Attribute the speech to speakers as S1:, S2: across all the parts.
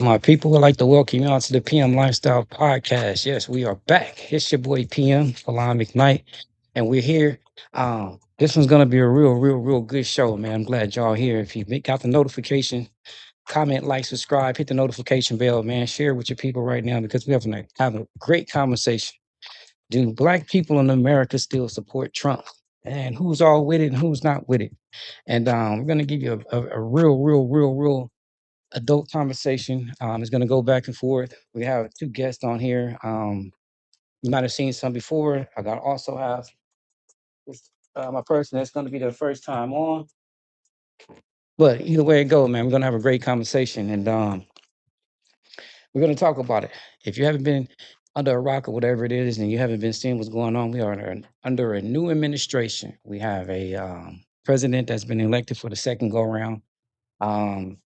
S1: My people would like to welcome you out to the PM Lifestyle Podcast. Yes, we are back. It's your boy PM, Alon McKnight, and we're here. This one's gonna be a real good show, man. I'm glad y'all here. If you got the notification, comment, like, subscribe, hit the notification bell, man. Share with your people right now because we have a great conversation. Do Black people in America still support Trump? And who's all with it and who's not with it? And we're gonna give you a real adult conversation. It's going to go back and forth. We have two guests on here. You might have seen some before. I got also have my person that's going to be the first time on. But either way it go, man, we're going to have a great conversation, and we're going to talk about it. If you haven't been under a rock or whatever it is, and you haven't been seeing what's going on, we are under a new administration. We have a president that's been elected for the second go round. Um,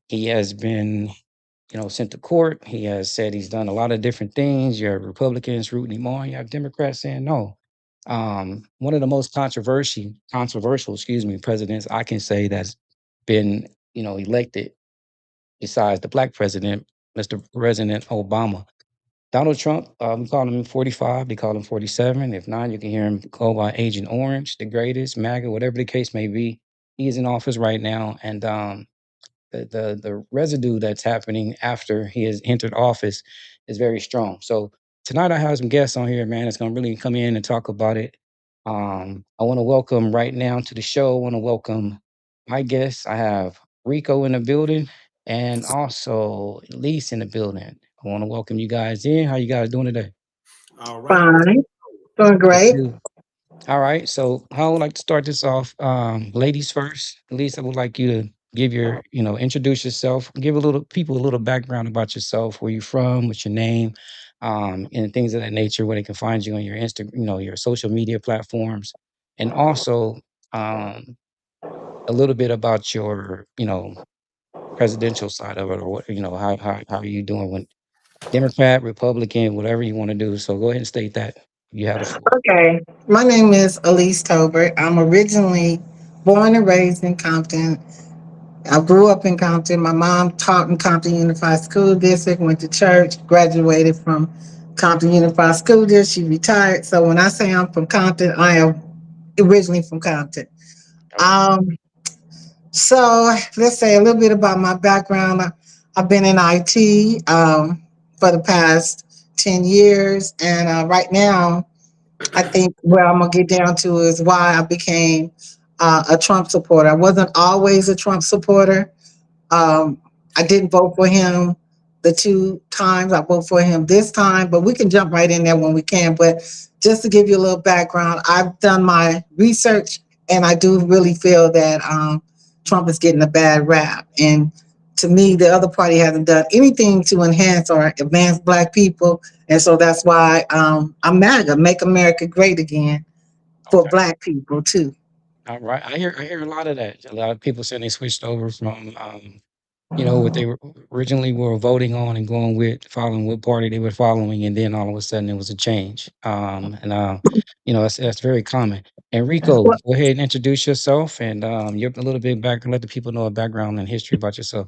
S1: he has been sent to court. He has said he's done a lot of different things. You have Republicans rooting him on. You have Democrats saying no. One of the most controversial, presidents I can say that's been, elected besides the black president, Mr. President Obama. Donald Trump, we call him 45. They call him 47. If not, you can hear him called by Agent Orange, the greatest, MAGA, whatever the case may be. He is in office right now, and the residue that's happening after he has entered office is very strong. So tonight I have some guests on here, man, that's gonna really come in and talk about it. I want to welcome right now to the show. I want to welcome my guests. I have Rico in the building and also Elise in the building. I want to welcome you guys in. How you guys doing today?
S2: All right.
S3: Fine, doing
S1: Good,
S3: great.
S1: good. All right. So I would like to start this off. Ladies first. At least I would like you to give introduce yourself, give a little people a little background about yourself, where you're from, what's your name, and things of that nature, where they can find you on your your social media platforms, and also um, a little bit about your, presidential side of it, or what, how are you doing when Democrat, Republican, whatever you want to do. So go ahead and state that. You have the floor.
S3: Okay, my name is Elise Tobert. I'm originally born and raised in Compton. I grew up in Compton. My mom taught in Compton Unified School District, went to church, graduated from Compton Unified School District. She retired. So when I say I'm from Compton, I am originally from Compton.
S1: Okay.
S3: Um, so let's say a little bit about my background. I've been in IT for the past 10 years. And right now, I think where I'm gonna get down to is why I became a Trump supporter. I wasn't always a Trump supporter. Um, I didn't vote for him the two times. I vote for him this time, but we can jump right in there when we can. But just to give you a little background, I've done my research, and I do really feel that Trump is getting a bad rap. And to me, the other party hasn't done anything to enhance or advance Black people, and so that's why I'm MAGA, Make America Great Again, for
S1: Okay.
S3: Black people too.
S1: All right. I hear a lot of that. A lot of people saying they switched over from what they originally were voting on and going with, following what party they were following, and then all of a sudden it was a change. That's very common. Enrico,
S3: Well,
S1: go ahead and introduce yourself and you're a little bit back, let the people know a background and history about yourself.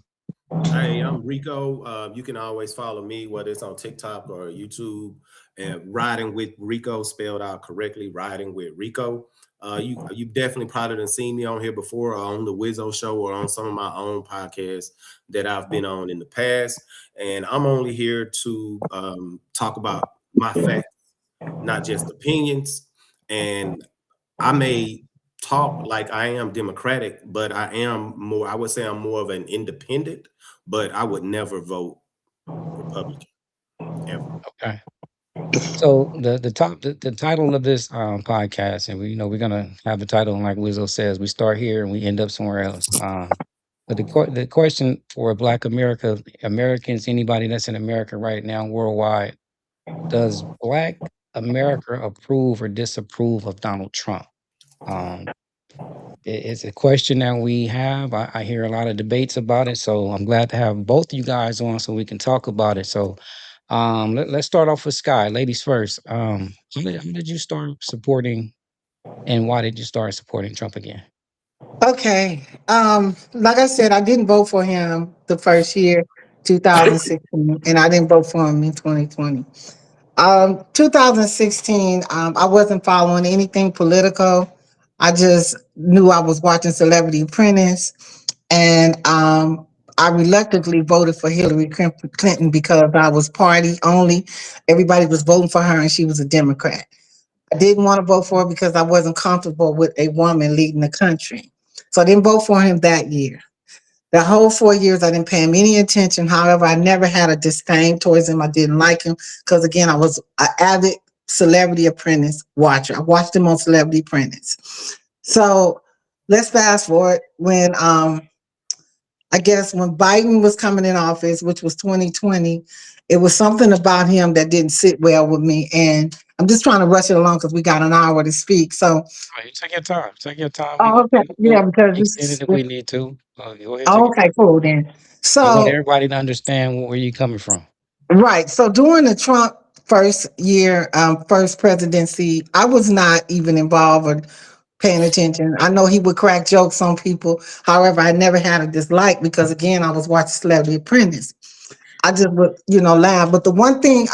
S2: Hey, I'm Rico. You can always follow me, whether it's on TikTok or YouTube, and Riding with Rico, spelled out correctly, Riding with Rico. You definitely probably done seen me on here before, or on the Wizzo show, or on some of my own podcasts that I've been on in the past. And I'm only here to talk about my facts, not just opinions. And I may talk like I am Democratic, but I would say I'm more of an independent, but I would never vote Republican ever.
S1: Okay. So the title of this podcast, and we're gonna have the title, and like Lizzo says, we start here and we end up somewhere else. But the question for Black Americans, anybody that's in America right now, worldwide, does Black America approve or disapprove of Donald Trump? Um, it's a question that we have. I hear a lot of debates about it, so I'm glad to have both you guys on so we can talk about it. So, let's start off with Sky, ladies first. How did you start supporting, and why did you start supporting Trump again?
S3: okay. Like I said, I didn't vote for him the first year. 2016, and I didn't vote for him in 2020. 2016, I wasn't following anything political. I just knew I was watching Celebrity Apprentice, and I reluctantly voted for Hillary Clinton because I was party only. Everybody was voting for her, and she was a Democrat. I didn't want to vote for her because I wasn't comfortable with a woman leading the country. So I didn't vote for him that year. The whole 4 years, I didn't pay him any attention. However, I never had a disdain towards him. I didn't like him because, again, I was an avid Celebrity Apprentice watcher. I watched him on Celebrity Apprentice. So let's fast forward when I guess when Biden was coming in office, which was 2020, it was something about him that didn't sit well with me. And I'm just trying to rush it along because we got an hour to speak. So,
S1: All right, take your time. Take your time.
S3: oh, okay,
S1: We'll
S3: yeah, because
S1: extend it if we need to. Go ahead, take
S3: oh,
S1: your
S3: okay,
S1: time.
S3: cool then.
S1: We want
S3: So,
S1: everybody to understand where you're coming from.
S3: right. So during the Trump first year, first presidency, I was not even involved or paying attention. I know he would crack jokes on people. However, I never had a dislike because, again, I was watching Celebrity Apprentice. I just would, laugh. But the one thing,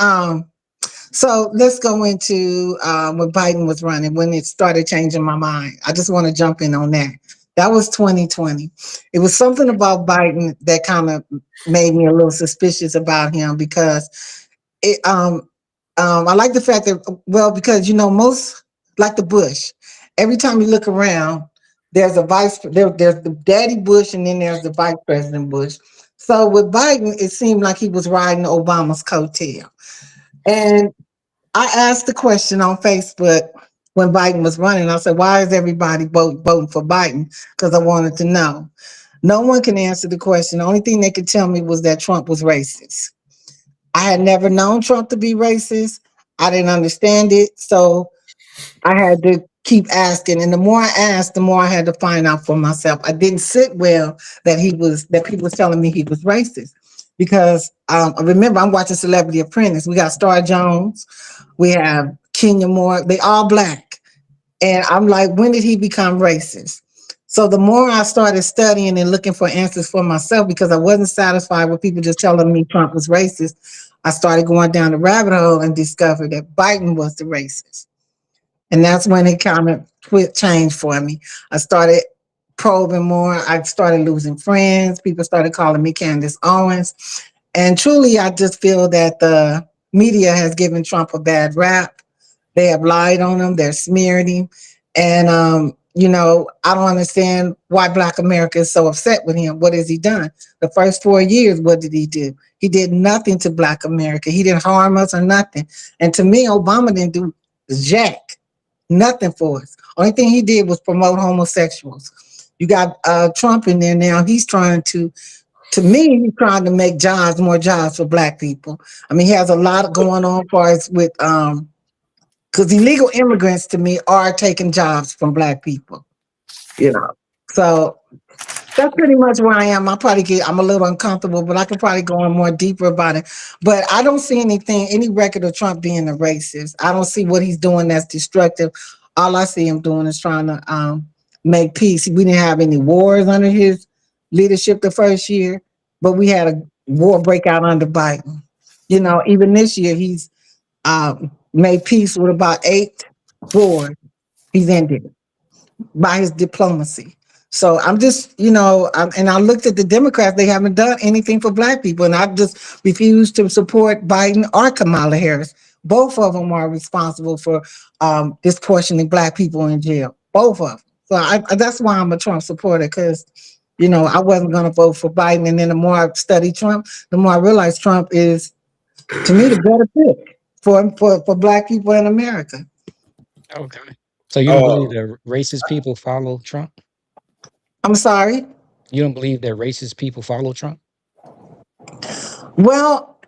S3: so let's go into when Biden was running, when it started changing my mind. I just want to jump in on that. That was 2020. It was something about Biden that kind of made me a little suspicious about him because it I like the fact that, well, because most, like the Bush, every time you look around, there's a there's the daddy Bush, and then there's the vice president Bush. So with Biden, it seemed like he was riding Obama's coattail. And I asked the question on Facebook when Biden was running. I said, why is everybody voting for Biden? Because I wanted to know. No one can answer the question. The only thing they could tell me was that Trump was racist. I had never known Trump to be racist. I didn't understand it. So I had to keep asking. And the more I asked, the more I had to find out for myself. I didn't sit well that people was telling me he was racist. Because I remember I'm watching Celebrity Apprentice. We got Star Jones, we have Kenya Moore, they all black. And I'm like, when did he become racist? So the more I started studying and looking for answers for myself, because I wasn't satisfied with people just telling me Trump was racist, I started going down the rabbit hole and discovered that Biden was the racist. And that's when it kind of changed for me. I started probing more. I started losing friends. People started calling me Candace Owens. And truly, I just feel that the media has given Trump a bad rap. They have lied on him. They're smeared him. And, I don't understand why Black America is so upset with him. What has he done? The first 4 years, what did he do? He did nothing to Black America. He didn't harm us or nothing. And to me, Obama didn't do jack, nothing for us. Only thing he did was promote homosexuals. You got Trump in there now. He's trying to me, he's trying to make more jobs for Black people. I mean, he has a lot going on for us with because illegal immigrants to me are taking jobs from Black people, you know. So that's pretty much where I am. I'm a little uncomfortable, but I can probably go on more deeper about it. But I don't see any record of Trump being a racist. I don't see what he's doing that's destructive. All I see him doing is trying to make peace. We didn't have any wars under his leadership the first year, but we had a war break out under Biden. Even this year, he's made peace with about 8 wars. He's ended by his diplomacy. So I'm just, and I looked at the Democrats, they haven't done anything for Black people. And I just refused to support Biden or Kamala Harris. Both of them are responsible for disproportionately Black people in jail. Both of them. So that's why I'm a Trump supporter, because, I wasn't going to vote for Biden. And then the more I study Trump, the more I realize Trump is, to me, the better pick for Black people in America.
S1: Okay. So you don't believe that racist people follow Trump?
S3: I'm sorry.
S1: You don't believe that racist people follow Trump?
S3: Well,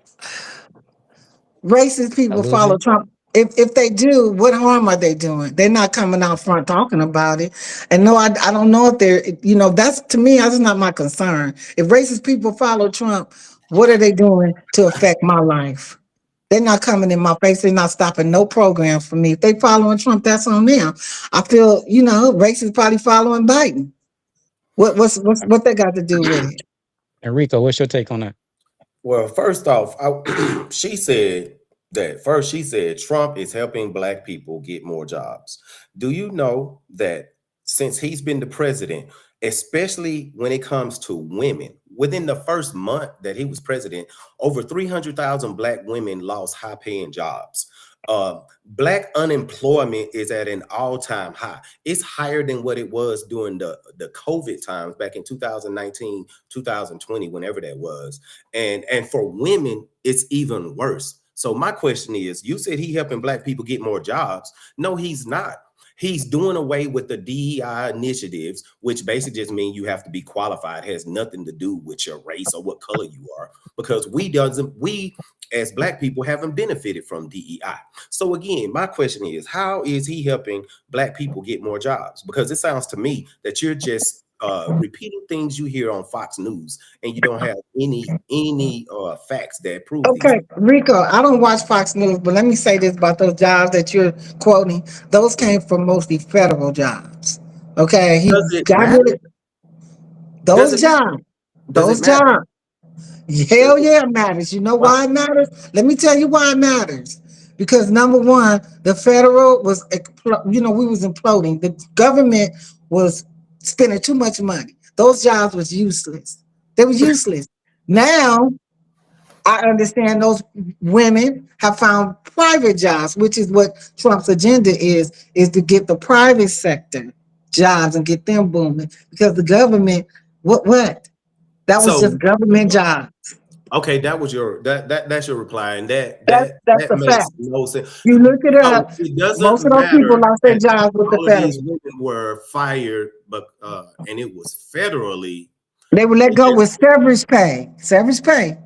S3: racist
S1: A
S3: people
S1: little
S3: follow
S1: bit?
S3: Trump. If they do, what harm are they doing? They're not coming out front talking about it. And no, I don't know if they're, that's, to me, that's not my concern. If racist people follow Trump, what are they doing to affect my life? They're not coming in my face. They're not stopping no programs for me. If they following Trump, that's on them. I feel, racists probably following Biden. What they got to do with it?
S1: Enrico, what's your take on that?
S2: Well, first off, she said that first she said Trump is helping black people get more jobs. Do you know that since he's been the president, especially when it comes to women, within the first month that he was president, over 300,000 black women lost high-paying jobs. Black unemployment is at an all-time high. It's higher than what it was during the COVID times back in 2019, 2020, whenever that was. And for women, it's even worse. So my question is, you said he helping black people get more jobs. No, he's not. He's doing away with the DEI initiatives, which basically just mean you have to be qualified. It has nothing to do with your race or what color you are, because we as black people haven't benefited from DEI. So again, my question is, how is he helping black people get more jobs? Because it sounds to me that you're just repeating things you hear on Fox News, and you don't have any facts that prove these.
S3: Okay, Rico, I don't watch Fox News, but let me say this about those jobs that you're quoting. Those came from mostly federal jobs. Okay, he
S2: Does it
S3: got rid
S2: matter?
S3: of
S2: Does
S3: those
S2: it matter?
S3: jobs.
S2: Does it
S3: Those
S2: matter?
S3: jobs.
S2: Does
S3: Hell
S2: it,
S3: yeah, it matters. You know
S2: why?
S3: why it matters? Let me tell you why it matters. Because number one, the federal was, we was imploding. The government was spending too much money. Those jobs was useless. They were useless. Now I understand those women have found private jobs, which is what Trump's agenda is to get the private sector jobs and get them booming. Because the government, what? That was just
S2: So
S3: government jobs.
S2: okay, that was your that's your reply, and that
S3: That's
S2: that
S3: that's
S2: that
S3: the fact.
S2: makes no sense.
S3: You look it
S2: So
S3: up.
S2: it
S3: Most
S2: doesn't
S3: of those people
S2: matter
S3: lost their
S2: that
S3: jobs with the
S2: all of these
S3: federal.
S2: women were fired, but and it was federally.
S3: They were let
S2: It
S3: go
S2: just,
S3: with severance pay. Severance pay.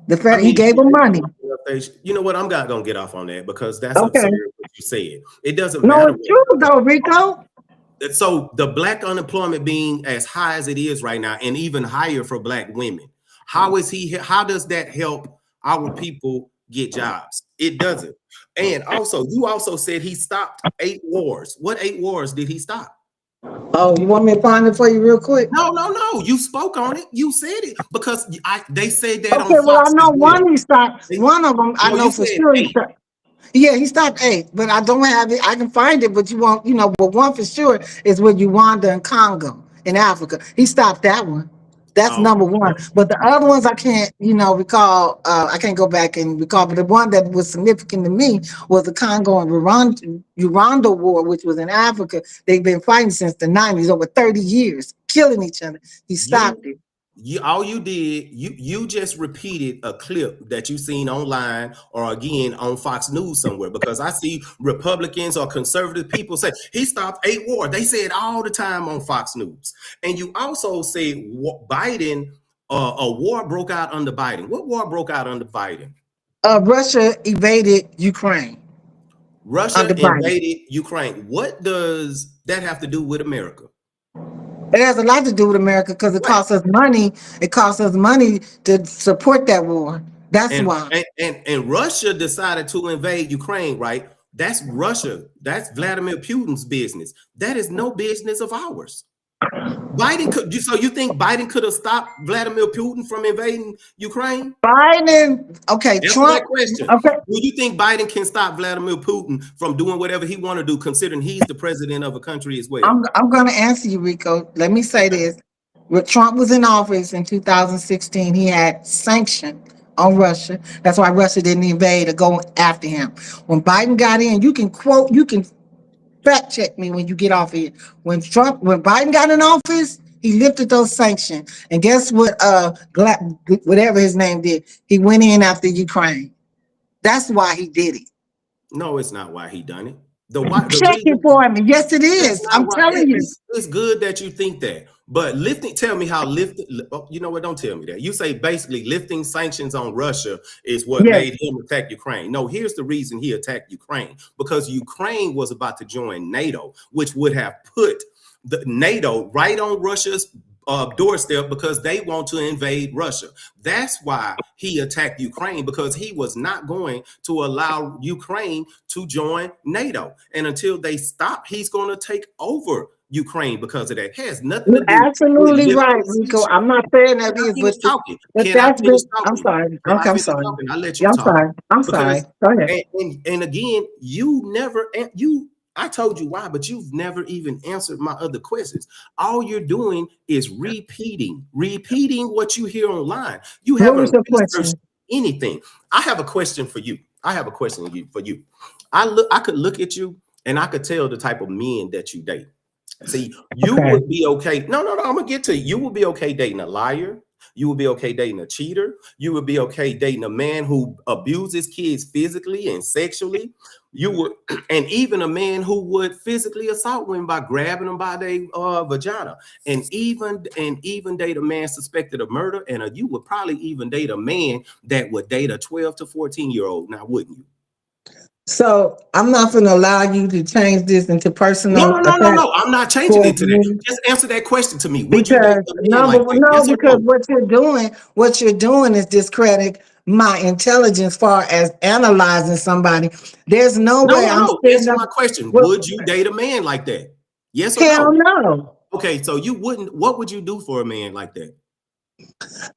S3: The
S2: I
S3: federal, he
S2: mean,
S3: gave
S2: shit,
S3: them
S2: they
S3: money.
S2: doing stuff you know what? I'm not gonna get off on that because that's absurd
S3: Okay.
S2: what you said. It doesn't
S3: No,
S2: matter
S3: it's
S2: what
S3: true
S2: color.
S3: though, Rico.
S2: So the black unemployment being as high as it is right now, and even higher for black women, how does that help our people get jobs? It doesn't. And also, you also said he stopped 8 wars. What 8 wars did he stop?
S3: Oh, you want me to find it for you real quick?
S2: No, no, no. You spoke on it. You said it because they said that on
S3: Okay, well, I
S2: Fox
S3: know
S2: as well.
S3: one he stopped.
S2: They-
S3: One of them, I
S2: no, you
S3: know for
S2: said
S3: sure he
S2: eight.
S3: stopped. Yeah, he stopped eight, but I don't have it. I can find it, but you won't, but one for sure is with Uganda and Congo in Africa. He stopped that one. That's
S2: Oh,
S3: number one. But the other ones I can't, recall. I can't go back and recall. But the one that was significant to me was the Congo and Rwanda war, which was in Africa. They've been fighting since the 90s, over 30 years, killing each other. He
S2: you
S3: stopped it.
S2: all you did, you just repeated a clip that you seen online or again on Fox News somewhere, because I see Republicans or conservative people say he stopped 8 wars. They say it all the time on Fox News. And you also say Biden, a war broke out under Biden. What war broke out under Biden?
S3: Russia invaded Ukraine
S2: Russia
S3: under Biden.
S2: invaded Ukraine. What does that have to do with America?
S3: It has a lot to do with America because it
S2: What?
S3: costs us money. It costs us money to support that war. That's
S2: And
S3: why.
S2: and Russia decided to invade Ukraine, right? That's Russia. That's Vladimir Putin's business. That is no business of ours. Biden could. So you think Biden could have stopped Vladimir Putin from invading Ukraine?
S3: Biden, okay,
S2: Answer that
S3: Trump,
S2: question.
S3: okay.
S2: Do you think Biden can stop Vladimir Putin from doing whatever he want to do, considering he's the president of a country as well?
S3: I'm gonna answer you, Rico. Let me say this. When Trump was in office in 2016, he had sanctions on Russia. That's why Russia didn't invade or go after him. When Biden got in, you can fact check me when you get off here. When Biden got in office, he lifted those sanctions. And guess what? Whatever his name did, he went in after Ukraine. That's why he did it.
S2: No, it's not why he done it. The
S3: Check it
S2: reason
S3: for me. Yes, it
S2: that's
S3: is.
S2: not
S3: I'm
S2: why.
S3: telling you.
S2: It's good that you think that, but lifting. Tell me how lifting. Oh, you know what? Don't tell me that. You say basically lifting sanctions on Russia is what
S3: Yes.
S2: made him attack Ukraine. No, here's the reason he attacked Ukraine, because Ukraine was about to join NATO, which would have put the NATO right on Russia's doorstep, because they want to invade Russia. That's why he attacked Ukraine, because he was not going to allow Ukraine to join NATO. And until they stop, he's going to take over Ukraine because of that. It has nothing to
S3: You're
S2: do with
S3: absolutely right,
S2: lifting
S3: Rico.
S2: sanctions.
S3: I'm not saying
S2: Can
S3: that
S2: I
S3: is,
S2: finish talking?
S3: but
S2: Can I
S3: that's
S2: finish
S3: been. I'm
S2: talking?
S3: sorry.
S2: Can I
S3: Okay, I'm
S2: finish
S3: sorry.
S2: talking? I let you
S3: Yeah, I'm
S2: talk.
S3: sorry. I'm sorry.
S2: Because
S3: Go ahead.
S2: and again, you never you I told you why, but you've never even answered my other questions. All you're doing is repeating what you hear online. You
S3: What was
S2: haven't
S3: your
S2: researched
S3: question?
S2: anything. I have a question for you. I have a question for you. I could look at you and I could tell the type of men that you date. See, you
S3: Okay.
S2: would be okay. No. I'm gonna get to you. You would be okay dating a liar. You would be okay dating a cheater. You would be okay dating a man who abuses kids physically and sexually. You would, and even a man who would physically assault women by grabbing them by their vagina, and even date a man suspected of murder. And you would probably even date a man that would date a 12 to 14-year-old. Now, wouldn't you?
S3: So I'm not going to allow you to change this into
S2: No,
S3: personal
S2: no, no, no,
S3: attack
S2: no. I'm not changing
S3: towards
S2: it to that.
S3: me.
S2: Just answer that question to me. Would you date
S3: Because
S2: a man
S3: no,
S2: like
S3: but
S2: that?
S3: no,
S2: Yes or
S3: because
S2: no?
S3: what you're doing is discredit my intelligence far as analyzing somebody. There's no
S2: No,
S3: way
S2: no,
S3: I'm
S2: no.
S3: sitting
S2: Answer
S3: up.
S2: my question.
S3: Well,
S2: Would you date a man like that? Yes or
S3: hell
S2: no?
S3: no.
S2: Okay, so you wouldn't. What would you do for a man like that?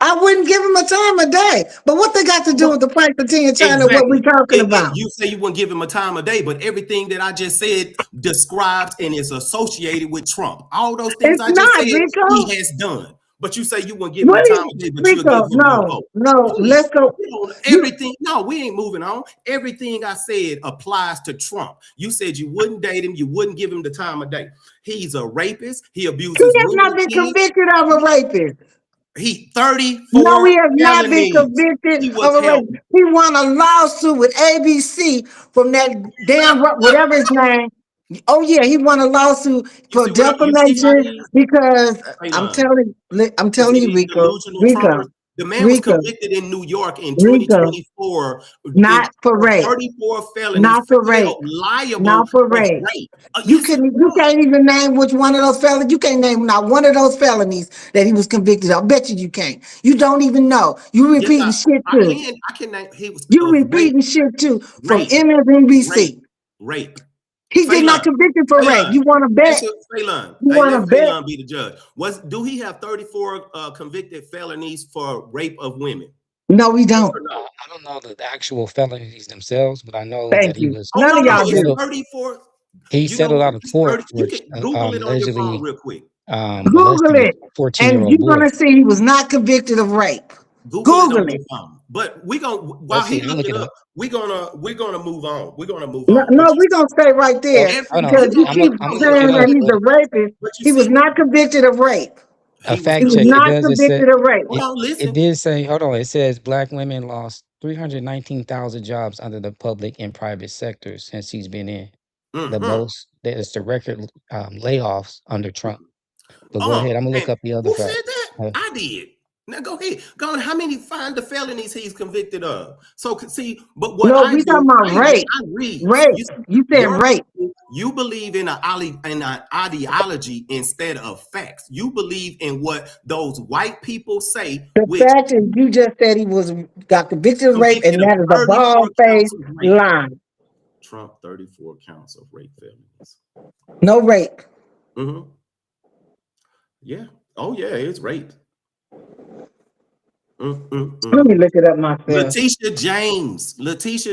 S3: I wouldn't give him a time of day. But what they got to do with
S2: What?
S3: the price of tea in China? What we
S2: Exactly.
S3: talking about?
S2: You say you wouldn't give him a time of day, but everything that I just said describes and is associated with Trump. All those things
S3: It's
S2: I just
S3: not,
S2: said, he
S3: Rico.
S2: has done. But you say you wouldn't give him a
S3: What
S2: time
S3: is
S2: of day, but you'll give
S3: Rico?
S2: him your
S3: No,
S2: vote.
S3: no.
S2: Please.
S3: Let's go. You
S2: Everything. No, we ain't moving on. Everything I said applies to Trump. You said you wouldn't date him, you wouldn't give him the time of day. He's a rapist. He
S3: He
S2: abuses
S3: has
S2: women
S3: not
S2: and
S3: been
S2: kids.
S3: convicted of a rapist.
S2: He
S3: No,
S2: 34
S3: he has not been
S2: felonies.
S3: convicted
S2: He
S3: of
S2: was
S3: a
S2: held.
S3: rape. He won a lawsuit with ABC from that damn whatever his name. Oh yeah, he won a lawsuit
S2: You
S3: for
S2: see what you see how
S3: defamation
S2: these
S3: because
S2: Elon.
S3: I'm
S2: You
S3: telling
S2: see
S3: you,
S2: these
S3: Rico,
S2: delusional Trumpers.
S3: Rico,
S2: The man was
S3: Rico,
S2: convicted in New York in
S3: Rico,
S2: 2024
S3: not for
S2: for
S3: rape,
S2: 34 felonies,
S3: not for
S2: held
S3: rape, not
S2: liable
S3: for
S2: of
S3: rape.
S2: rape.
S3: You
S2: Yes, he
S3: can you
S2: was.
S3: can't even name which one of those felonies. You can't name not one of those felonies that he was convicted of. I bet you can't. You don't even know. You
S2: Yes,
S3: repeating shit
S2: I
S3: too.
S2: can. I can name. He was
S3: You
S2: of rape,
S3: repeating shit too from
S2: rape, rape,
S3: MSNBC.
S2: rape.
S3: He did
S2: Phelan,
S3: not convict him for rape.
S2: Phelan.
S3: You want to bet?
S2: Answer Phelan.
S3: You
S2: Hey,
S3: want
S2: let
S3: to bet?
S2: Phelan be the judge. Do he have 34 convicted felonies for rape of women?
S3: No, we
S2: Yes
S3: don't.
S2: or no?
S1: I don't know the actual felonies themselves, but I know that
S3: Thank
S1: he
S3: you.
S1: was
S2: Oh
S3: None
S2: no,
S3: of
S2: no,
S3: y'all
S1: he
S2: it's
S3: do.
S1: settled
S2: 34.
S1: he
S2: You know
S1: settled
S2: what?
S1: out of
S2: It's
S1: court
S2: 30.
S1: for
S2: You can Google it on your phone
S1: allegedly
S2: real quick.
S3: Google
S1: molesting a
S3: it, and
S1: 14-year-old
S3: you're
S1: boy.
S3: gonna see he was not convicted of rape.
S2: Google it on
S3: Google
S2: your
S3: it.
S2: phone. But we gonna while
S1: Let's
S2: he
S1: see. I'm
S2: look it
S1: looking
S2: up,
S1: up.
S2: we're gonna move on. We're gonna move
S3: No,
S2: on.
S3: no, we're gonna stay right
S1: Well,
S3: there
S1: hold on.
S3: because
S2: He
S3: you
S2: gonna
S3: keep
S1: I'm
S2: no,
S1: gonna look
S3: saying
S1: it
S2: no,
S3: that
S1: up.
S3: he's
S1: But
S3: a rapist.
S2: but you
S3: He was
S2: see,
S3: not convicted of rape.
S1: a
S2: he was
S3: He
S1: fact
S3: was
S1: check. It
S2: convicted.
S3: not
S1: does. It said
S3: convicted of rape.
S2: Hold on,
S1: it
S2: listen.
S1: did say. Hold on. It says black women lost 319,000 jobs under the public and private sectors since he's been in. The
S2: Mm-hmm.
S1: most. That is the record layoffs under Trump. But go ahead. I'm gonna look
S2: And
S1: up the other
S2: who
S1: fact.
S2: said that? I did. Now go ahead. Go on. How many find the felonies he's convicted of? So see, but what
S3: No,
S2: I
S3: we
S2: do,
S3: talking about rape.
S2: I read.
S3: Rape.
S2: You see,
S3: You said rape.
S2: you believe in an ideology instead of facts. You believe in what those white people say,
S3: The
S2: which
S3: fact is, you just said he got convicted of rape,
S2: convicted
S3: and
S2: of
S3: that is a
S2: 34
S3: bald
S2: counts
S3: faced
S2: of rape.
S3: lie.
S2: Trump 34 counts of rape felonies.
S3: No rape.
S2: Mm-hmm. Yeah. Oh yeah, it's rape.
S3: Let me
S2: Mm-mm-mm.
S3: look it up myself.
S2: Letitia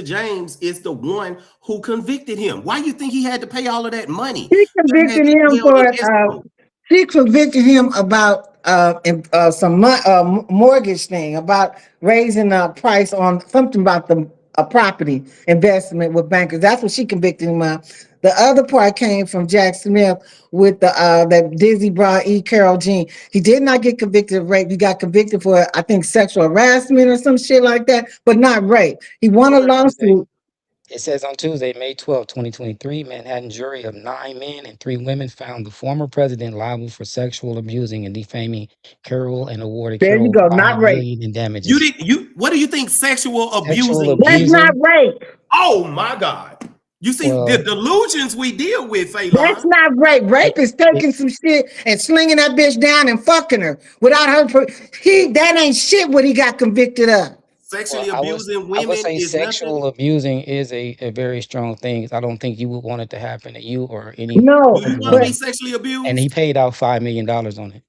S2: James is the one who convicted him. Why you think he had to pay all of that money
S3: She
S2: that had
S3: convicted
S2: to be
S3: him
S2: held in
S3: for.
S2: escrow?
S3: She convicted him about some mortgage thing about raising the price on something about the a property investment with bankers. That's what she convicted him of. The other part came from Jack Smith with the that Dizzy brought Carol Jean. He did not get convicted of rape. He got convicted for I think sexual harassment or some shit like that, but not rape. He won a
S1: Well, Tuesday.
S3: lawsuit.
S1: It says on Tuesday, May 12th, 2023, Manhattan jury of 9 men and 3 women found the former president liable for sexual abusing and defaming Carroll and awarded
S3: There you
S1: Carroll
S3: go, not
S1: 5
S3: rape.
S1: million in
S2: You
S1: damages.
S2: didn't you what do you think sexual
S1: Sexual
S2: abusing
S3: That's
S2: is?
S3: not
S1: abusing.
S3: rape.
S2: Oh my God. You see the
S1: Well,
S2: delusions we deal with,
S3: That's
S2: Phelan.
S3: not rape.
S1: it,
S3: Rape is
S1: it
S3: taking some shit and slinging that bitch down and fucking her without her. That ain't shit what he got convicted of.
S2: Sexually abusing
S1: I would
S2: women
S1: say
S2: is nothing.
S1: sexual abusing is a very strong thing. I don't think you would want it to happen to you or any
S3: No,
S2: Do you
S1: other
S2: want to be
S3: but
S1: woman.
S2: sexually
S1: And he
S2: abused?
S1: paid out $5 million on it.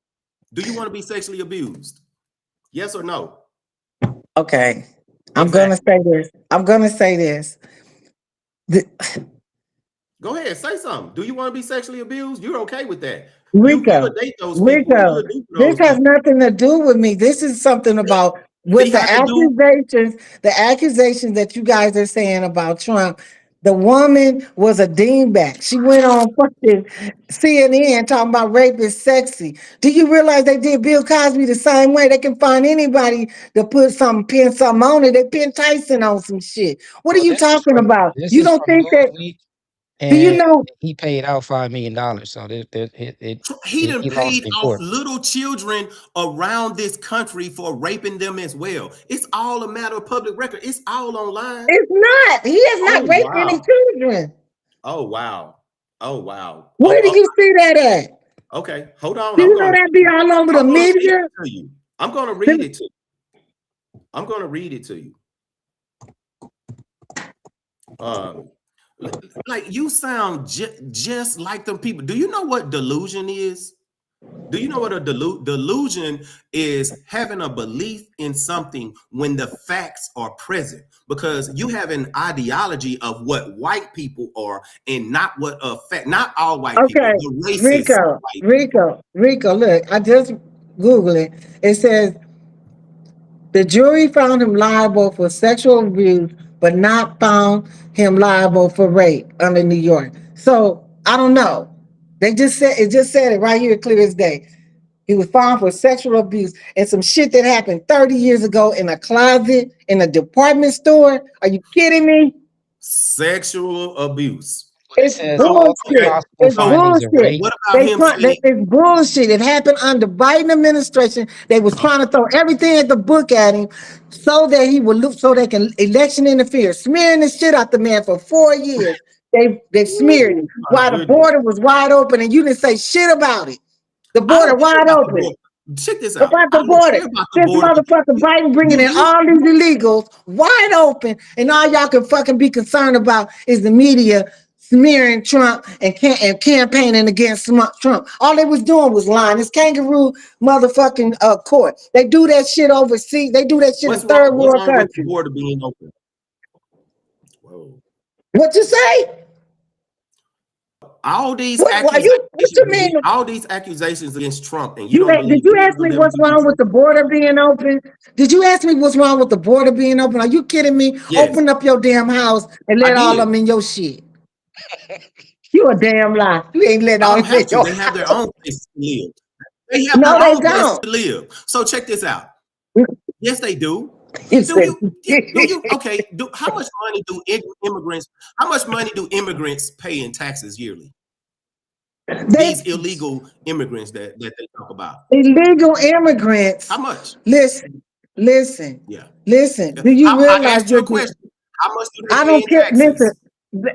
S2: Do you want to be sexually abused? Yes or no?
S3: okay. I'm gonna
S2: Exactly.
S3: say this. I'm gonna say this. The-
S2: Go ahead, say something. Do you want to be sexually abused? You're okay with that. You'll
S3: Rico,
S2: date those people and
S3: Rico,
S2: you'll do for
S3: this
S2: those
S3: has
S2: people.
S3: nothing to do with me. This is something about
S2: He
S3: with
S2: had to do.
S3: the accusations that you guys are saying about Trump. The woman was a dingbat. She went on fucking CNN talking about rape is sexy. Do you realize they did Bill Cosby the same way? They can find anybody to put something, pin something on it. They pin Tyson on some shit. What are
S1: Well,
S3: you talking about?
S1: this
S3: You
S1: is
S3: don't
S1: from
S3: think that?
S1: Newsweek,
S3: Do you
S1: and
S3: know?
S1: he paid out $5 million. So
S2: He done
S1: he lost
S2: paid
S1: in
S2: off
S1: court.
S2: little children around this country for raping them as well. It's all a matter of public record. It's all online.
S3: It's not. He has not
S2: Oh
S3: raped any
S2: wow.
S3: children.
S2: Oh wow. Oh wow.
S3: Where do you see that at?
S2: Okay. Hold on.
S3: Do you know that be all over the
S2: I'm gonna read
S3: media?
S2: it to you. I'm gonna read it to you. I'm gonna read it to you. Um, like you sound just like them people. Do you know what delusion is? Do you know what a delusion is? Having a belief in something when the facts are present, because you have an ideology of what white people are and not what fact. Not all white people,
S3: Okay,
S2: the racist
S3: Rico,
S2: white people.
S3: Rico, Rico. Look, I just Googled it. It says the jury found him liable for sexual abuse, but not found him liable for rape under New York. So I don't know. They just said it. Just said it right here, clear as day. He was found for sexual abuse and some shit that happened 30 years ago in a closet in a department store. Are you kidding me?
S2: Sexual abuse.
S1: But it
S3: It's
S1: says
S2: So
S1: multiple
S3: bullshit.
S2: okay.
S1: possible
S3: It's
S2: So
S1: findings of
S3: bullshit.
S1: rape.
S2: what about him saying?
S3: It's bullshit. It happened under Biden administration. They was trying to throw everything at the book at him so that he would look so they can election interfere, smearing the shit out the man for 4 years. They smeared
S2: Oh
S3: it
S2: my
S3: while the
S2: goodness.
S3: border was wide open and you didn't say shit about it. The
S2: I
S3: border
S2: don't care
S3: wide
S2: about the
S3: open.
S2: border. Check this out.
S3: About
S2: I
S3: the
S2: don't
S3: border.
S2: care about the
S3: This
S2: border.
S3: motherfucker Biden bringing
S2: Do
S3: in
S2: you?
S3: all these illegals wide open, and all y'all can fucking be concerned about is the media smearing Trump and campaigning against Trump. All they was doing was lying. This kangaroo motherfucking court. They do that shit overseas. They do that shit in
S2: What's wrong?
S3: third
S2: What's
S3: world
S2: wrong with the
S3: countries.
S2: border being open? Whoa.
S3: What you say?
S2: All these
S3: What
S2: accusations,
S3: you? What you mean?
S2: all these accusations against Trump, and you
S3: You
S2: don't
S3: did
S2: believe
S3: you
S2: any
S3: ask
S2: of
S3: me
S2: them
S3: what's
S2: to be
S3: wrong with
S2: true?
S3: the border being open? Did you ask me what's wrong with the border being open? Are you kidding me?
S2: Yes,
S3: Open up your damn house and
S2: I
S3: let all of
S2: did.
S3: them in your shit. You a damn lie. You ain't let
S2: I
S3: all
S2: don't
S3: of them in
S2: have to.
S3: your
S2: They have their
S3: house.
S2: own places to live. They have
S3: No,
S2: their
S3: they
S2: own places
S3: don't.
S2: to live. So check this out. Yes, they do.
S3: You
S2: Do
S3: said
S2: you? Do you? Okay. Do how much money do immigrants? How much money do immigrants pay in taxes yearly?
S3: they
S2: These illegal immigrants that they talk about.
S3: illegal
S2: How
S3: immigrants.
S2: much?
S3: Listen, listen,
S2: Yeah.
S3: listen.
S2: Yeah.
S3: Do you
S2: How, I
S3: realize
S2: asked you a
S3: what the
S2: question. How much do they
S3: I
S2: pay
S3: don't
S2: in
S3: care. Listen,
S2: taxes?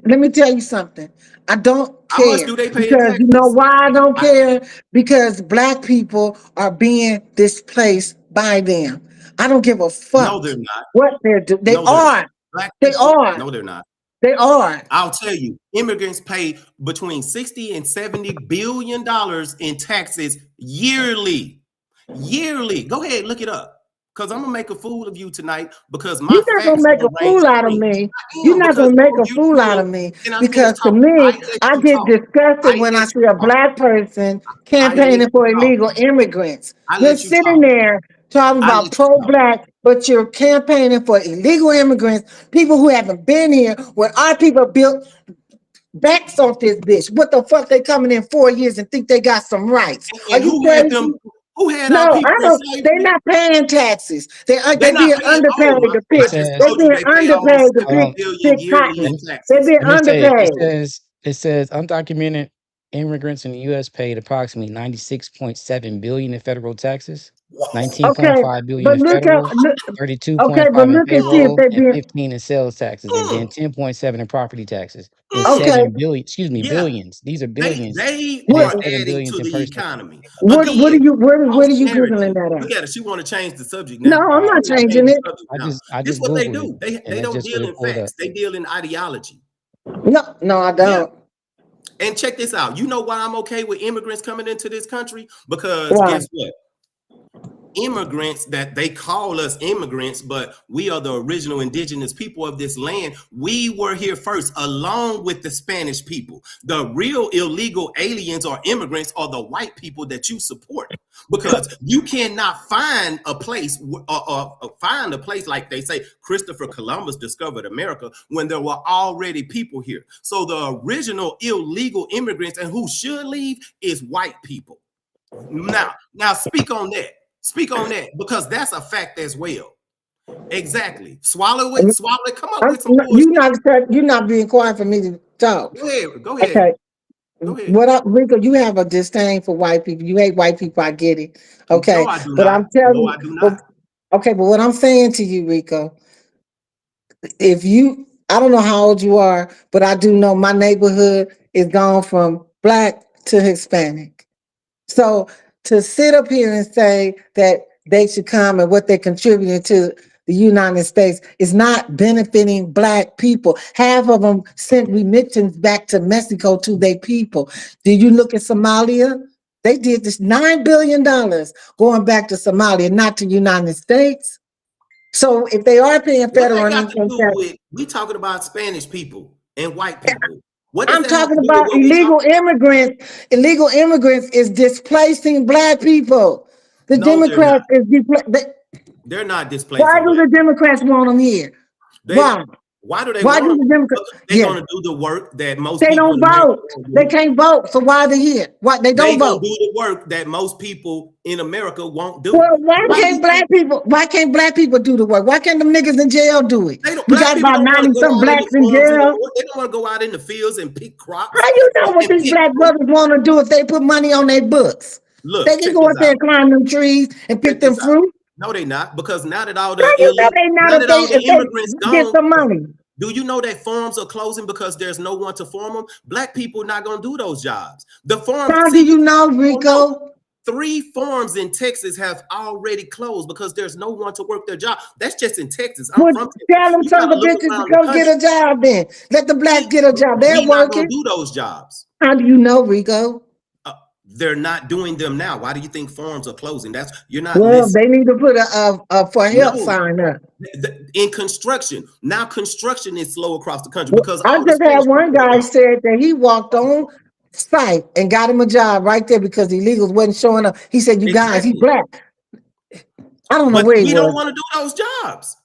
S3: let me tell you something. I don't
S2: How much
S3: care
S2: do they pay in
S3: because you know
S2: taxes?
S3: why I don't
S2: I,
S3: care? Because black people are being displaced by them. I don't give a
S2: no,
S3: fuck
S2: they're not.
S3: what they're doing. They
S2: No, they're not.
S3: are.
S2: Black
S3: They
S2: people,
S3: are.
S2: no, they're not.
S3: They are.
S2: I'll tell you, immigrants pay between 60 and 70 billion dollars in taxes yearly. Yearly. Go ahead, look it up. Because I'm gonna make a fool of you tonight because my
S3: You're not gonna
S2: facts
S3: make
S2: don't
S3: a
S2: reign
S3: fool out of
S2: supreme.
S3: me.
S2: I
S3: You're
S2: am
S3: not
S2: because
S3: gonna make a
S2: you
S3: fool out
S2: will,
S3: of me
S2: and I finish
S3: because to
S2: talking.
S3: me,
S2: I let
S3: I
S2: you
S3: get
S2: talk.
S3: disgusted
S2: I
S3: when I
S2: let
S3: see
S2: you
S3: a
S2: talk.
S3: black person
S2: I let
S3: campaigning
S2: you
S3: for
S2: talk.
S3: illegal immigrants.
S2: I
S3: You're
S2: let you
S3: sitting
S2: talk.
S3: there talking
S2: I let
S3: about
S2: you talk.
S3: pro-black, but you're campaigning for illegal immigrants, people who haven't been here, when our people built backs off this bitch. What the fuck they coming in 4 years and think they got some rights? Are
S2: And
S3: you
S2: who had them?
S3: crazy?
S2: Who had
S3: No,
S2: our
S3: I
S2: people in
S3: don't. They're
S2: slavery?
S3: not paying taxes.
S2: They
S3: They
S2: not
S3: being
S2: paying. Oh
S3: underpaid
S2: my!
S3: to
S1: It
S2: I
S3: pick.
S2: just
S1: says,
S3: They
S2: told you
S3: being
S2: they pay
S3: underpaid
S2: almost
S3: to
S1: hold
S2: 70
S3: pick
S1: on.
S2: billion
S3: pick
S2: yearly
S1: Let
S2: in
S3: cotton.
S1: me,
S3: They
S2: taxes.
S3: being
S1: let me say
S3: underpaid.
S1: it says undocumented immigrants in the US paid approximately 96.7 billion in federal taxes.
S3: Okay,
S1: 19.5 billion
S3: but
S1: in
S3: look at
S1: federal,
S3: okay, but
S1: 32.5 in
S3: look and see if
S1: payroll,
S3: they
S1: and
S3: be
S1: 15 in sales taxes, and then
S2: Mm,
S1: 10.7 in property taxes, and
S2: mm.
S3: okay.
S1: 7 billion, excuse me,
S2: Yeah,
S1: billions. These are
S2: they
S1: billions,
S2: they
S1: and then
S3: What
S2: are
S1: 7
S2: adding
S1: billions
S2: to
S1: in
S2: the
S1: personal.
S2: economy.
S3: what are
S2: Again,
S3: you
S2: false
S3: what are you googling
S2: narrative.
S3: that
S2: Look
S3: at?
S2: at it. She want to change the subject
S3: No,
S2: now.
S3: I'm
S2: She
S3: not
S2: want to change
S3: changing
S2: the
S3: it.
S2: subject
S1: I
S2: now.
S1: just I
S2: This is
S1: just
S2: what they
S1: googled it,
S2: do. They
S1: and
S2: they
S1: that's
S2: don't
S1: just what
S2: deal
S1: it
S2: in
S1: pulled up.
S2: facts. They deal in ideology.
S3: No, no, I
S2: Yeah.
S3: don't.
S2: And check this out. You know why I'm okay with immigrants coming into this country? Because
S3: Why?
S2: guess what? Immigrants, that they call us immigrants, but we are the original indigenous people of this land. We were here first, along with the Spanish people. The real illegal aliens or immigrants are the white people that you support, because you cannot find a place find a place like they say Christopher Columbus discovered America when there were already people here. So the original illegal immigrants, and who should leave, is white people. Now speak on that. Speak on that, because that's a fact as well. Exactly. Swallow it. Swallow it. Come up with some bullshit.
S3: You're not being quiet for me to talk.
S2: Go ahead. Go ahead.
S3: Okay.
S2: Go ahead.
S3: What up, Rico? You have a disdain for white people. You hate white people. I get it.
S2: No,
S3: Okay,
S2: I do
S3: but
S2: not.
S3: I'm telling
S2: No,
S3: you.
S2: I do
S3: But
S2: not.
S3: okay, but what I'm saying to you, Rico, if you, I don't know how old you are, but I do know my neighborhood is gone from black to Hispanic. So to sit up here and say that they should come and what they're contributing to the United States is not benefiting black people. Half of them sent remittance back to Mexico to their people. Did you look at Somalia? They did this $9 billion going back to Somalia, not to the United States. So if they are paying
S2: What that
S3: federal
S2: got to
S3: income
S2: do
S3: tax,
S2: with, we talking about Spanish people and white people? What does
S3: I'm
S2: that have
S3: talking
S2: to do with
S3: about
S2: what we
S3: illegal
S2: talking about?
S3: immigrants. Illegal immigrants is displacing black people. The
S2: No, they're not.
S3: Democrats is
S2: They're not
S3: why
S2: displacing
S3: do
S2: black
S3: the
S2: people.
S3: Democrats want them here?
S2: They
S3: Why?
S2: Why do they
S3: Why do
S2: want
S3: the
S2: them?
S3: Democrats?
S2: Because they're
S3: Yes,
S2: gonna do the work that most
S3: they
S2: people
S3: don't
S2: in America
S3: vote.
S2: won't
S3: They
S2: do.
S3: can't vote. So why are they here? Why they
S2: They
S3: don't
S2: gonna
S3: vote?
S2: do the work that most people in America won't do.
S3: Well, why
S2: Why do you
S3: can't black
S2: think
S3: people? Why can't black people do the work? Why can't them niggas in jail do it?
S2: they don't?
S3: We
S2: Black
S3: got
S2: people
S3: about
S2: don't want to
S3: 90
S2: go
S3: some
S2: out in the
S3: blacks in
S2: farms
S3: jail.
S2: anymore. They don't want to go out in the fields and pick crops
S3: How you know
S2: and,
S3: what
S2: and
S3: these
S2: pick
S3: black
S2: fruit.
S3: brothers want to do if they put money on their books? They
S2: Look,
S3: can
S2: check
S3: go
S2: this
S3: up there
S2: out.
S3: and climb them trees and pick
S2: Check
S3: them
S2: this out.
S3: fruit.
S2: No, they not, because now that all
S3: How
S2: the
S3: you know
S2: illegal,
S3: they not
S2: now that all the
S3: if
S2: immigrants
S3: they get
S2: gone,
S3: some money?
S2: do you know that farms are closing because there's no one to farm them? Black people not gonna do those jobs. The farms,
S3: How do
S2: see,
S3: you know,
S2: you don't know.
S3: Rico?
S2: 3 farms in Texas have already closed because there's no one to work their job. That's just in Texas. I'm
S3: Well,
S2: from
S3: tell
S2: Texas.
S3: them
S2: You
S3: some
S2: got to
S3: of the
S2: look
S3: bitches to
S2: around the
S3: come get
S2: country.
S3: a job then. Let the blacks
S2: We
S3: get a job. They're
S2: we not gonna
S3: working.
S2: do those jobs.
S3: How do you know, Rico?
S2: Uh, they're not doing them now. Why do you think farms are closing? That's, you're not
S3: Well,
S2: listening.
S3: they need to put a for help
S2: No,
S3: sign up.
S2: in construction now, construction is slow across the country
S3: Well,
S2: because
S3: I
S2: all the
S3: just had
S2: Spanish
S3: one
S2: people are
S3: guy
S2: gone.
S3: said that he walked on site and got him a job right there because the illegals wasn't showing up. He said, "You guys, he
S2: Exactly.
S3: black." I don't know
S2: But
S3: where he
S2: we don't
S3: was.
S2: want to do those jobs.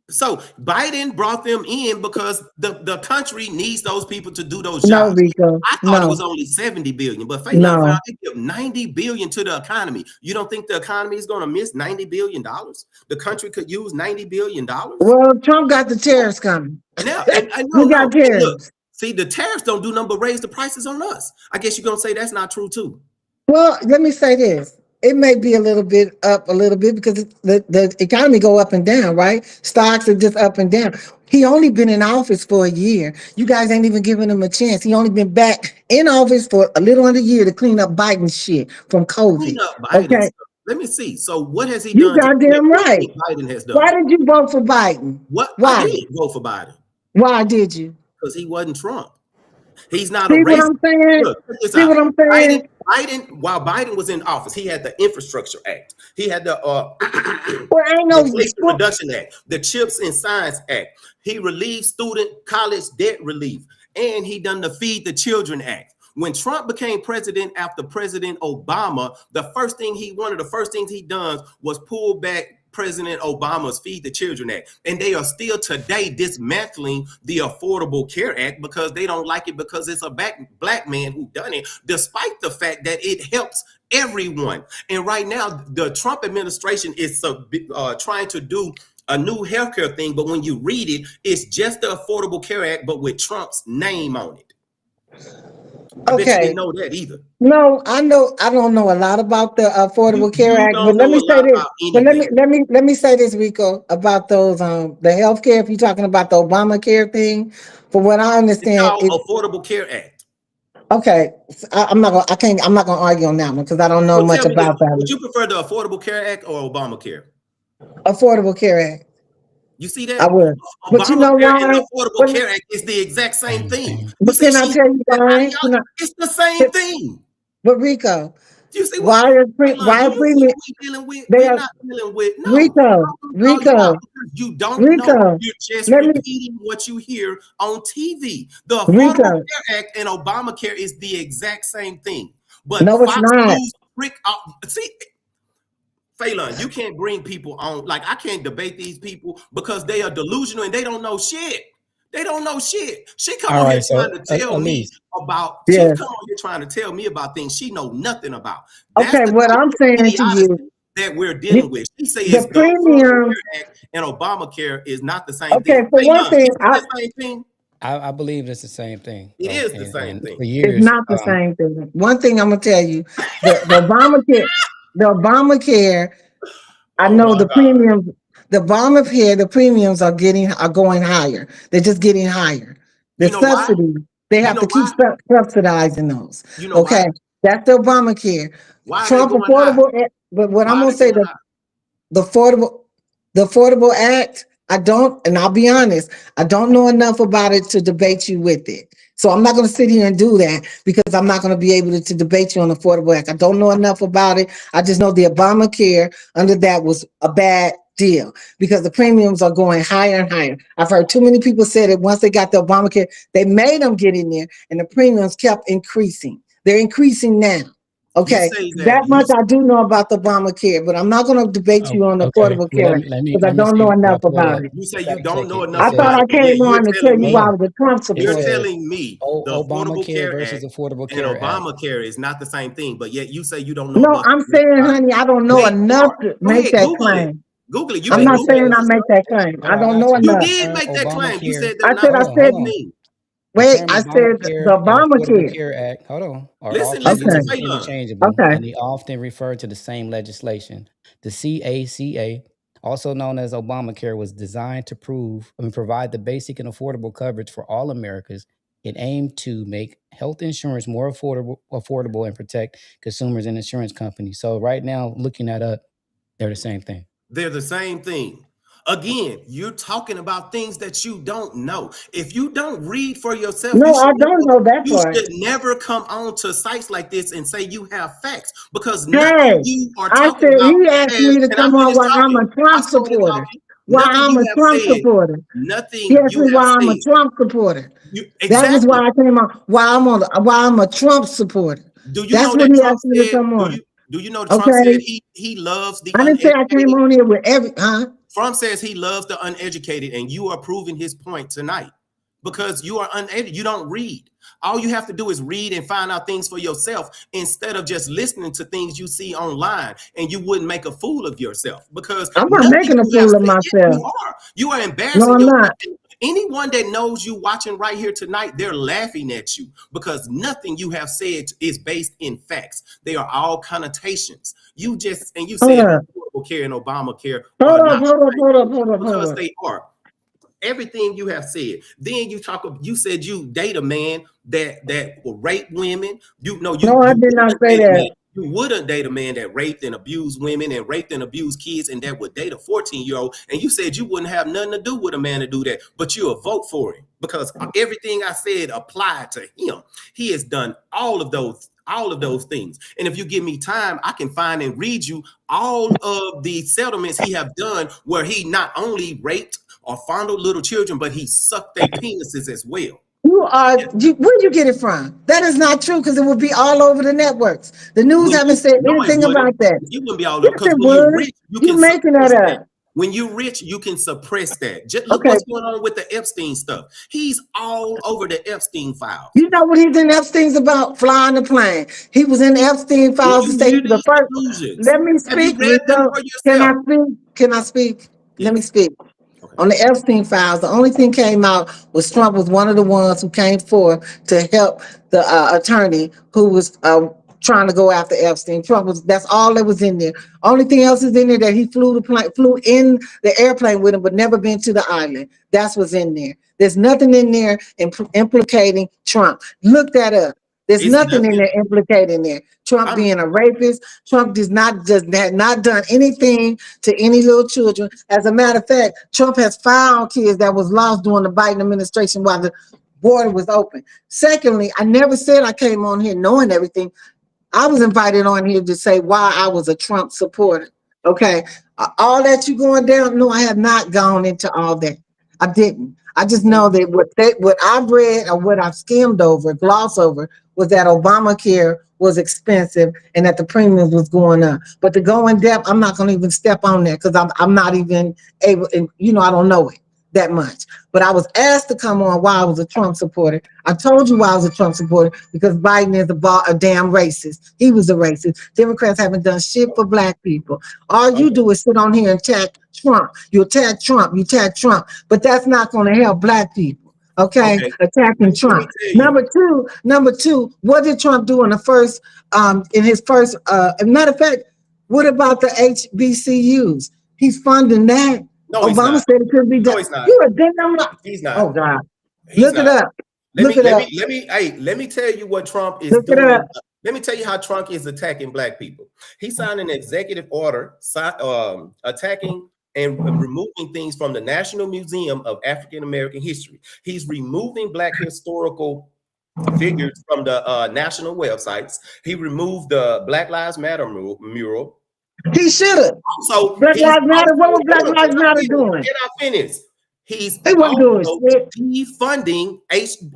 S2: So Biden brought them in because the country needs those people to do those
S3: No,
S2: jobs.
S3: Rico.
S2: I thought it was
S3: No,
S2: only 70 billion, but Phelan found
S3: no.
S2: they give 90 billion to the economy. You don't think the economy is going to miss 90 billion dollars? The country could use 90 billion dollars.
S3: Well, Trump got the tariffs coming.
S2: Now, and no,
S3: We
S2: no,
S3: got
S2: and look,
S3: tariffs.
S2: see, the tariffs don't do nothing but raise the prices on us. I guess you're gonna say that's not true too.
S3: Well, let me say this. It may be a little bit up a little bit because the economy go up and down, right? Stocks are just up and down. He only been in office for a year. You guys ain't even giving him a chance. He only been back in office for a little under a year to clean up Biden's shit from
S2: Clean
S3: COVID.
S2: up Biden's
S3: Okay,
S2: stuff. Let me see. So what has he
S3: you
S2: done to clean up
S3: goddamn
S2: what
S3: right.
S2: Biden has
S3: Why
S2: done?
S3: did you vote for Biden?
S2: What, I
S3: Why?
S2: did vote for Biden
S3: Why did you?
S2: because he wasn't Trump. He's not a
S3: See what
S2: racist.
S3: I'm saying?
S2: Look, check this
S3: See
S2: out.
S3: what I'm
S2: Biden,
S3: saying?
S2: while Biden was in office, he had the Infrastructure Act. He had the
S3: Well, ain't
S2: the
S3: no
S2: Inflation Reduction Act, the Chips and Science Act. He relieved student college debt relief, and he done the Feed the Children Act. When Trump became president after President Obama, one of the first things he done was pull back President Obama's Feed the Children Act. And they are still today dismantling the Affordable Care Act because they don't like it because it's a black man who done it, despite the fact that it helps everyone. And right now, the Trump administration is trying to do a new healthcare thing, but when you read it, it's just the Affordable Care Act, but with Trump's name on it. I bet you
S3: Okay.
S2: didn't know that either.
S3: No, I know I don't know a lot about the
S2: You
S3: Affordable Care
S2: you
S3: Act, but
S2: don't
S3: let
S2: know
S3: me
S2: a
S3: say
S2: lot
S3: this.
S2: about
S3: But
S2: anything.
S3: let me say this, Rico, about those the healthcare. If you're talking about the Obamacare thing, from what I
S2: It's
S3: understand,
S2: called
S3: it
S2: Affordable Care Act.
S3: okay. I'm not gonna I can't I'm not gonna argue on that one because I don't know
S2: Well,
S3: much
S2: tell me this:
S3: about that
S2: would
S3: one.
S2: you prefer the Affordable Care Act or Obamacare?
S3: Affordable Care Act.
S2: You see
S3: I
S2: that?
S3: would. But you know
S2: Obamacare and
S3: why?
S2: the Affordable
S3: But,
S2: Care Act is the exact same
S1: Same
S2: thing.
S1: thing.
S2: You
S3: but
S2: see,
S3: can I
S2: she
S3: tell you
S2: that
S3: why?
S2: ideology. It's the same thing.
S3: But Rico,
S2: Do you see what?
S3: why is
S2: Phelan,
S3: why
S2: do
S3: are
S2: you see
S3: premium
S2: what we dealing with?
S3: they
S2: We're
S3: are
S2: not dealing with no.
S3: Rico,
S2: I'm gonna call you out
S3: Rico,
S2: because you don't know.
S3: Rico,
S2: You're just
S3: let me
S2: repeating what you hear on TV. The Affordable
S3: Rico.
S2: Care Act and Obamacare is the exact same thing. But
S3: No, it's
S2: Fox
S3: not.
S2: News prick out. See, Phelan, you can't bring people on. Like, I can't debate these people because they are delusional and they don't know shit. They don't know shit. She come
S1: All
S2: on here
S1: right,
S2: trying
S1: so
S2: to tell me
S1: Elise,
S2: about, she
S3: Yeah.
S2: come on here trying to tell me about things she know nothing about. That's
S3: Okay,
S2: the
S3: what
S2: type
S3: I'm
S2: of
S3: saying to you,
S2: idiocy that we're dealing
S3: you-
S2: with. She say
S3: the
S2: it's the Affordable
S3: premiums.
S2: Care Act and Obamacare is not the same
S3: Okay,
S2: thing.
S3: for
S2: Hey,
S3: one thing,
S2: is it the same thing?
S1: I believe it's the same thing,
S2: It
S1: bro.
S2: is the same
S1: And for
S2: thing.
S3: it's
S1: years,
S3: not the same thing. One thing I'm gonna tell you, the Obamacare, the Obamacare. I
S2: Oh
S3: know
S2: my
S3: the
S2: God.
S3: premiums, the premiums are going higher. They're just getting higher. The
S2: You know why?
S3: subsidies, they
S2: You
S3: have
S2: know
S3: to keep
S2: why?
S3: subsidizing those.
S2: You know
S3: Okay,
S2: why?
S3: that's the Obamacare.
S2: Why are they
S3: Trump
S2: going high?
S3: affordable, but what I'm
S2: Why are
S3: gonna
S2: they
S3: say
S2: going
S3: that
S2: high?
S3: the affordable the affordable act, I don't, and I'll be honest, I don't know enough about it to debate you with it. So I'm not going to sit here and do that because I'm not going to be able to debate you on the affordable act. I don't know enough about it. I just know the Obamacare under that was a bad deal because the premiums are going higher and higher. I've heard too many people say that once they got the Obamacare, they made them get in there and the premiums kept increasing. They're increasing now.
S2: You
S3: Okay,
S2: say that
S3: that
S2: you
S3: much I do know about the Obamacare, but I'm not going to debate
S1: oh,
S3: you on the
S1: okay.
S3: Affordable
S1: Well,
S3: Care because I
S1: let me
S3: don't
S1: see
S3: know
S1: if I
S3: enough
S1: pull
S3: about
S1: up
S3: it.
S2: you say you
S1: fact
S2: don't
S1: check
S2: know
S1: it. It
S2: enough
S3: I thought
S2: about
S1: says,
S3: I
S2: it, but yet
S3: came on to tell you
S1: hold
S3: why I
S1: on.
S3: was a Trump
S1: It
S2: you're
S3: supporter.
S1: says
S2: telling me the Affordable
S1: Obamacare
S2: Care
S1: versus
S2: Act
S1: Affordable
S2: and
S1: Care Act.
S2: Obamacare is not the same thing, but yet you say you don't know
S3: No,
S2: about
S3: I'm
S2: enough
S3: saying,
S2: about it.
S3: honey, I don't know
S2: They
S3: enough
S2: are.
S3: to
S2: Go
S3: make
S2: ahead,
S3: that
S2: Google it.
S3: claim.
S2: Google it. You
S3: I'm
S1: Right.
S2: can
S3: not
S1: It
S2: Google
S3: saying
S2: it,
S3: I
S1: says,
S3: make
S2: sister.
S3: that claim.
S1: hold
S3: I
S1: on, I
S3: don't
S1: got
S3: know
S1: you.
S2: You
S3: enough.
S2: did
S1: Term
S2: make that claim. You
S1: Obamacare.
S2: said they're not
S1: Hold
S2: the
S1: on,
S2: same
S1: hold
S3: I
S1: on.
S2: thing.
S1: The
S3: wait,
S1: term
S3: I said
S1: Obamacare
S3: the
S1: and Affordable
S3: Obamacare.
S1: Care Act, hold on, are
S2: Listen
S3: Okay,
S2: to
S1: interchangeable
S3: okay.
S1: and they often refer to the same legislation. The CACA, also known as Obamacare, was designed to provide the basic and affordable coverage for all Americans. It aimed to make health insurance more affordable and protect consumers and insurance companies. So right now, looking that up, they're the same thing.
S2: They're the same thing. Again, you're talking about things that you don't know. If you don't read for yourself,
S3: No, I don't know that
S2: you
S3: part.
S2: should never come on to sites like this and say you have facts because
S3: Hey,
S2: nothing you are
S3: I
S2: talking
S3: said
S2: about
S3: he asked
S2: has,
S3: me to
S2: and I
S3: come on
S2: finished
S3: why I'm
S2: talking.
S3: a
S2: I
S3: Trump
S2: started
S3: supporter.
S2: talking.
S3: Why I'm a Trump supporter. He
S2: Nothing
S3: asked
S2: you
S3: me
S2: have
S3: why I'm a
S2: said.
S3: Trump supporter.
S2: You
S3: That was
S2: exactly.
S3: why I came on. Why I'm a Trump supporter.
S2: Do you
S3: That's
S2: know
S3: what
S2: that
S3: he
S2: Trump
S3: asked me to
S2: said?
S3: come on.
S2: Do you know Trump said
S3: Okay.
S2: he loves the
S3: I didn't say I came
S2: uneducated?
S3: on here with every
S2: Trump says he loves the uneducated, and you are proving his point tonight because you are uneducated. You don't read. All you have to do is read and find out things for yourself instead of just listening to things you see online, and you wouldn't make a fool of yourself because
S3: I'm not
S2: nothing
S3: making a
S2: you have
S3: fool of
S2: said, yes,
S3: myself.
S2: you are. You are
S3: No,
S2: embarrassing
S3: I'm
S2: yourself.
S3: not.
S2: Anyone that knows you watching right here tonight, they're laughing at you because nothing you have said is based in facts. They are all connotations. You
S3: Hold
S2: said
S3: up.
S2: Affordable Care and Obamacare
S3: Hold
S2: are
S3: up,
S2: not
S3: hold up,
S2: the same
S3: hold up,
S2: thing
S3: hold up, hold
S2: because
S3: up.
S2: they are. Everything you have said. Then you said you date a man that will rape women. You know
S3: No, I
S2: you
S3: did not
S2: wouldn't
S3: say
S2: date a
S3: that.
S2: man. You wouldn't date a man that raped and abused women and raped and abused kids and that would date a 14-year-old. And you said you wouldn't have nothing to do with a man to do that, but you'll vote for him because everything I said applied to him. He has done all of those things. And if you give me time, I can find and read you all of the settlements he have done where he not only raped or fondled little children, but he sucked their penises as well.
S3: Where'd you get it from? That is not true because it would be all over the networks. The news
S2: When
S3: haven't
S2: you
S3: said
S2: no, it
S3: anything
S2: wouldn't.
S3: about that.
S2: You wouldn't be all over
S3: Yes,
S2: because
S3: it
S2: when you're
S3: would.
S2: rich, you
S3: You
S2: can
S3: making that
S2: suppress that.
S3: up.
S2: When you're rich, you can suppress that. Just look
S3: Okay.
S2: what's going on with the Epstein stuff. He's all over the Epstein files.
S3: You know what he's in Epstein's about? Flying the plane. He was in Epstein
S2: When
S3: files to
S2: you
S3: say he
S2: hear
S3: was the
S2: these
S3: first.
S2: delusions,
S3: Let me
S2: have you
S3: speak,
S2: read them
S3: Rico.
S2: for
S3: Can I
S2: yourself?
S3: speak? Can I speak? Let me
S2: Yes.
S3: speak.
S2: Okay.
S3: On the Epstein files, the only thing came out was Trump was one of the ones who came forward to help the attorney who was trying to go after Epstein. Trump was that's all that was in there. Only thing else is in there that he flew in the airplane with him, but never been to the island. That's what's in there. There's nothing in there implicating Trump. Look that up. There's
S2: It's
S3: nothing in
S2: nothing.
S3: there implicating there. Trump
S2: I'm
S3: being a rapist. Trump does not just had not done anything to any little children. As a matter of fact, Trump has found kids that was lost during the Biden administration while the border was open. Secondly, I never said I came on here knowing everything. I was invited on here to say why I was a Trump supporter. Okay. All that you going down, no, I have not gone into all that. I didn't. I just know that what I've read or what I've skimmed over, glossed over, was that Obamacare was expensive and that the premiums was going up. But to go in depth, I'm not going to even step on that because I'm not even able, and I don't know it that much. But I was asked to come on why I was a Trump supporter. I told you why I was a Trump supporter because Biden is a damn racist. He was a racist. Democrats haven't done shit for black people. All you
S2: okay.
S3: do is sit on here and attack Trump. You attack Trump. You attack Trump. But that's not going to help black people. Okay,
S2: Okay.
S3: attacking
S2: Let me
S3: Trump.
S2: tell you.
S3: Number two. What did Trump do in the first? In his first. Matter of fact, what about the HBCUs? He's funding that.
S2: No, he's
S3: Obama
S2: not.
S3: said it could be
S2: No,
S3: done.
S2: he's not.
S3: You're a damn lie.
S2: He's
S3: Oh
S2: not.
S3: God.
S2: He's
S3: Look it
S2: not.
S3: up.
S2: Let
S3: Look
S2: me
S3: it
S2: let
S3: up.
S2: me let me hey, let me tell you what Trump is
S3: Look it
S2: doing.
S3: up.
S2: Let me tell you how Trump is attacking black people. He signed an executive order attacking and removing things from the National Museum of African American History. He's removing black historical figures from the national websites. He removed the Black Lives Matter mural.
S3: He should have.
S2: Also,
S3: Black
S2: he's
S3: Lives Matter. What
S2: also,
S3: was Black
S2: hold on,
S3: Lives Matter doing?
S2: can I finish? He's
S3: They wasn't doing
S2: also
S3: shit.
S2: defunding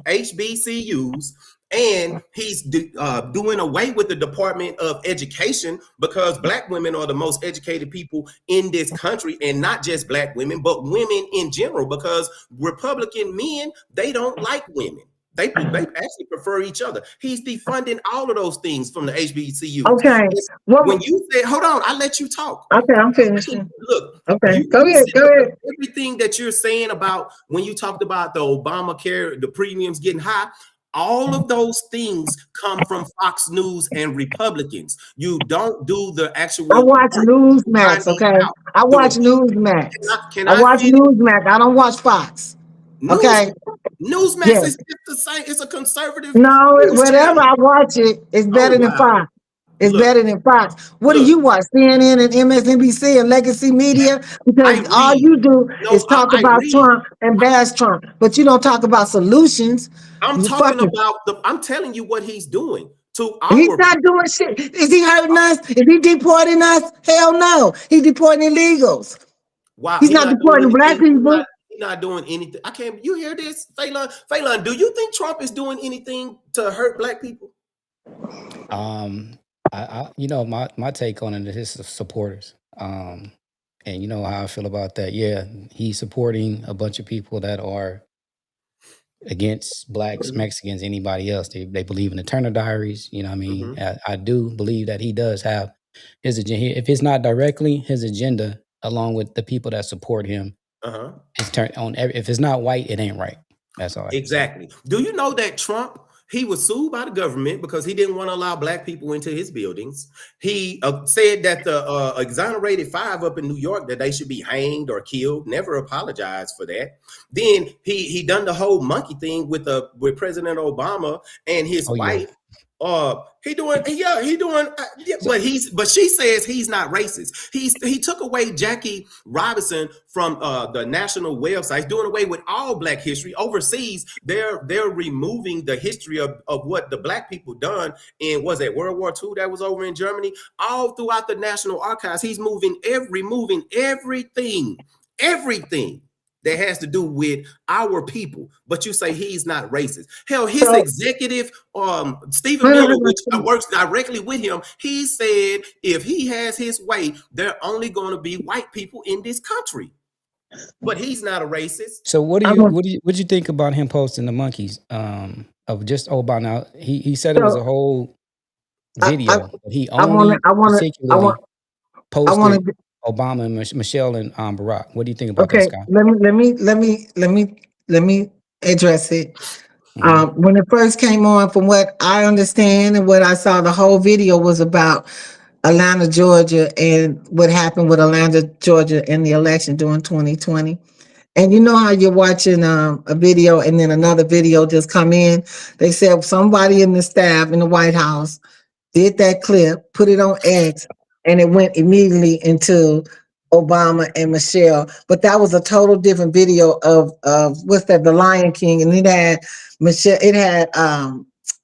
S2: HBCUs, and he's doing away with the Department of Education because black women are the most educated people in this country, and not just black women, but women in general. Because Republican men, they don't like women. They actually prefer each other. He's defunding all of those things from the HBCUs.
S3: Okay. What?
S2: When you say, hold on, I let you talk.
S3: Okay, I'm finishing.
S2: Look,
S3: Okay,
S2: you
S3: go ahead.
S2: listen
S3: Go
S2: to
S3: ahead.
S2: everything that you're saying about when you talked about the Obamacare, the premiums getting high. All of those things come from Fox News and Republicans. You don't do the
S3: I
S2: actual
S3: watch
S2: work
S3: Newsmax.
S2: finding
S3: Okay,
S2: out.
S3: I
S2: The
S3: watch Newsmax.
S2: can
S3: I
S2: I
S3: watch
S2: finish?
S3: Newsmax. I don't watch Fox.
S2: News
S3: Okay.
S2: Newsmax
S3: Yes.
S2: is just the same. It's a conservative
S3: No,
S2: news
S3: whatever.
S2: channel.
S3: I watch it. It's
S2: Oh
S3: better than
S2: wow!
S3: Fox. It's
S2: Look,
S3: better than Fox. What do
S2: look.
S3: you watch? CNN and MSNBC and Legacy Media?
S2: I
S3: Because all
S2: read.
S3: you do is
S2: No,
S3: talk
S2: I
S3: about
S2: read.
S3: Trump and bash Trump, but you don't talk about solutions.
S2: I'm
S3: You
S2: talking
S3: fucking.
S2: about the. I'm telling you what he's doing to
S3: He's
S2: our
S3: not
S2: people.
S3: doing shit. Is he hurting us? Is he deporting us? Hell no. He's deporting illegals.
S2: Wow,
S3: He's not deporting black people.
S2: He's not doing anything. I can't. You hear this, Phelan? Phelan, do you think Trump is doing anything to hurt black people?
S1: Um, my take on it is his supporters. And you know how I feel about that. Yeah, he's supporting a bunch of people that are against blacks,
S2: Mm-hmm.
S1: Mexicans, anybody else. They believe in the Turner Diaries. You know what I mean?
S2: Mm-hmm.
S1: I do believe that he does have his agenda. If it's not directly his agenda, along with the people that support him,
S2: Uh-huh.
S1: it's turned on. If it's not white, it ain't right. That's all I can say.
S2: Exactly. Do you know that Trump, he was sued by the government because he didn't want to allow black people into his buildings. He said that the exonerated 5 up in New York that they should be hanged or killed. Never apologized for that. Then he done the whole monkey thing with President Obama and his
S1: Oh yeah.
S2: wife. He doing yeah,
S1: So
S2: but she says he's not racist. He took away Jackie Robinson from the national websites, doing away with all black history. Overseas, they're removing the history of what the black people done in, was it World War II that was over in Germany, all throughout the national archives. He's removing everything that has to do with our people. But you say he's not racist. Hell, his
S3: So
S2: executive, Stephen Miller, which works directly with him, he said if he has his way, there are only going to be white people in this country. But he's not a racist.
S1: so
S3: I'm a,
S1: what do you think about him posting the monkeys? Of just Obama. Now he said it was
S3: so
S1: a whole
S3: I
S1: video, but he
S3: I want to
S1: only
S3: I want to I want
S1: particularly
S3: I want
S1: posted
S3: to
S1: Obama and Michelle and Barack. What do you think about that,
S3: Okay,
S1: Scott?
S3: let me address it.
S1: Hmm.
S3: When it first came on, from what I understand and what I saw, the whole video was about Atlanta, Georgia, and what happened with Atlanta, Georgia in the election during 2020. And you know how you're watching a video and then another video just come in. They said somebody in the staff in the White House did that clip, put it on X, and it went immediately into Obama and Michelle. But that was a total different video of what's that, The Lion King, and it had Michelle. It had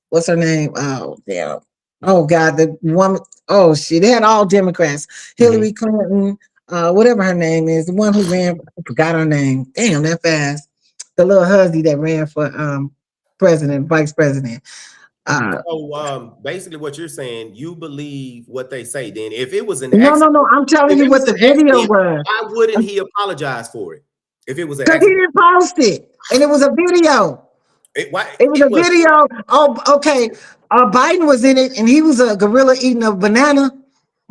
S3: what's her name? Oh yeah. Oh God, the woman. Oh shit, they had all Democrats.
S1: Hmm.
S3: Hillary Clinton, whatever her name is, the one who ran. I forgot her name. Damn, that fast. The little husky that ran for president, vice president. Uh,
S2: So basically, what you're saying, you believe what they say. Then, if it was an
S3: No, no, no.
S2: accident,
S3: I'm telling
S2: if
S3: you
S2: it
S3: what
S2: was
S3: the
S2: an
S3: video
S2: accident,
S3: was.
S2: why wouldn't he apologize for it? If it was an
S3: Because he
S2: accident,
S3: didn't post it. And it was a video.
S2: why
S3: It was
S2: it
S3: a
S2: was
S3: video. Oh, okay. Biden was in it and he was a gorilla eating a banana.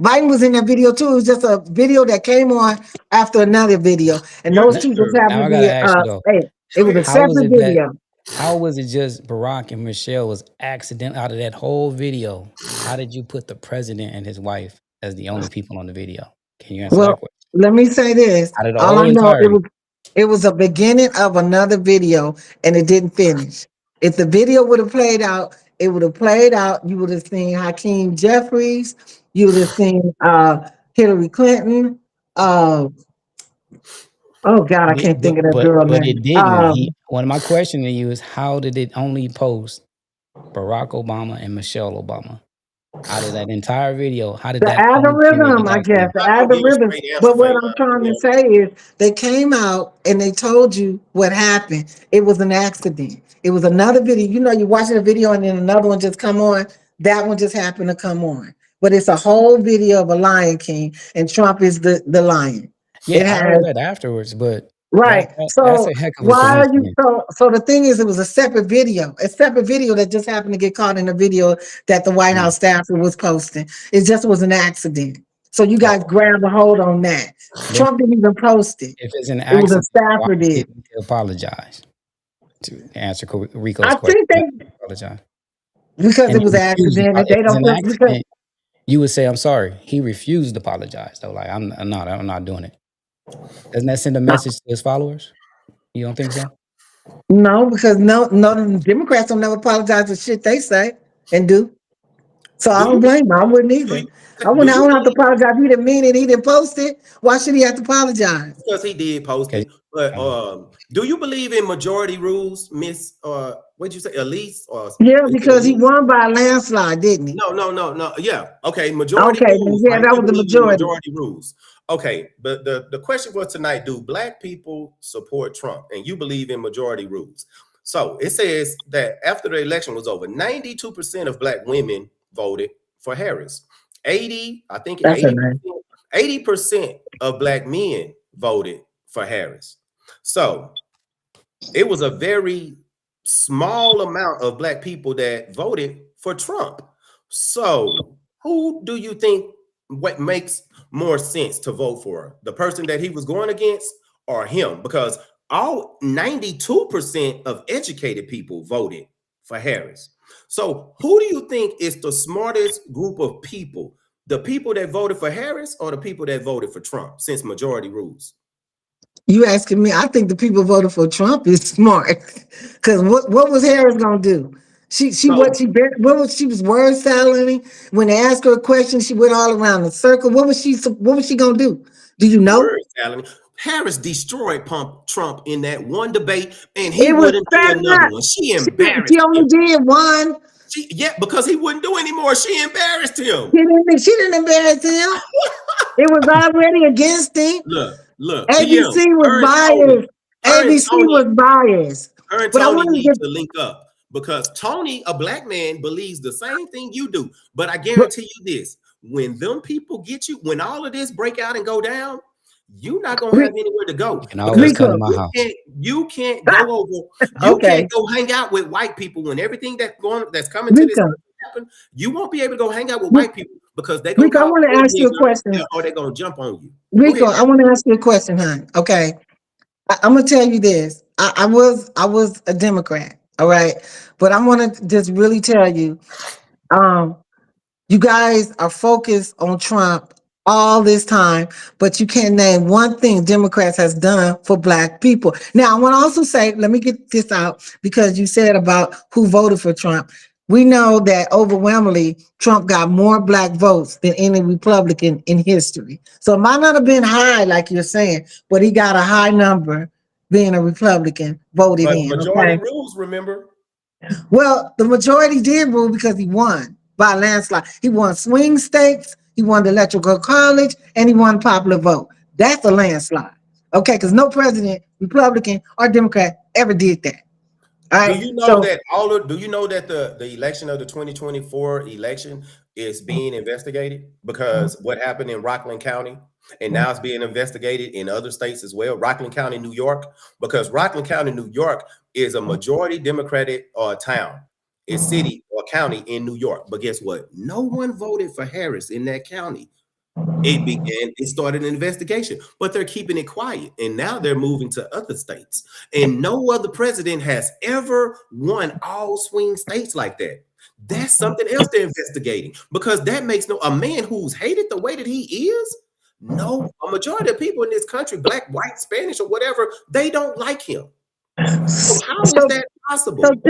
S3: Biden was in that video too. It was just a video that came on after another video. And those
S2: here's
S3: two just
S2: the
S3: happened
S1: Now
S3: to
S1: I gotta
S3: be
S1: ask you though,
S3: hey, it was a
S1: how was
S3: separate
S1: it that?
S3: video.
S1: How was it just Barack and Michelle was accident out of that whole video? How did you put the president and his wife as the only people on the video? Can you answer that
S3: Well,
S1: question?
S3: let me say this.
S1: Out of the
S3: All I
S1: whole
S3: know,
S1: entirety.
S3: it was a beginning of another video and it didn't finish. If the video would have played out, it would have played out. You would have seen Hakeem Jeffries, you would have seen Hillary Clinton. Uh oh God, I can't think of that girl
S1: But
S3: name.
S1: it didn't. He One of my question to you is how did it only post Barack Obama and Michelle Obama? Out of that entire video, how did
S3: The
S1: that only generate the
S3: algorithm, I
S1: likes
S3: guess,
S1: there?
S3: the
S2: not gonna give a
S3: algorithm.
S2: straight answer
S3: But
S2: for
S3: what
S2: you.
S3: I'm trying to say is they came out and they told you what happened. It was an accident. It was another video. You know, you're watching a video and then another one just come on. That one just happened to come on. But it's a whole video of a Lion King and Trump is the lion.
S1: Yeah,
S3: It
S1: I heard
S3: has
S1: that afterwards, but
S3: right.
S1: that's
S3: So
S1: a heck of a
S3: why are you
S1: coincidence.
S3: so the thing is it was a separate video that just happened to get caught in a video that the White
S1: Mm.
S3: House staffer was posting. It just was an accident. So you guys
S1: Okay.
S3: grab a hold on that.
S1: Then
S3: Trump didn't even post it.
S1: if it's an
S3: It was a
S1: accident, why
S3: staffer did.
S1: didn't they apologize? To answer Rico's
S3: I
S1: question,
S3: think
S1: why
S3: they
S1: didn't they apologize?
S3: because
S1: And
S3: it
S1: he
S3: was an
S1: refused.
S3: accident and
S1: If
S3: they
S1: it's
S3: don't
S1: an
S3: put because
S1: accident, you would say, "I'm sorry." He refused to apologize, though. Like, I'm not doing it. Doesn't that send a message to his followers? You don't think so?
S3: no, because no Democrats don't never apologize for shit they say and do. So I
S2: Do
S3: don't
S2: you
S3: blame him. I wouldn't
S2: do
S3: either.
S2: you do
S3: I
S2: you
S3: don't have to
S2: believe?
S3: apologize. He didn't mean it. He didn't post it. Why should he have to apologize?
S2: Because he did post
S1: Okay.
S2: it. But
S1: Uh,
S2: do you believe in majority rules, Miss? What'd you say, Elise? Or
S3: Yeah,
S2: is it
S3: because he
S2: Elise?
S3: won by a landslide, didn't he?
S2: No, no, no, no. Yeah. Okay. Majority
S3: Okay, then
S2: rules,
S3: yeah,
S2: right?
S3: that
S2: You
S3: was the
S2: believe in
S3: majority.
S2: majority rules. Okay. But the question for tonight, do black people support Trump? And you believe in majority rules. So it says that after the election was over, 92% of black women voted for Harris. 80, I think
S3: That's a
S2: 80%,
S3: name.
S2: 80% of black men voted for Harris. So it was a very small amount of black people that voted for Trump. So, who do you think what makes more sense to vote for? The person that he was going against or him? Because all 92% of educated people voted for Harris. So, who do you think is the smartest group of people? The people that voted for Harris or the people that voted for Trump since majority rules?
S3: You asking me? I think the people voted for Trump is smart. Because what was Harris gonna do?
S2: So,
S3: What was she was word salad when they asked her a question? She went all around the circle. What was she gonna do? Do you know?
S2: word salad. Harris destroyed Trump in that one debate, and he
S3: It was
S2: wouldn't do
S3: setting
S2: another
S3: up.
S2: one. She
S3: She
S2: embarrassed him.
S3: only did one.
S2: Yeah, because he wouldn't do anymore. She embarrassed him.
S3: She didn't embarrass him. It was already against him.
S2: Look, PM.
S3: ABC was
S2: Her and Tony,
S3: biased.
S2: her and
S3: ABC
S2: Tony,
S3: was biased.
S2: her and
S3: But I
S2: Tony
S3: wanted to
S2: need
S3: get
S2: to link up because Tony, a black man, believes the same thing you do. But I
S3: but
S2: guarantee you this: when them people get you, when all of this break out and go down, you're not gonna have
S3: Rick,
S2: anywhere to go
S1: you can always
S2: because
S1: come to
S3: Rico.
S1: my house.
S2: you can't go over, you can't
S3: Okay,
S2: go hang out with white people when everything that's coming to this
S3: Rico.
S2: country happen, you won't be able to go hang out with white people because they're gonna
S3: Rico, I
S2: call
S3: want to
S2: you a
S3: ask you a
S2: nigger
S3: question.
S2: or they're gonna jump on you. Go
S3: Rico,
S2: ahead.
S3: I want to ask you a question, hon. Okay. I'm gonna tell you this. I was a Democrat, all right, but I want to just really tell you, um, you guys are focused on Trump all this time, but you can't name one thing Democrats has done for black people. Now, I want to also say, let me get this out because you said about who voted for Trump. We know that overwhelmingly Trump got more black votes than any Republican in history. So it might not have been high like you're saying, but he got a high number being a Republican voted
S2: But
S3: in.
S2: majority
S3: Okay.
S2: rules, remember?
S3: Well, the majority did rule because he won by a landslide. He won swing states, he won the electoral college, and he won popular vote. That's a landslide. Okay, because no president, Republican or Democrat, ever did that. All
S2: Do
S3: right.
S2: you know
S3: So
S2: that all of do you know that the election of the 2024 election is being investigated because what happened in Rockland County and now it's being investigated in other states as well, Rockland County, New York, because Rockland County, New York is a majority Democratic town, a city or county in New York. But guess what? No one voted for Harris in that county. It started an investigation, but they're keeping it quiet. And now they're moving to other states. And no other president has ever won all swing states like that. That's something else they're investigating because that makes no a man who's hated the way that he is. No, a majority of people in this country, black, white, Spanish, or whatever, they don't like him. So how is
S3: so
S2: that
S3: so
S2: possible?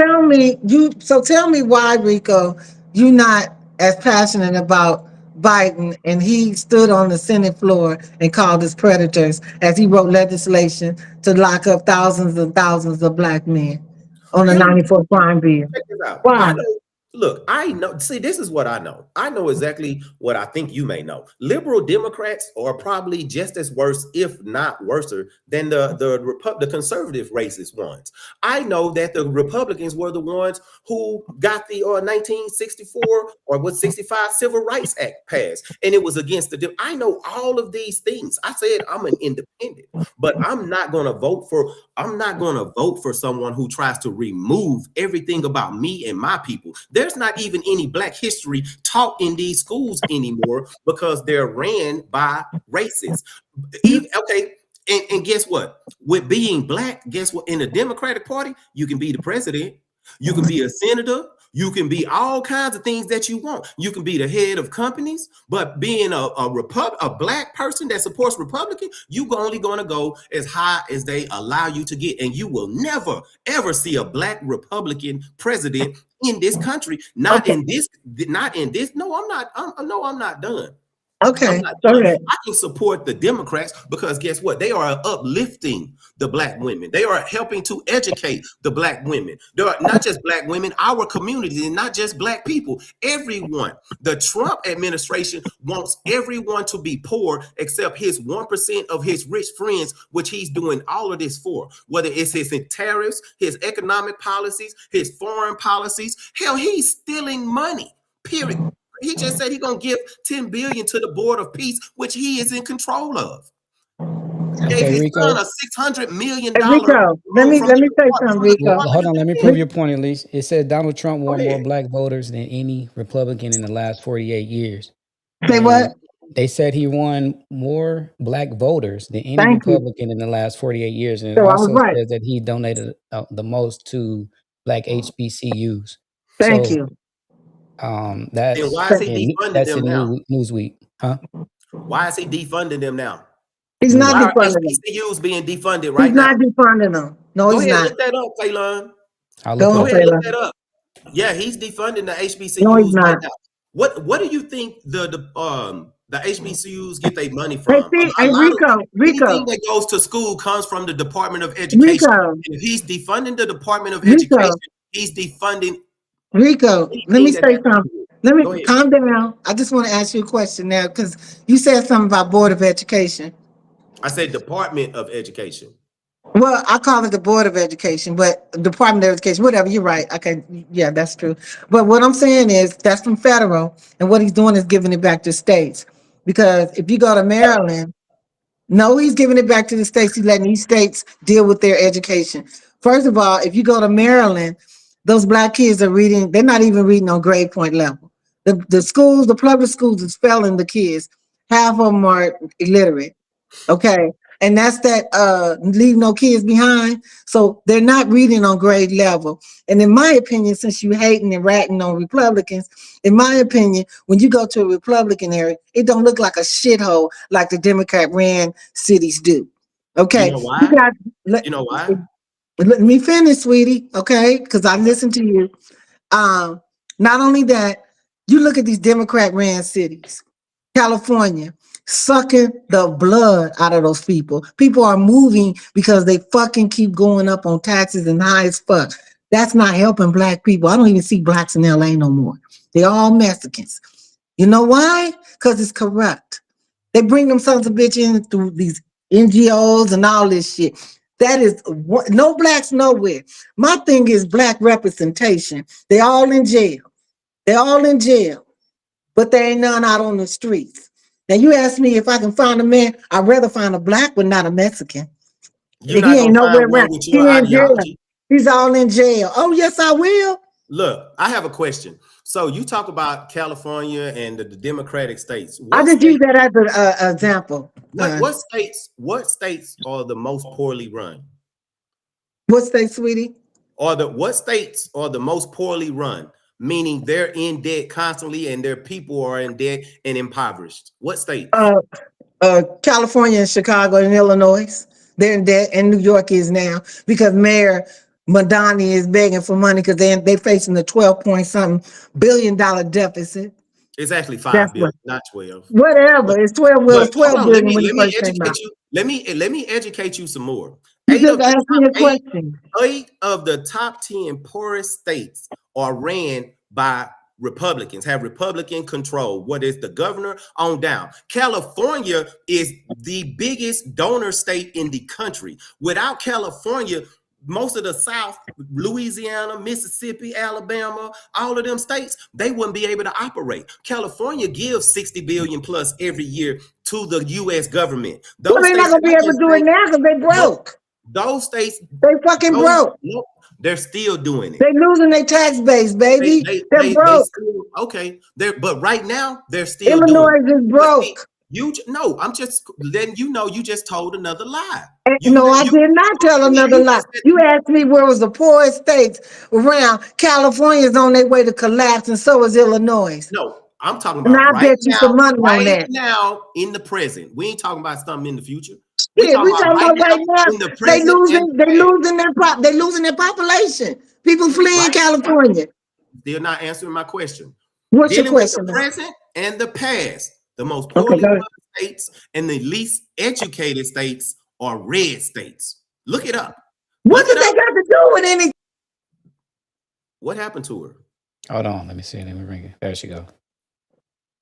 S3: tell me why, Rico, you not as passionate about Biden and he stood on the Senate floor and called us predators as he wrote legislation to lock up thousands and thousands of black men on the
S2: Hillary
S3: 94 crime bill.
S2: Check this out. I
S3: Why?
S2: know. Look, I know. See, this is what I know. I know exactly what I think you may know. Liberal Democrats are probably just as worse, if not worse, than the conservative racist ones. I know that the Republicans were the ones who got the 1964 or what 65 Civil Rights Act passed, and it was against the. I know all of these things. I said I'm an independent, but I'm not going to vote for someone who tries to remove everything about me and my people. There's not even any black history taught in these schools anymore because they're ran by racists. Even, okay, and guess what? With being black, guess what? In the Democratic Party, you can be the president, you can be a senator, you can be all kinds of things that you want. You can be the head of companies, but being a black person that supports Republican, you only going to go as high as they allow you to get, and you will never ever see a black Republican president in this country. Not
S3: Okay.
S2: in this. Not in this. No, I'm not. No, I'm not done. I'm
S3: Okay.
S2: not
S3: Go
S2: done.
S3: ahead.
S2: I can support the Democrats because guess what? They are uplifting the black women. They are helping to educate the black women. They are not just black women, our community, and not just black people. Everyone. The Trump administration wants everyone to be poor except his 1% of his rich friends, which he's doing all of this for. Whether it's his tariffs, his economic policies, his foreign policies. Hell, he's stealing money. Period. He just said he's gonna give 10 billion to the board of peace, which he is in control of. Gave
S1: Okay,
S2: his son
S1: Rico.
S2: a $600 million
S3: Hey, Rico,
S2: loan
S3: let me say something,
S2: from the
S3: Rico.
S1: Hold
S2: Department
S1: on,
S2: of
S1: let me prove
S2: Defense.
S1: your point at least. It said Donald Trump
S2: Go
S1: won more
S2: ahead.
S1: black voters than any Republican in the last 48 years.
S3: Say
S1: And
S3: what?
S1: they said he won more black voters than any
S3: Thank you.
S1: Republican in the last 48 years. And it
S3: So I was
S1: also
S3: right.
S1: says that he donated the most to black HBCUs.
S3: Thank
S1: So
S3: you.
S2: Then why is he defunding
S1: That's
S2: them
S1: in
S2: now?
S1: Newsweek, huh?
S2: Why is he defunding them now?
S3: He's
S1: What is
S3: not
S2: Why
S1: that?
S2: are
S3: defunding them.
S2: HBCUs being defunded
S3: He's
S2: right now?
S3: not defunding them. No,
S2: Go
S3: he's
S2: ahead,
S3: not.
S2: look that up, Taylor.
S1: I'll
S3: Go
S1: look it
S2: Go
S3: on,
S1: up.
S2: ahead, look
S3: Taylor.
S2: that up. Yeah, he's defunding the
S3: No, he's
S2: HBCUs right
S3: not.
S2: now. What do you think the HBCUs get their money
S3: Hey,
S2: from?
S3: see,
S2: A
S3: hey,
S2: lot of anything
S3: Rico,
S2: that goes to school comes from the Department of Education.
S3: Rico,
S2: And if he's defunding the Department of Education,
S3: Rico,
S2: he's defunding
S3: Rico. Let me
S2: anything that
S3: say
S2: has to
S3: something.
S2: do with it.
S3: Let me
S2: Go ahead.
S3: calm down. I just want to ask you a question now because you said something about Board of Education.
S2: I said Department of Education.
S3: Well, I call it the Board of Education, but Department of Education, whatever. You're right. Okay, yeah, that's true. But what I'm saying is that's from federal, and what he's doing is giving it back to states. Because if you go to Maryland, no, he's giving it back to the states. He's letting these states deal with their education. First of all, if you go to Maryland, those black kids are reading. They're not even reading on grade point level. The schools, the public schools is failing the kids. Half of them are illiterate. Okay. And that's that leave no kids behind. So they're not reading on grade level. And in my opinion, since you hating and ratting on Republicans, in my opinion, when you go to a Republican area, it don't look like a shithole like the Democrat ran cities do.
S2: You
S3: Okay.
S2: know
S3: You
S2: why?
S3: got let,
S2: You know why?
S3: let me finish, sweetie. Okay, because I listened to you. Um, Not only that, you look at these Democrat ran cities, California, sucking the blood out of those people. People are moving because they fucking keep going up on taxes and high as fuck. That's not helping black people. I don't even see blacks in LA no more. They're all Mexicans. You know why? Because it's corrupt. They bring them sons of bitch in through these NGOs and all this shit. That is no blacks nowhere. My thing is black representation. They all in jail. They're all in jail, but there ain't none out on the streets. Now you ask me if I can find a man, I'd rather find a black but not a Mexican.
S2: You're
S3: He
S2: not
S3: ain't
S2: gonna
S3: nowhere
S2: find one
S3: around.
S2: with
S3: He
S2: your
S3: in jail.
S2: ideology.
S3: He's all in jail. Oh yes, I will.
S2: Look, I have a question. So you talk about California and the Democratic states.
S3: I
S2: What
S3: just use
S2: state?
S3: that as an example.
S2: What states? What states are the most poorly run?
S3: What state, sweetie?
S2: Or the what states are the most poorly run? Meaning they're in debt constantly and their people are in debt and impoverished. What states?
S3: Uh, California and Chicago and Illinois. They're in debt, and New York is now because Mayor Madani is begging for money because they facing a 12 point something billion-dollar deficit.
S2: It's actually
S3: That's
S2: 5 billion,
S3: what.
S2: not 12.
S3: Whatever. It's 12. Well,
S2: But
S3: it's
S2: hold
S3: 12
S2: on, let
S3: billion
S2: me
S3: when it
S2: let me
S3: first came out.
S2: educate you. Let me educate you some more.
S3: You
S2: Eight
S3: just
S2: of the
S3: asked me
S2: top
S3: a question.
S2: eight of the top 10 poorest states are ran by Republicans, have Republican control. What is the governor on down? California is the biggest donor state in the country. Without California, most of the South, Louisiana, Mississippi, Alabama, all of them states, they wouldn't be able to operate. California gives 60 billion plus every year to the US government.
S3: Well,
S2: Those
S3: they're not
S2: states
S3: gonna
S2: that
S3: be
S2: I
S3: able to
S2: just
S3: do it
S2: named,
S3: now because they
S2: no,
S3: broke.
S2: those states,
S3: They fucking
S2: those,
S3: broke.
S2: no, they're still doing it.
S3: They losing their tax base, baby. They're
S2: They
S3: broke.
S2: still okay. They're but right now they're still doing it.
S3: Illinois is
S2: But see,
S3: broke.
S2: no, I'm just letting you know you just told another lie.
S3: No, I
S2: You
S3: did not tell another
S2: you
S3: lie.
S2: just said
S3: You asked me where was the poorest states around. California's on their way to collapse, and so is Illinois.
S2: no. I'm talking
S3: And
S2: about
S3: I bet you some money on
S2: right
S3: that.
S2: now in the present. We ain't talking about something in the future. We
S3: Shit,
S2: talking
S3: we
S2: about
S3: talking
S2: right
S3: about
S2: now
S3: right now.
S2: in the present and the
S3: They
S2: past.
S3: losing they losing their population. People fleeing
S2: Right?
S3: California.
S2: Still not answering my question.
S3: What's your
S2: Dealing with the
S3: question now?
S2: present and the past, the most
S3: Okay,
S2: poorly
S3: go
S2: run
S3: ahead.
S2: states and the least educated states are red states. Look it up.
S3: What
S2: Look
S3: does
S2: it
S3: that
S2: up.
S3: got to do with anything?
S2: What happened to her?
S1: Hold on, let me see. Let me ring it. There she go.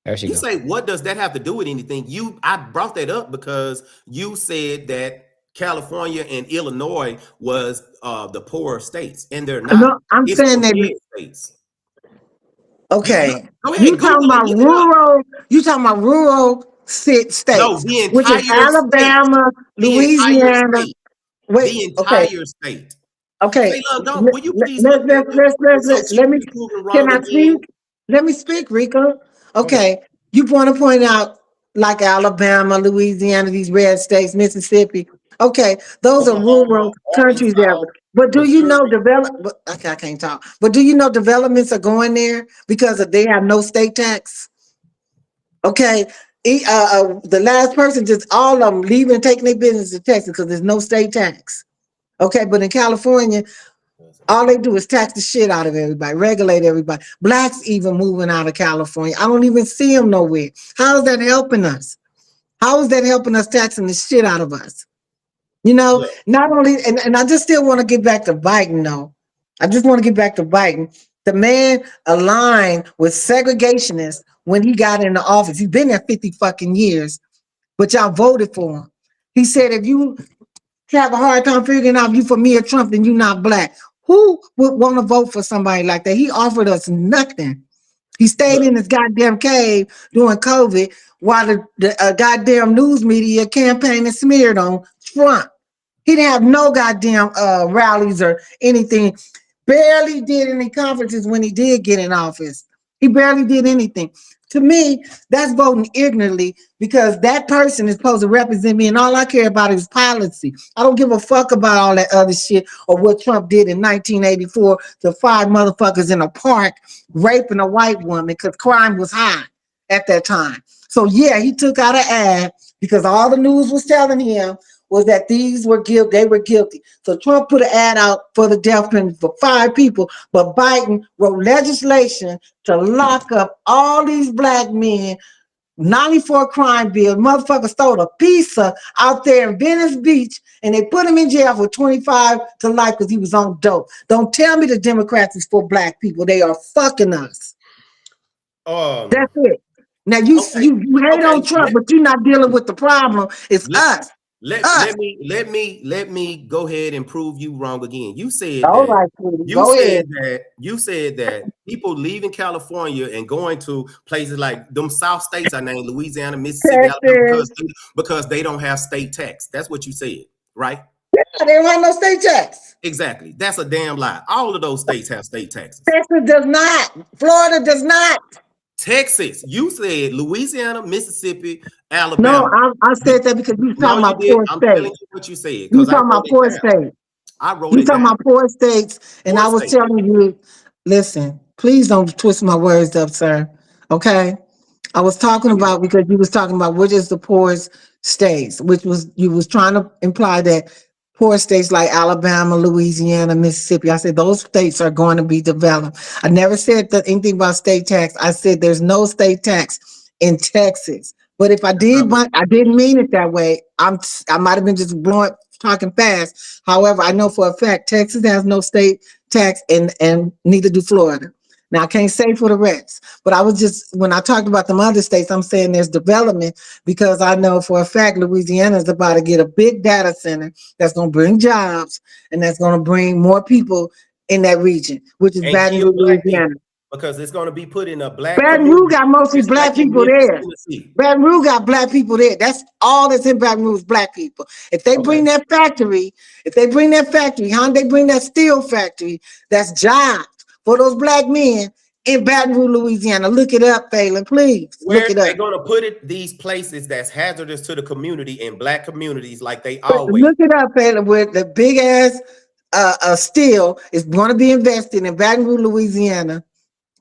S1: There she
S2: You
S1: go.
S2: say, what does that have to do with anything? I brought that up because you said that California and Illinois was the poorer states, and they're not.
S3: No, I'm
S2: It's
S3: saying
S2: the
S3: that.
S2: red states. You
S3: Okay,
S2: go ahead,
S3: you talking
S2: Google it,
S3: about
S2: look it up.
S3: rural? You talking about rural
S2: No,
S3: states,
S2: the
S3: which is
S2: entire state.
S3: Alabama,
S2: The entire
S3: Louisiana.
S2: state.
S3: Wait,
S2: The
S3: okay,
S2: entire state.
S3: okay.
S2: Taylor, don't will you please
S3: Let's
S2: look that up? So she
S3: let
S2: can
S3: me.
S2: be proven
S3: Can
S2: wrong
S3: I speak?
S2: again.
S3: Let me speak, Rico.
S2: Okay.
S3: Okay, you want to point out like Alabama, Louisiana, these red states, Mississippi. Okay, those are rural
S2: Oklahoma,
S3: countries there.
S2: Arkansas,
S3: But do you know
S2: Missouri.
S3: okay, I can't talk. But do you know developments are going there because they have no state tax? Okay. The last person, just all of them leaving and taking their business to Texas because there's no state tax. Okay, but in California, all they do is tax the shit out of everybody, regulate everybody. Blacks even moving out of California. I don't even see them nowhere. How is that helping us? How is that helping us taxing the shit out of us? You know,
S2: Look,
S3: not only, and I just still want to get back to Biden, though. I just want to get back to Biden. The man aligned with segregationists when he got into office. He's been there 50 fucking years, but y'all voted for him. He said, if you have a hard time figuring out if you for me or Trump, then you're not black. Who would want to vote for somebody like that? He offered us nothing. He stayed
S2: look,
S3: in his goddamn cave during COVID while the goddamn news media campaigned and smeared on Trump. He didn't have no goddamn rallies or anything. barely did any conferences when he did get in office. He barely did anything. To me, that's voting ignorantly because that person is supposed to represent me, and all I care about is policy. I don't give a fuck about all that other shit or what Trump did in 1984 to five motherfuckers in a park raping a white woman because crime was high at that time. So yeah, he took out an ad because all the news was telling him was that these were guilty, they were guilty. So Trump put an ad out for the death penalty for five people, but Biden wrote legislation to lock up all these black men. 94 crime bill. Motherfucker stole a pizza out there in Venice Beach and they put him in jail for 25 to life because he was on dope. Don't tell me the Democrats is for black people. They are fucking us. That's it. Now
S2: Okay.
S3: you hate
S2: Okay.
S3: on Trump, but you're not dealing with the problem. It's
S2: Let,
S3: us.
S2: let me go ahead and prove you wrong again. You said
S3: All
S2: that
S3: right, sweetie. Go ahead.
S2: you said that people leaving California and going to places like them South states I named Louisiana, Mississippi, Alabama
S3: Texas.
S2: because they don't have state tax. That's what you said, right?
S3: Yeah, they don't have no state tax.
S2: Exactly. That's a damn lie. All of those states have state taxes.
S3: Texas does not. Florida does not.
S2: Texas, you said Louisiana, Mississippi,
S3: No,
S2: Alabama.
S3: I said that because you
S2: No,
S3: talking
S2: you
S3: about
S2: did.
S3: poor
S2: I'm telling
S3: states.
S2: you what you said
S3: You
S2: because I
S3: talking
S2: wrote
S3: about
S2: it
S3: poor
S2: down.
S3: states.
S2: I wrote
S3: You
S2: it
S3: talking
S2: down.
S3: about poor states, and
S2: Poor
S3: I was
S2: states.
S3: telling you, listen, please don't twist my words up, sir. Okay? I was talking about because you was talking about which is the poorest states, which was you was trying to imply that poor states like Alabama, Louisiana, Mississippi. I said those states are going to be developed. I never said that anything about state tax. I said there's no state tax in Texas. But if I did, but I didn't mean it that way. I might have been just blowing talking fast. However, I know for a fact Texas has no state tax, and neither do Florida. Now I can't say for the rest, but I was just when I talked about them other states, I'm saying there's development because I know for a fact Louisiana is about to get a big data center that's going to bring jobs and that's going to bring more people in that region, which is
S2: And
S3: Baton
S2: kill
S3: Rouge,
S2: black people
S3: Louisiana.
S2: because it's going to be put in a black
S3: Baton Rouge
S2: community,
S3: got mostly
S2: just
S3: black
S2: like in
S3: people
S2: Memphis,
S3: there.
S2: Tennessee.
S3: Baton Rouge got black people there. That's all that's in Baton Rouge, black people. If they
S2: Okay.
S3: bring that factory, how they bring that steel factory, that's jobs for those black men in Baton Rouge, Louisiana. Look it up, Phelan, please.
S2: Where
S3: Look it
S2: they
S3: up.
S2: going to put it? These places that's hazardous to the community in black communities, like they
S3: But
S2: always.
S3: look it up, Phelan, where the big ass steel is going to be invested in Baton Rouge, Louisiana.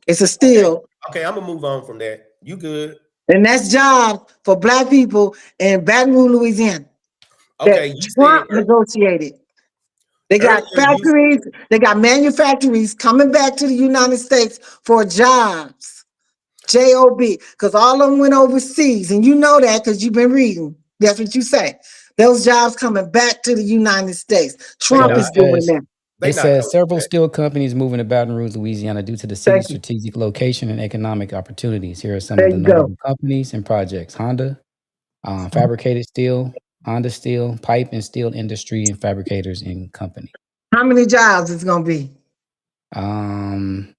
S3: It's a
S2: Okay.
S3: steel.
S2: Okay. I'm gonna move on from that. You good?
S3: And that's jobs for black people in Baton Rouge, Louisiana that
S2: Okay. You said
S3: Trump negotiated. They got
S2: earlier. You
S3: factories, they got manufactories coming back to the United States for jobs. J-O-B. Because all of them went overseas. And you know that because you've been reading. That's what you say. Those jobs coming back to the United States.
S2: they
S3: Trump
S1: So it
S2: not.
S3: is doing
S1: says
S3: that.
S2: They
S1: it
S2: not
S1: says
S2: coming
S1: several
S2: back.
S1: steel companies moving to Baton Rouge, Louisiana, due to the city's
S3: Thank you.
S1: strategic location and economic opportunities. Here are some
S3: There
S1: of the
S3: you go.
S1: notable companies and projects: Honda, Fabricated Steel, Honda Steel, Pipe and Steel Industry, and Fabricators and Company.
S3: How many jobs is going to be?
S1: Um,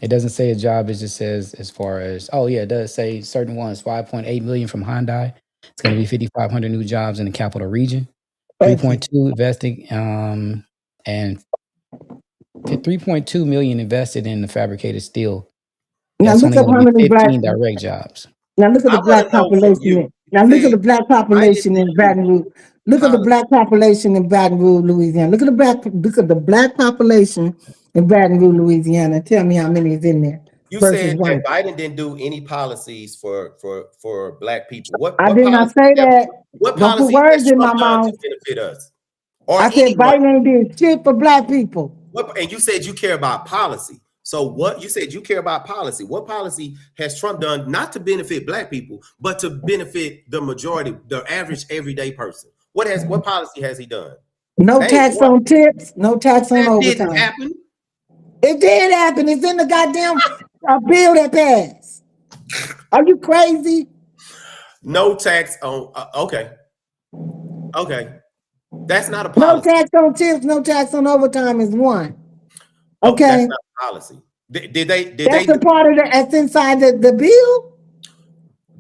S1: it doesn't say a job. It just says as far as it does say certain ones. 5.8 million from Hyundai. It's going to be 5,500 new jobs in the capital region.
S3: Thank you.
S1: 3.2 investing and 3.2 million invested in the fabricated steel.
S3: Now
S1: That's
S3: look
S1: only
S3: up
S1: going to
S3: how
S1: be
S3: many black.
S1: 15 direct jobs.
S3: Now look at
S2: I
S3: the
S2: want
S3: black
S2: to know from
S3: population.
S2: you. You
S3: Now look at
S2: said
S3: the black
S2: Biden
S3: population in
S2: didn't do
S3: Baton Rouge.
S2: any
S3: Look at the
S2: policy.
S3: black population in Baton Rouge, Louisiana. Look at the black population in Baton Rouge, Louisiana. Tell me how many is in there
S2: You
S3: versus
S2: said that
S3: white.
S2: Biden didn't do any policies for black people.
S3: I did not say that.
S2: What
S3: Don't put
S2: policies has
S3: words in my
S2: Trump done to
S3: mouth.
S2: benefit us or
S3: I said
S2: anyone?
S3: Biden ain't did shit for black people.
S2: And you said you care about policy. So what you said you care about policy. What policy has Trump done not to benefit black people, but to benefit the majority, the average everyday person? What policy has he done?
S3: No
S2: Name
S3: tax
S2: one.
S3: on tips, no tax on
S2: That didn't
S3: overtime.
S2: happen.
S3: It did happen. It's in the goddamn bill that passed. Are you crazy?
S2: No tax on. Okay, okay. That's not a
S3: No
S2: policy.
S3: tax on tips, no tax on overtime is one.
S2: Oh, that's
S3: Okay.
S2: not a policy. Did they? Did
S3: That's
S2: they
S3: the
S2: do?
S3: part of that's inside the bill.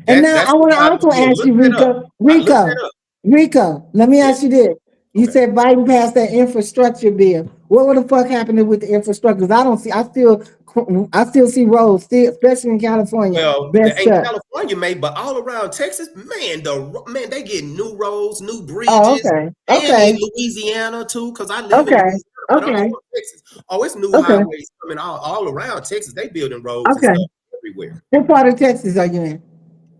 S3: And now
S2: That's
S3: I want to
S2: inside the
S3: also
S2: bill.
S3: ask
S2: Look
S3: you,
S2: that up. Look
S3: Rico,
S2: that up.
S3: Rico, let me
S2: Yeah.
S3: ask you this. You said Biden passed that infrastructure bill. What the fuck happened with the infrastructure? 'Cause I don't see. I still see roads, still, especially in California,
S2: Well,
S3: best
S2: in
S3: shut.
S2: California, made, but all around Texas, man, they get new roads, new
S3: Oh,
S2: bridges,
S3: okay,
S2: and in
S3: okay,
S2: Louisiana too, because I live in
S3: okay,
S2: Louisiana, but I'm
S3: okay,
S2: from Texas. Oh, it's new
S3: okay,
S2: highways coming all around Texas. They building roads and
S3: okay.
S2: stuff everywhere.
S3: What part of Texas are you in?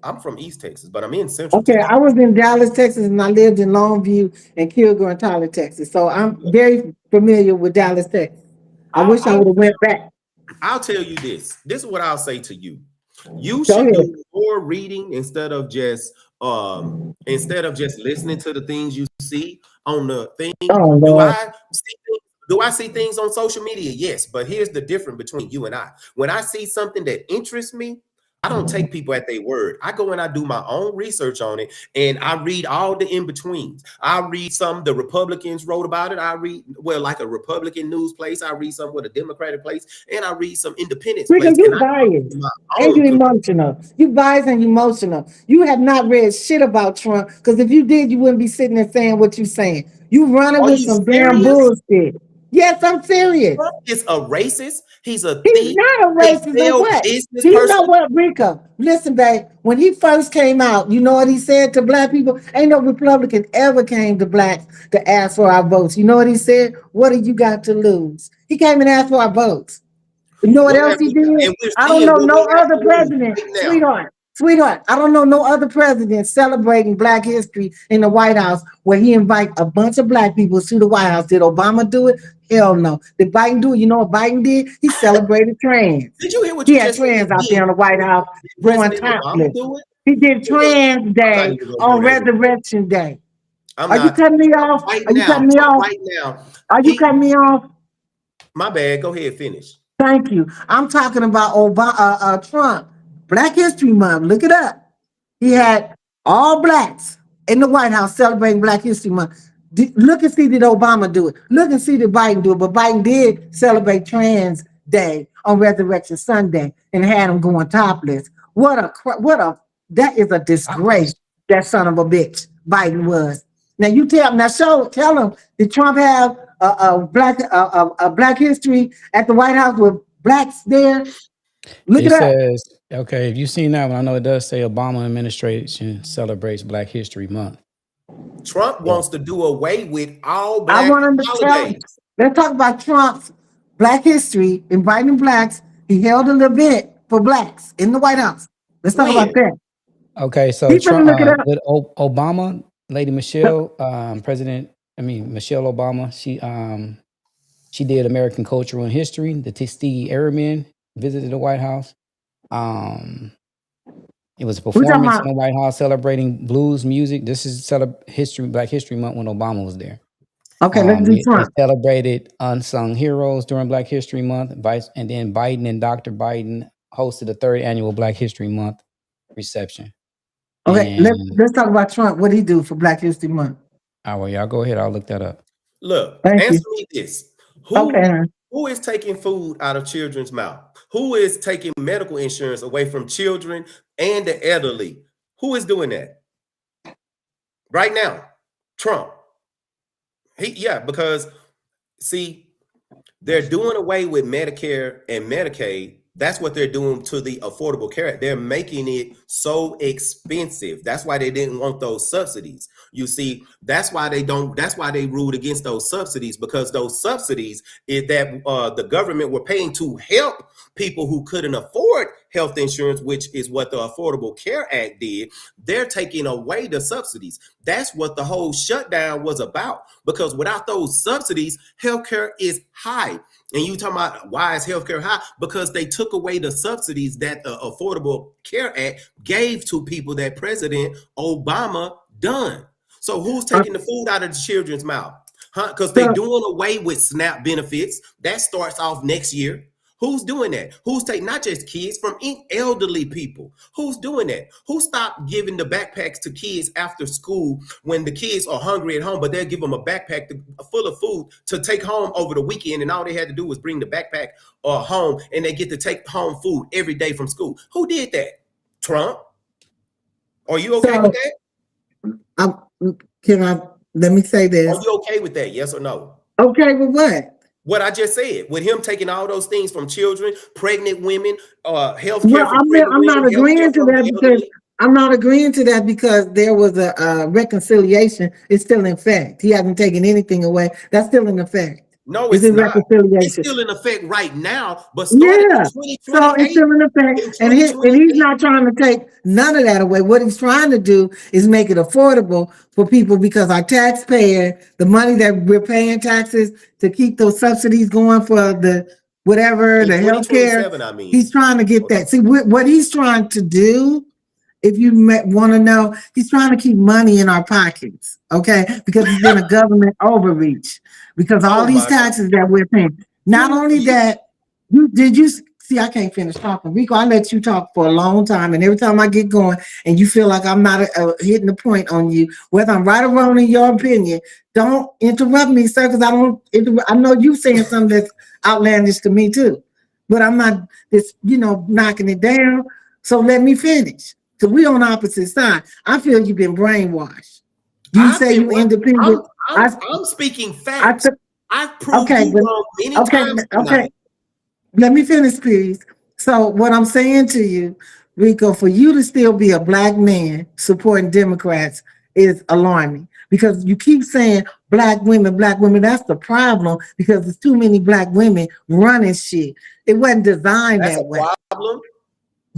S2: I'm from East Texas, but I'm in Central
S3: Okay,
S2: Texas.
S3: I was in Dallas, Texas, and I lived in Longview and Kilgore and Tyler, Texas. So I'm very familiar with Dallas, Texas. I
S2: I'll,
S3: wish I
S2: I'll
S3: would have went back.
S2: I'll tell you this. This is what I'll say to you. You
S3: Go
S2: should
S3: ahead.
S2: do more reading instead of just listening to the things you see on the thing.
S3: Oh
S2: Do
S3: Lord.
S2: I see things, do I see things on social media? Yes, but here's the difference between you and I. When I see something that interests me, I don't take people at their word. I go and I do my own research on it, and I read all the in-betweens. I read some the Republicans wrote about it. I read, well, like a Republican news place. I read some with a Democratic place, and I read some independence
S3: Because
S2: place, and
S3: you
S2: I come to
S3: biased
S2: my
S3: and
S2: own
S3: you
S2: conclusion.
S3: emotional. You biased and emotional. You have not read shit about Trump because if you did, you wouldn't be sitting there saying what you're saying. You running
S2: Are
S3: with
S2: you
S3: some damn
S2: serious?
S3: bullshit. Yes, I'm serious.
S2: Trump is a racist. He's a
S3: He's
S2: thief,
S3: not a
S2: a
S3: racist or
S2: failed
S3: what?
S2: business
S3: Do you
S2: person.
S3: know what, Rico? Listen, babe, when he first came out, you know what he said to black people? Ain't no Republican ever came to blacks to ask for our votes. You know what he said? What do you got to lose? He came and asked for our votes. You know what
S2: What
S3: else
S2: have
S3: he
S2: we
S3: did?
S2: got? And we're
S3: I don't
S2: seeing
S3: know
S2: what
S3: no
S2: we have
S3: other
S2: to lose
S3: president,
S2: right now.
S3: sweetheart. I don't know no other president celebrating Black history in the White House where he invite a bunch of black people to the White House. Did Obama do it? Hell no. Did Biden do it? You know what Biden did? He celebrated trans.
S2: Did you hear what
S3: He
S2: you
S3: had
S2: just said?
S3: trans out there
S2: Did,
S3: in the White House
S2: did
S3: going
S2: President Obama
S3: topless.
S2: do it?
S3: He did
S2: You know what?
S3: Trans
S2: I'm not
S3: Day
S2: even gonna
S3: on
S2: go there with you.
S3: Resurrection Day.
S2: I'm
S3: Are you
S2: not.
S3: cutting me off?
S2: Right
S3: Are you
S2: now,
S3: cutting me
S2: Trump
S3: off?
S2: right now,
S3: Are you
S2: he
S3: cutting me off?
S2: my bad. Go ahead, finish.
S3: Thank you. I'm talking about Trump. Black History Month. Look it up. He
S2: Mhm.
S3: had all blacks in the White House celebrating Black History Month. Look and see did Obama do it. Look and see did Biden do it. But Biden did celebrate Trans Day on Resurrection Sunday and had them going topless. That is a
S1: I,
S3: disgrace. That son of a bitch Biden was. Now you tell him did Trump have a Black History at the White House with blacks there? Look
S1: it
S3: it up.
S1: says, okay, if you've seen that one, I know it does say Obama administration celebrates Black History Month.
S2: Trump
S1: Yeah.
S2: wants to do away with all
S3: I
S2: black
S3: want him to tell.
S2: holidays.
S3: Let's talk about Trump's Black history, inviting blacks. He held an event for blacks in the White House. Let's talk about
S2: When?
S3: that.
S1: Okay, so
S3: He's gonna
S1: Trump,
S3: look it up.
S1: with Obama, Lady Michelle, Michelle Obama, she did American cultural and history. The Tuskegee Airmen visited the White House. Um, it was a
S3: We're talking
S1: performance
S3: about.
S1: in the White House celebrating blues music. This is Black History Month when Obama was there.
S3: Okay, let's do
S1: They
S3: Trump.
S1: celebrated unsung heroes during Black History Month. And then Biden and Dr. Biden hosted the third annual Black History Month reception.
S3: Okay,
S1: And
S3: let's talk about Trump. What he do for Black History Month?
S1: well, y'all go ahead. I'll look that up.
S2: Look,
S3: Thank
S2: answer
S3: you.
S2: me this.
S3: Okay,
S2: Who
S3: hon.
S2: who is taking food out of children's mouth? Who is taking medical insurance away from children and the elderly? Who is doing that right now? Trump. Because see, they're doing away with Medicare and Medicaid. That's what they're doing to the Affordable Care Act. They're making it so expensive. That's why they didn't want those subsidies. You see, that's why they don't. That's why they ruled against those subsidies, because those subsidies is that the government were paying to help people who couldn't afford health insurance, which is what the Affordable Care Act did. They're taking away the subsidies. That's what the whole shutdown was about. Because without those subsidies, healthcare is high. And you talking about why is healthcare high? Because they took away the subsidies that the Affordable Care Act gave to people that President Obama done. So who's
S3: Uh,
S2: taking the food out of the children's mouth? Huh? Because they
S3: so,
S2: doing away with SNAP benefits. That starts off next year. Who's doing that? Who's taking not just kids from elderly people? Who's doing that? Who stopped giving the backpacks to kids after school when the kids are hungry at home, but they'll give them a backpack full of food to take home over the weekend, and all they had to do was bring the backpack home, and they get to take home food every day from school? Who did that? Trump? Are you okay with
S3: so
S2: that?
S3: I, can I let me say
S2: Are
S3: this.
S2: you okay with that? Yes or no?
S3: Okay, with what?
S2: What I just said, with him taking all those things from children, pregnant women, health care
S3: Well,
S2: for pregnant
S3: I'm not
S2: women, health care
S3: agreeing to
S2: for
S3: that
S2: the
S3: because
S2: elderly.
S3: I'm not agreeing to that because there was a reconciliation. It's still in effect. He hasn't taken anything away. That's still in effect.
S2: No,
S3: It's
S2: it's
S3: in
S2: not. It's
S3: reconciliation.
S2: still in effect right now, but starting in
S3: Yeah. So it's
S2: 2028,
S3: still in effect,
S2: in
S3: and he's
S2: 2028,
S3: not trying to take none of that away. What he's trying to do is make it affordable for people because our taxpayer, the money that we're paying taxes to keep those subsidies going for the whatever,
S2: in
S3: the health care,
S2: 2027, I
S3: he's
S2: mean.
S3: trying to get that. See, what he's trying to do, if you want to know, he's trying to keep money in our pockets, okay? Because it's been a government overreach. Because all
S2: Oh
S3: these
S2: my God.
S3: taxes that we're paying. Not only
S2: You
S3: that, you see? I can't finish talking, Rico. I let you talk for a long time, and every time I get going, and you feel like I'm not hitting the point on you, whether I'm right or wrong in your opinion, don't interrupt me, sir. Because I don't. I know you saying something that's outlandish to me too, but I'm not just knocking it down. So let me finish. So we on opposite side. I feel you've been brainwashed. You
S2: I've
S3: say
S2: been
S3: you
S2: what? I'm
S3: independent.
S2: I'm
S3: I
S2: I'm speaking
S3: I
S2: facts.
S3: took
S2: I've proved
S3: okay,
S2: you
S3: but
S2: wrong many
S3: okay,
S2: times
S3: okay.
S2: tonight.
S3: Let me finish, please. So what I'm saying to you, Rico, for you to still be a black man supporting Democrats is alarming because you keep saying black women, black women. That's the problem because there's too many black women running shit. It wasn't designed
S2: That's
S3: that
S2: a
S3: way.
S2: problem.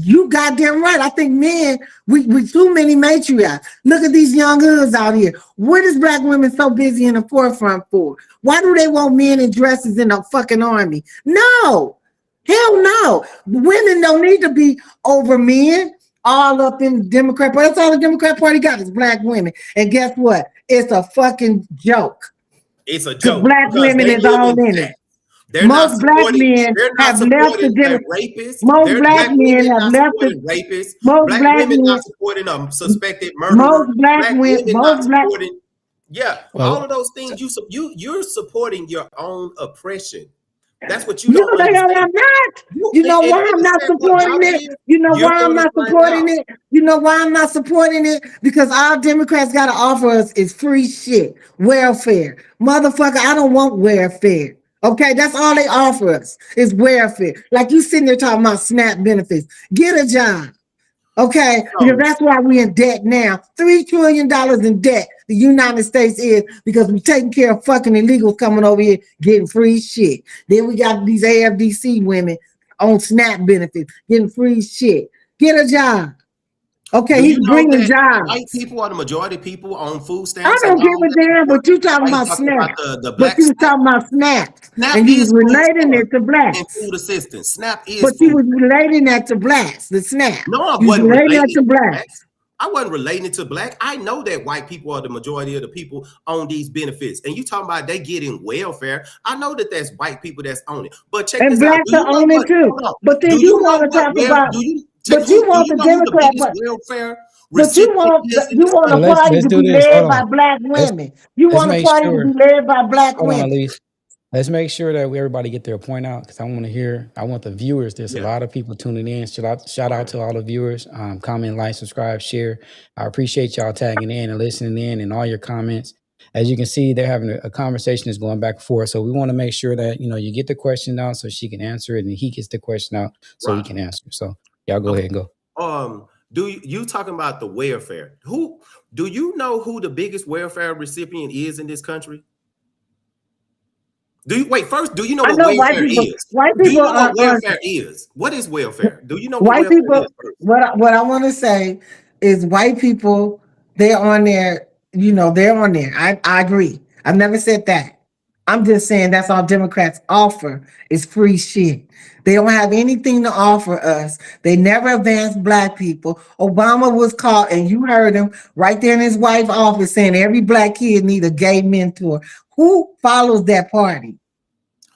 S3: You goddamn right. I think men, we too many matriarchs. Look at these young hoods out here. What is black women so busy in the forefront for? Why do they want men in dresses in the fucking army? No. Hell no. Women don't need to be over men all up in the Democrat Party. That's all the Democrat Party got is black women. And guess what? It's a fucking joke.
S2: It's a
S3: Because
S2: joke
S3: black
S2: because
S3: women
S2: they
S3: is
S2: live
S3: all
S2: in
S3: in it.
S2: fact. They're not
S3: Most black
S2: supporting.
S3: men
S2: They're not
S3: have left the
S2: supporting a
S3: Dem-
S2: rapist.
S3: most
S2: They're
S3: black
S2: black
S3: men
S2: women
S3: have
S2: not
S3: left the
S2: supporting rapists.
S3: most
S2: Black
S3: black
S2: women
S3: men
S2: not supporting a suspected murderer. Black women not
S3: most black
S2: supporting. Yeah, all
S1: Well,
S2: of those
S1: so
S2: things you're supporting your own oppression. That's what you
S3: no,
S2: don't
S3: they are
S2: understand.
S3: not.
S2: You
S3: You know
S2: and
S3: why I'm
S2: the
S3: not
S2: sad part
S3: supporting
S2: about it
S3: it?
S2: is
S3: You know
S2: you're
S3: why I'm
S2: gonna
S3: not
S2: find
S3: supporting
S2: out.
S3: it? You know why I'm not supporting it? Because all Democrats got to offer us is free shit, welfare. Motherfucker, I don't want welfare. Okay, that's all they offer us is welfare. Like you sitting there talking about SNAP benefits. Get a job. Okay, because
S2: So
S3: that's why we're in debt now. $3 trillion in debt. The United States is because we're taking care of fucking illegals coming over here getting free shit. Then we got these AFDC women on SNAP benefits getting free shit. Get a job. Okay,
S2: do
S3: he's
S2: you know
S3: bringing
S2: that white
S3: jobs.
S2: people are the majority of people on food
S3: I
S2: stamps and
S3: don't give
S2: all
S3: a
S2: that
S3: damn,
S2: support?
S3: but you talking
S2: Why you
S3: about
S2: talking about
S3: snaps.
S2: the
S3: But
S2: black
S3: you was
S2: SNAP?
S3: talking about snaps,
S2: SNAP
S3: and you was
S2: is food
S3: relating it
S2: stamps
S3: to
S2: and
S3: blacks.
S2: food assistance. SNAP is
S3: But you
S2: food
S3: was
S2: stamps.
S3: relating that to blacks, the snap.
S2: No, I
S3: You was
S2: wasn't
S3: relating that
S2: relating
S3: to
S2: to black.
S3: blacks.
S2: I wasn't relating to black. I know that white people are the majority of the people on these benefits. And you talking about they getting welfare. I know that that's white people that's on it. But check
S3: And
S2: this out.
S3: blacks
S2: Do you
S3: are
S2: know
S3: on it
S2: what?
S3: too.
S2: Hold on.
S3: But then
S2: Do
S3: you
S2: you know
S3: want to
S2: what
S3: talk
S2: well
S3: about,
S2: do you
S3: but
S2: who
S3: you
S2: do
S3: want
S2: you
S3: the
S2: know who the
S3: Democrat,
S2: biggest welfare
S3: but
S2: recipient is in
S3: you
S2: this
S3: want
S1: well,
S3: a
S2: country?
S3: party
S1: let's
S3: to
S1: do
S3: be
S1: this. Hold
S3: led by
S1: on.
S3: black
S1: Let's
S3: women. You
S1: let's
S3: want a
S1: make
S3: party to be
S1: sure.
S3: led by black
S1: Hold on,
S3: women.
S1: Elise. Let's make sure that everybody get their point out because I want to hear. I want the viewers. There's a
S2: Yeah.
S1: lot of people tuning in. Shout out
S2: Okay.
S1: to all the viewers. Comment, like, subscribe, share. I appreciate y'all tagging in and listening in and all your comments. As you can see, they're having a conversation that's going back and forth. So we want to make sure that you get the question out so she can answer it, and he gets the question out so he
S2: Right.
S1: can answer. So y'all go
S2: Okay.
S1: ahead and go.
S2: Do you talking about the welfare? Who do you know who the biggest welfare recipient is in this country? Do you wait first? Do you know
S3: I
S2: what
S3: know
S2: welfare is?
S3: white
S2: Do you
S3: people
S2: know what
S3: are
S2: welfare is? What is welfare? Do you know what
S3: white
S2: welfare is
S3: people.
S2: first?
S3: What I want to say is white people. They're on there. They're on there. I agree. I've never said that. I'm just saying that's all Democrats offer is free shit. They don't have anything to offer us. They never advanced black people. Obama was caught, and you heard him right there in his wife's office saying every black kid need a gay mentor. Who follows that party?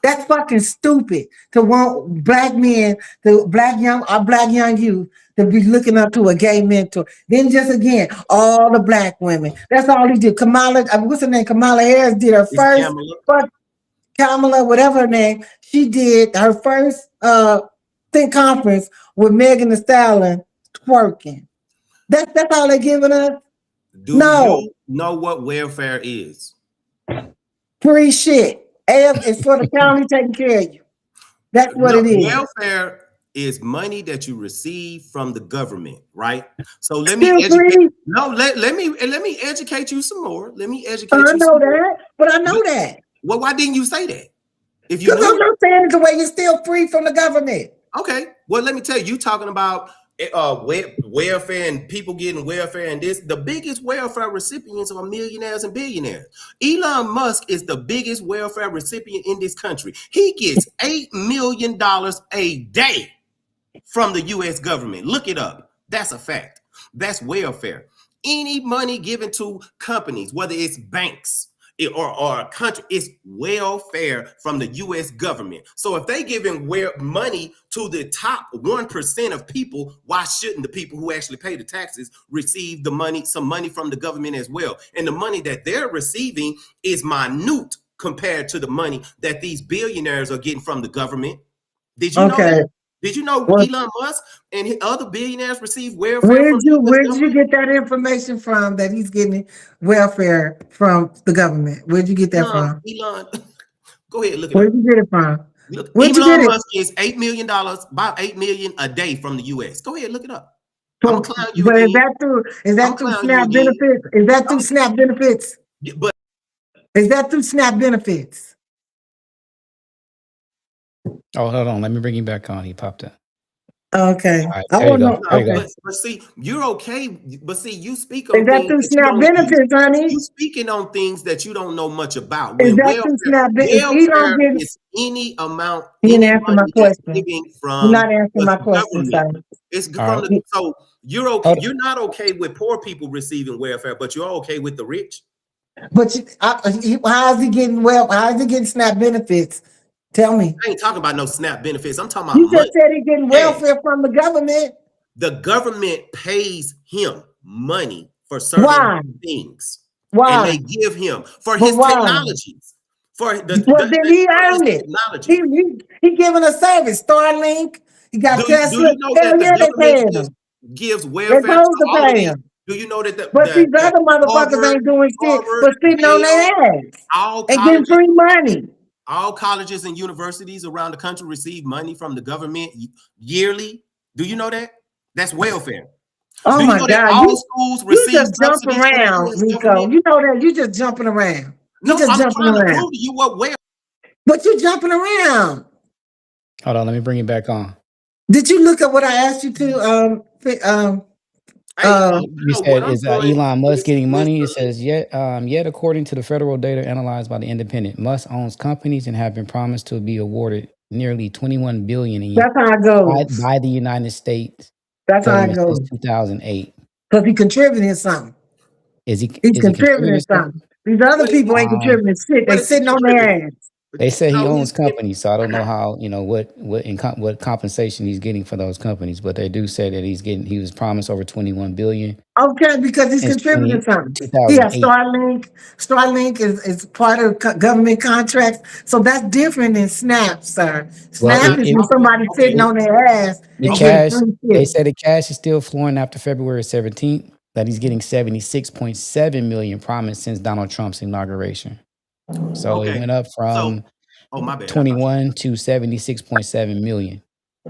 S3: That's fucking stupid to want black men, the black young youth to be looking up to a gay mentor. Then just again, all the black women. That's all he did. What's her name? Kamala Harris did her
S2: It's
S3: first,
S2: Kamala.
S3: but Kamala, whatever her name, she did her first think conference with Megan Thee Stallion twerking. That's all they giving us.
S2: Do
S3: No,
S2: you know what welfare is?
S3: Free shit. It's for the county taking care of you. That's what
S2: No,
S3: it is.
S2: welfare is money that you receive from the government, right? So let me
S3: Still
S2: educate.
S3: free.
S2: No, let me educate you some more. Let me educate
S3: I
S2: you
S3: know
S2: some more.
S3: that, but I know that.
S2: Well, why didn't you say that? If you
S3: Because I'm
S2: knew,
S3: not saying it the way you're still free from the government.
S2: okay. Well, let me tell you. You talking about welfare and people getting welfare and this. The biggest welfare recipients are millionaires and billionaires. Elon Musk is the biggest welfare recipient in this country. He gets $8 million a day from the U.S. government. Look it up. That's a fact. That's welfare. Any money given to companies, whether it's banks or a country, it's welfare from the U.S. government. So if they giving money to the top 1% of people, why shouldn't the people who actually pay the taxes receive the money, some money from the government as well? And the money that they're receiving is minute compared to the money that these billionaires are getting from the government. Did you know
S3: Okay.
S2: that? Did you know
S3: Well,
S2: Elon Musk and other billionaires receive welfare
S3: where
S2: from
S3: did
S2: the
S3: you
S2: U.S.
S3: where did you
S2: government?
S3: get that information from that he's getting welfare from the government? Where'd you get that from?
S2: Elon, go ahead, look it
S3: Where'd
S2: up.
S3: you get it from?
S2: Look,
S3: Where'd you get
S2: Elon
S3: it
S2: Musk is $8 million, about $8 million a day from the U.S. Go ahead, look it up. I'm
S3: from?
S2: gonna clown you
S3: But
S2: again.
S3: is
S2: I'm
S3: that
S2: gonna
S3: through
S2: clown you
S3: SNAP
S2: again.
S3: benefits? Is that through SNAP benefits?
S2: But
S3: Is that through SNAP benefits?
S1: Oh, hold on. Let me bring you back on. He popped up.
S3: Okay.
S1: All right,
S3: I
S1: there you
S3: want to
S1: go.
S3: know.
S1: There you
S3: Okay.
S1: go.
S2: but see, you're okay. But see, you speak
S3: Is
S2: on
S3: that
S2: things
S3: through
S2: that you
S3: SNAP
S2: don't
S3: benefits, honey?
S2: you speaking on things that you don't know much about.
S3: Is
S2: When
S3: that through Is Elon
S2: welfare
S3: getting?
S2: is any amount,
S3: You didn't
S2: any
S3: answer my
S2: money that's
S3: question.
S2: giving
S3: You're
S2: from
S3: not answering
S2: the
S3: my question,
S2: government.
S3: sir.
S2: It's
S1: All
S2: from
S1: right.
S2: the so you're okay.
S1: Hold
S2: You're not okay with poor people receiving welfare, but you're okay with the rich.
S3: But how is he getting How is he getting SNAP benefits? Tell me.
S2: I ain't talking about no SNAP benefits. I'm talking
S3: You
S2: about
S3: just
S2: money.
S3: said he's getting
S2: Cash.
S3: welfare from the government.
S2: The government pays him money for certain
S3: Why?
S2: things, and
S3: Why?
S2: they give him for
S3: But
S2: his
S3: why?
S2: technologies, for
S3: Well, then he
S2: for his
S3: earned it.
S2: technology.
S3: He giving a service. Starlink. He got
S2: Do
S3: Tesla.
S2: you know
S3: Hell
S2: that the
S3: yeah, they
S2: government
S3: paying him.
S2: gives
S3: They're
S2: welfare to
S3: supposed to
S2: all of
S3: pay
S2: these?
S3: him.
S2: Do you know that
S3: But these
S2: that
S3: other motherfuckers
S2: Harvard,
S3: ain't doing shit
S2: Harvard,
S3: but sitting on
S2: Yale,
S3: their ass
S2: all
S3: and getting
S2: colleges,
S3: free money.
S2: all colleges and universities around the country receive money from the government yearly? Do you know that? That's welfare.
S3: Oh
S2: Do you
S3: my
S2: know that
S3: God.
S2: all schools
S3: You
S2: receive
S3: just jump
S2: subsidies from the
S3: around,
S2: U.S.
S3: Rico.
S2: government?
S3: You know that you just jumping around. You
S2: No,
S3: just
S2: I'm
S3: jumping
S2: trying to
S3: around.
S2: prove to you what welfare.
S3: But you jumping around.
S1: Hold on. Let me bring you back on.
S3: Did you look at what I asked you to?
S2: Hey,
S1: You
S2: no, what
S1: said
S2: I'm
S1: is
S2: doing
S1: Elon Musk
S2: is
S1: getting money? It
S2: literally.
S1: says yet according to the federal data analyzed by the Independent, Musk owns companies and have been promised to be awarded nearly 21 billion
S3: That's how it goes.
S1: by the United States
S3: That's how it
S1: government since
S3: goes.
S1: 2008.
S3: Because he contributing something.
S1: Is
S3: He's
S1: he contributing
S3: contributing
S1: to something?
S3: something. These other
S2: What is
S3: people
S2: he?
S3: ain't
S1: Um,
S3: contributing shit. They
S2: What is he
S3: sitting on
S2: contributing?
S3: their ass.
S1: they say he
S2: No,
S1: owns companies, so I don't know how what compensation he's getting for those companies, but they do say that he was promised over 21 billion
S3: Okay, because he's
S1: since
S3: contributing something. He has
S1: 2008.
S3: Starlink. Starlink is part of government contracts. So that's different than SNAP, sir.
S1: Well,
S3: SNAP is when somebody's
S2: Okay,
S3: sitting on their ass
S1: the
S3: and
S2: okay,
S3: getting
S1: cash,
S3: free
S1: they
S3: shit.
S1: say the cash is still flowing after February 17th, that he's getting 76.7 million promised since Donald Trump's inauguration. So it
S2: okay.
S1: went up
S2: So,
S1: from
S2: oh my bad. I thought
S1: 21 to 76.7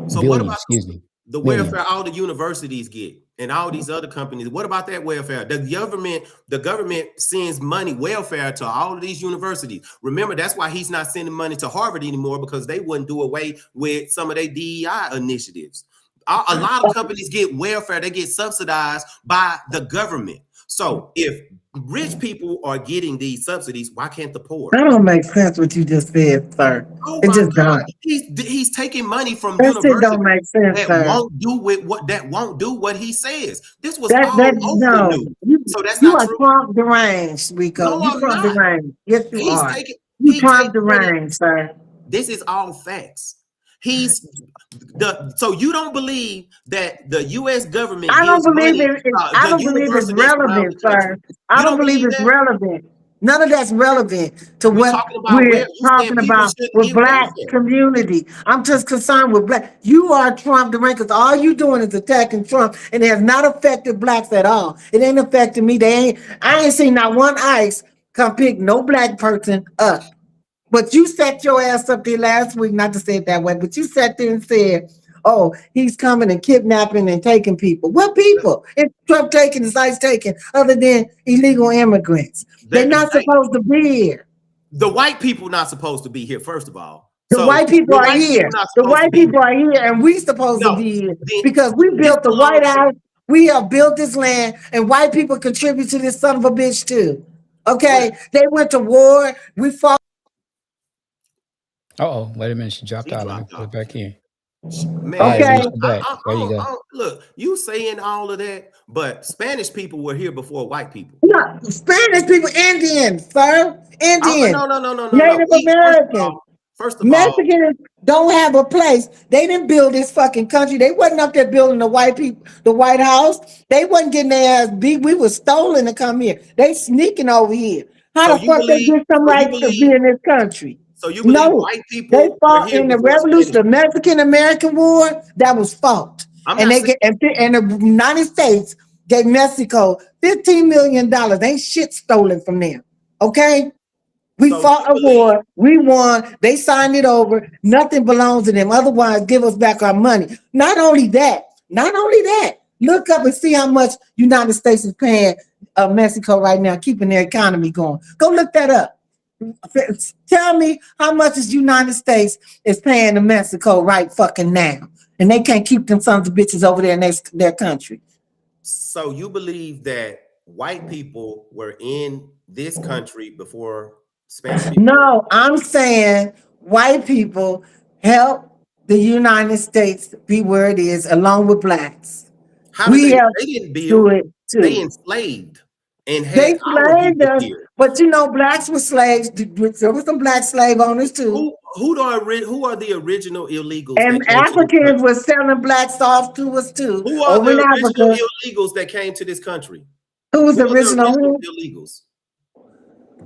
S2: so. What
S1: billion,
S2: about
S1: excuse me,
S2: the
S1: million.
S2: welfare all the universities get and all these other companies? What about that welfare? The government sends money welfare to all of these universities. Remember, that's why he's not sending money to Harvard anymore, because they wouldn't do away with some of their DEI initiatives. A lot of companies get welfare, they get subsidized by the government. So if rich people are getting these subsidies, why can't the poor?
S3: That don't make sense what you just said, sir.
S2: Oh
S3: It
S2: my
S3: just
S2: God,
S3: don't.
S2: he's taking money from
S3: That shit don't
S2: universities
S3: make sense, sir.
S2: that won't do what he says. This was all
S3: That
S2: over the
S3: no.
S2: news. So that's
S3: You
S2: not
S3: are
S2: true.
S3: Trump deranged, Rico.
S2: No,
S3: You
S2: I'm
S3: Trump
S2: not.
S3: deranged. Yes, you
S2: He's
S3: are.
S2: taking
S3: You
S2: he
S3: Trump
S2: takes money.
S3: deranged, sir.
S2: This is all facts. He's so you don't believe that the U.S. government
S3: I don't
S2: gives
S3: believe
S2: money
S3: I
S2: the
S3: don't believe it's
S2: universities around
S3: relevant,
S2: the
S3: sir.
S2: country?
S3: I
S2: You
S3: don't
S2: don't
S3: believe
S2: believe
S3: it's
S2: that?
S3: relevant. None of that's relevant to
S2: We
S3: what
S2: talking about where
S3: we're
S2: you saying
S3: talking
S2: people
S3: about
S2: shouldn't
S3: with
S2: get
S3: black
S2: welfare.
S3: community. I'm just concerned with black. You are Trump the because all you doing is attacking Trump, and it has not affected blacks at all. It ain't affected me. They ain't. I ain't seen not one ICE come pick no black person up. But you set your ass up there last week, not to say it that way, but you sat there and said, oh, he's coming and kidnapping and taking people. What people? It's Trump taking, it's ICE taking, other than illegal immigrants. They're
S2: That
S3: not supposed to be here.
S2: the white people not supposed to be here, first of all.
S3: The
S2: So
S3: white people
S2: the
S3: are
S2: white people
S3: here.
S2: not
S3: The
S2: supposed to
S3: white
S2: be
S3: people
S2: here.
S3: are here, and we supposed to
S2: No,
S3: be here
S2: then
S3: because we
S2: this
S3: built the White
S2: belongs to
S3: House. We have built this land, and white people contribute to this son of a bitch too.
S2: what
S3: Okay, they went to war. We fought.
S1: Oh, wait a minute. She dropped
S2: she
S1: out. Let me
S2: dropped
S1: pull it
S2: off.
S1: back in. All right,
S3: Okay,
S2: Man,
S1: Alicia,
S2: look,
S1: back. There you go.
S2: look, you saying all of that, but Spanish people were here before white people.
S3: no, Spanish people, Indians, sir,
S2: No,
S3: Indians,
S2: no, no, no, no, no.
S3: Native
S2: We
S3: Americans.
S2: first of all,
S3: Mexicans don't have a place. They didn't build this fucking country. They wasn't up there building the white people, the White House. They wasn't getting their ass beat. We was stolen to come here. They sneaking over here.
S2: so
S3: How the
S2: you
S3: fuck they
S2: believe,
S3: get some
S2: so you
S3: rights to be
S2: believe,
S3: in this country?
S2: so you believe
S3: No.
S2: white
S3: They
S2: people were
S3: fought
S2: here
S3: in the
S2: before
S3: revolution,
S2: Spanish
S3: the
S2: people.
S3: Mexican American War. That was fought.
S2: I'm
S3: And
S2: not
S3: they
S2: saying
S3: get and the United States gave Mexico $15 million. Ain't shit stolen from them. Okay? We
S2: so.
S3: fought
S2: You
S3: a
S2: believe
S3: war. We won. They signed it over. Nothing belongs to them. Otherwise, give us back our money. Not only that. Not only that. Look up and see how much United States is paying Mexico right now, keeping their economy going. Go look that up. Tell me how much is United States is paying to Mexico right fucking now, and they can't keep them sons of bitches over there in their country.
S2: so? You believe that white people were in this country before Spanish people were?
S3: No, I'm saying white people help the United States be where it is, along with blacks.
S2: How did
S3: We
S2: they?
S3: help
S2: They didn't
S3: do
S2: build.
S3: it
S2: They
S3: too.
S2: enslaved and
S3: They
S2: had our
S3: slaved
S2: people
S3: us,
S2: here.
S3: but you know, blacks were slaves. There were some black slave owners too.
S2: Who are the original illegals
S3: And
S2: that came to this
S3: Africans
S2: country?
S3: were selling blacks off to us too,
S2: Who are
S3: over in
S2: the original
S3: Africa.
S2: illegals that came to this country?
S3: Who was
S2: Who
S3: the
S2: are the
S3: original
S2: original
S3: who?
S2: illegals?